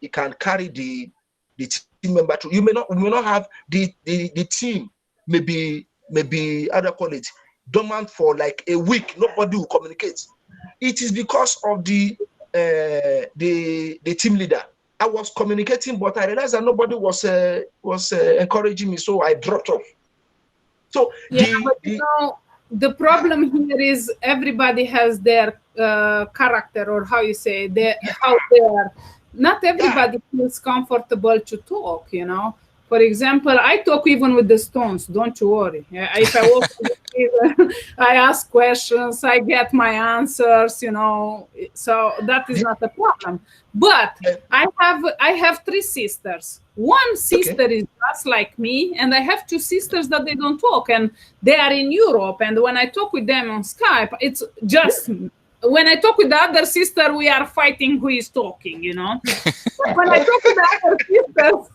he can carry the team member through. We may not have the team maybe how do I call it, dormant for like a week. Nobody will communicate. It is because of the team leader. I was communicating, but I realized that nobody was encouraging me, so I dropped off. So the problem here is everybody has their character, or how you say, how they are. Not everybody feels comfortable to talk, you know. For example, I talk even with the stones, don't you worry. If I walk I ask questions, I get my answers, you know, so that is not a problem. But I have 3 sisters. One sister is just like me, and I have 2 sisters that they don't talk, and they are in Europe. And when I talk with them on Skype, it's just when I talk with the other sister, we are fighting who is talking, you know. But when I talk with the other sisters,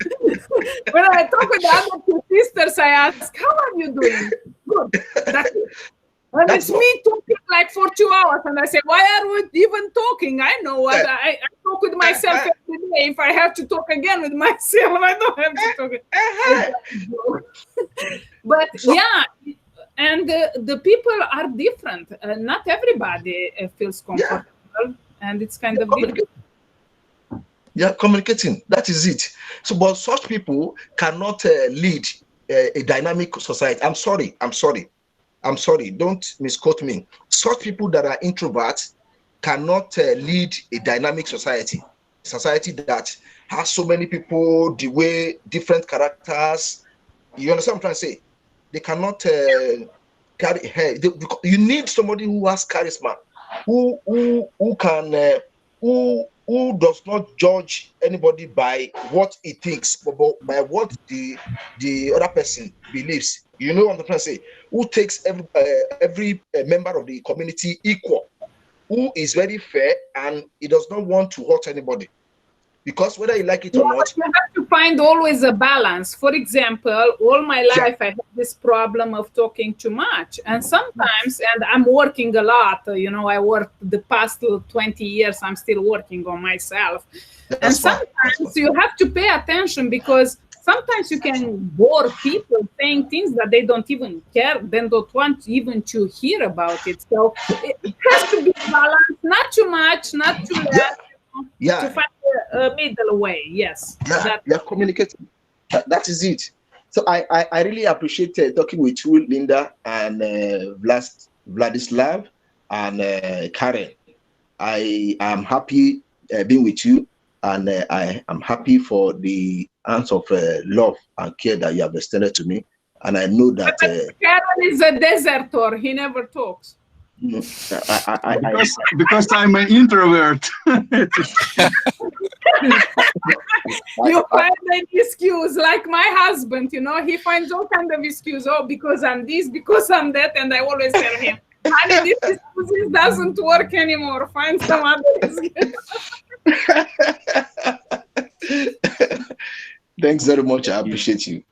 other 2 sisters, I ask, "How are you doing?" Good. That's it. And it's me talking like for 2 hours, and I say, "Why are we even talking?" I know what I talk with myself every day. If I have to talk again with myself, I don't have to talk. But yeah, and the people are different. Not everybody feels comfortable, and it's kind of difficult. Yeah, communicating. That is it. So, but such people cannot lead a dynamic society. I'm sorry. Don't misquote me. Such people that are introverts cannot lead a dynamic society. Society that has so many people, the way different characters. You understand what I'm trying to say? They cannot carry. You need somebody who has charisma, who can who does not judge anybody by what he thinks, but by what the other person believes. You know what I'm trying to say? Who takes every member of the community equal, who is very fair, and he does not want to hurt anybody. Because whether you like it or not, you have to find always a balance. For example, all my life I have this problem of talking too much, and sometimes, and I'm working a lot. You know, I worked the past 20 years. I'm still working on myself, and sometimes you have to pay attention because sometimes you can bore people saying things that they don't even care, they don't want even to hear about it. So it has to be balanced, not too much, not too less. To find a middle way, yes. Communicating. That is it. So I really appreciate talking with you, Linda, and Vladislav, and Karen. I am happy being with you, and I am happy for the acts of love and care that you have extended to me. And I know that Karen is a deserter. He never talks. Because I'm an introvert. You find an excuse, like my husband, you know, he finds all kind of excuse. Oh, because I'm this, because I'm that, and I always tell him, honey, this excuse doesn't work anymore. Find some other excuse. Thanks very much. I appreciate you.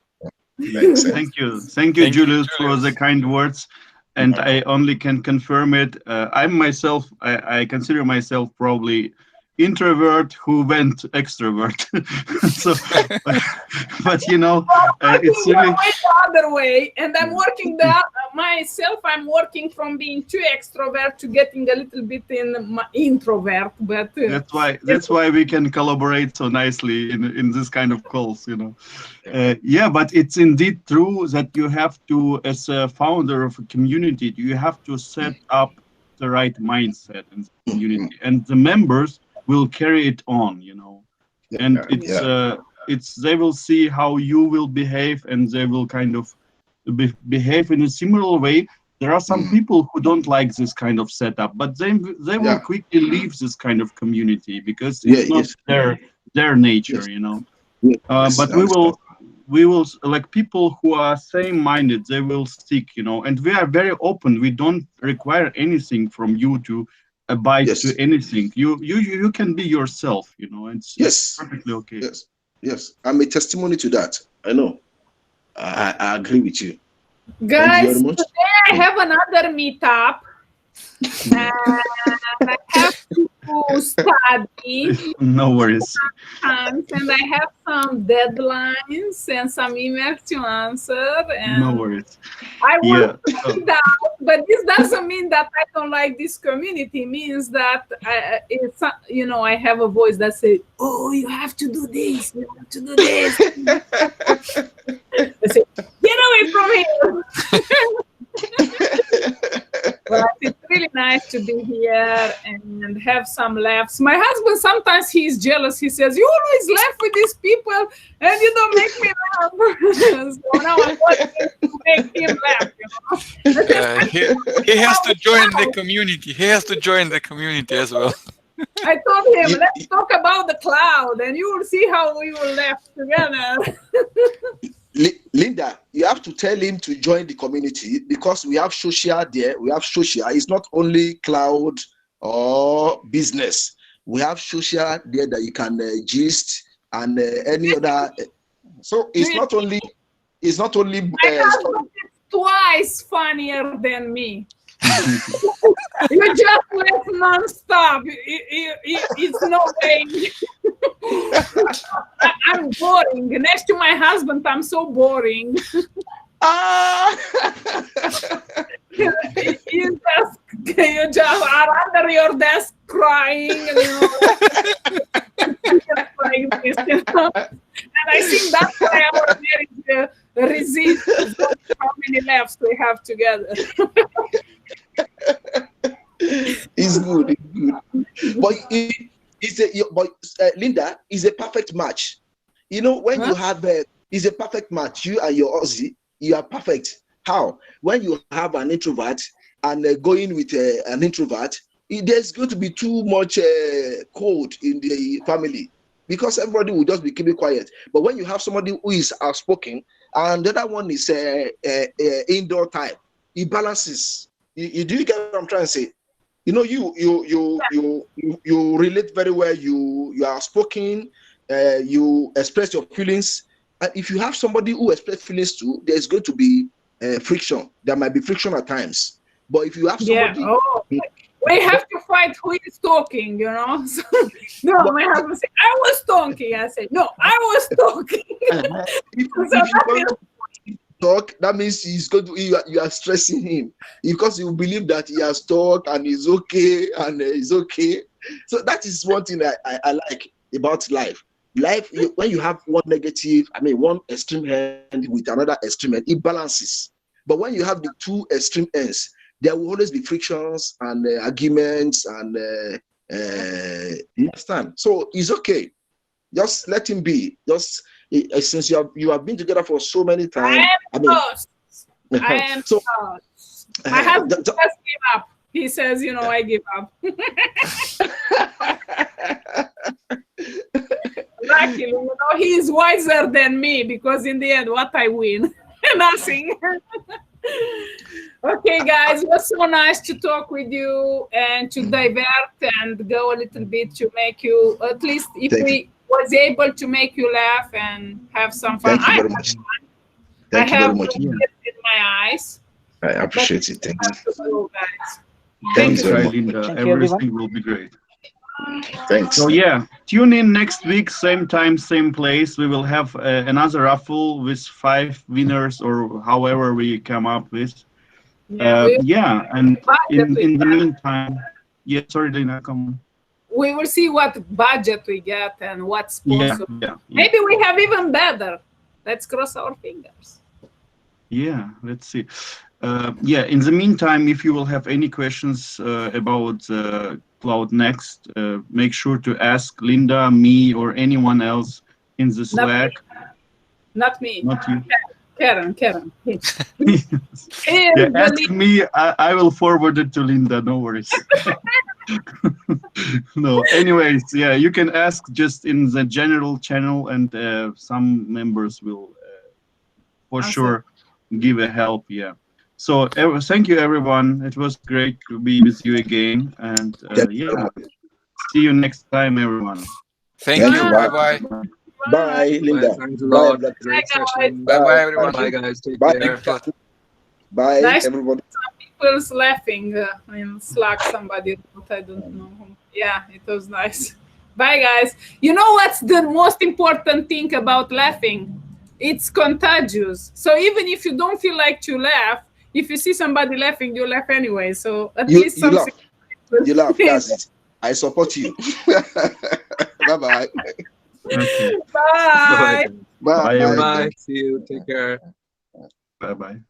Thank you, Julius, for the kind words. And I only can confirm it. I consider myself probably introvert who went extrovert. So, but you know, it's really the other way, and I'm working myself. I'm working from being too extrovert to getting a little bit in my introvert. But that's why we can collaborate so nicely in this kind of calls, you know. Yeah, but it's indeed true that you have to, as a founder of a community, you have to set up the right mindset in the community, and the members will carry it on, you know. And it's they will see how you will behave, and they will kind of behave in a similar way. There are some people who don't like this kind of setup, but they will quickly leave this kind of community because it's not their nature, you know. But we will like people who are same-minded, they will stick, you know, and we are very open. We don't require anything from you to abide to anything. You can be yourself, you know, and it's perfectly okay. Yes, I'm a testimony to that. I know. I agree with you. Guys, today I have another meetup. And I have to study. No worries. And I have some deadlines and some emails to answer. And no worries. I will find out, but this doesn't mean that I don't like this community. It means that it's, you know, I have a voice that says, "Oh, you have to do this. You have to do this." I say, "Get away from here." But it's really nice to be here and have some laughs. My husband, sometimes he's jealous. He says, "You always laugh with these people and you don't make me laugh." So now I'm working to make him laugh, you know. He has to join the community. He has to join the community as well. I told him, let's talk about the cloud and you will see how we will laugh together. Linda, you have to tell him to join the community because we have social there. We have social. It's not only cloud or business. We have social there that you can gist and any other. So it's not only. It's not only. My husband is twice funnier than me. You just laugh non-stop. It's no way. I'm boring. Next to my husband, I'm so boring. You just are under your desk crying, you know. Like this, you know? And I think that's why our marriage resists how many laughs we have together. It's good. It's good. Linda is a perfect match. You know, when you have it's a perfect match. You and your Aussie, you are perfect. How? When you have an introvert and going with an introvert, there's going to be too much cold in the family because everybody will just be keeping quiet. But when you have somebody who is outspoken and the other one is indoor type, it balances. You do get what I'm trying to say? You know, you relate very well. You are outspoken. You express your feelings. And if you have somebody who expresses feelings too, there's going to be friction. There might be friction at times. But if you have somebody, we have to fight who is talking. You know. So, no, my husband said, "I was talking." I said, "No, I was talking." Talk, that means he's going to you are stressing him because you believe that he has talked and he's okay and he's okay. So that is one thing I like about life. When you have one extreme end with another extreme end, it balances. But when you have the two extreme ends, there will always be frictions and arguments and you understand. So it's okay. Just let him be. Just since you have been together for so many times. I am so. My husband just gave up. He says, "You know, I give up." Luckily, you know, he is wiser than me because in the end, what I win, nothing. Okay, guys, it was so nice to talk with you and to divert and go a little bit to make you, at least if we was able to make you laugh and have some fun. Thank you very much. Thank you very much. In my eyes. I appreciate it. Thank you. Guys. Thanks, Linda. Everything will be great. Thanks. So yeah, tune in next week, same time, same place. We will have another raffle with 5 winners or however we come up with. Yeah, and in the meantime, yeah, sorry, Lena, come on. We will see what budget we get and what sponsor. Yeah. Maybe we have even better. Let's cross our fingers. Yeah, let's see. Yeah, in the meantime, if you will have any questions about Cloud Next, make sure to ask Linda, me, or anyone else in the Slack. Not me. Not you. Karen. Yeah, ask me. I will forward it to Linda. No worries. No. Anyways, yeah, you can ask just in the general channel, and some members will for sure give a help. Yeah. So thank you, everyone. It was great to be with you again, and yeah, see you next time, everyone. Thank you. Bye. Bye, Linda. Thanks a lot. Great session. Bye, everyone. Bye, guys. Take Bye. care. Bye, nice everybody. Some people's laughing in Slack. Somebody wrote, I don't know whom. Yeah, it was nice. Bye, guys. You know what's the most important thing about laughing? It's contagious. So even if you don't feel like to laugh, if you see somebody laughing, you laugh anyway. So at least You something. laugh. You laugh. That's it. I support you. Bye-bye. Okay. Bye. Bye. Bye. Bye. See you. Take care. Bye.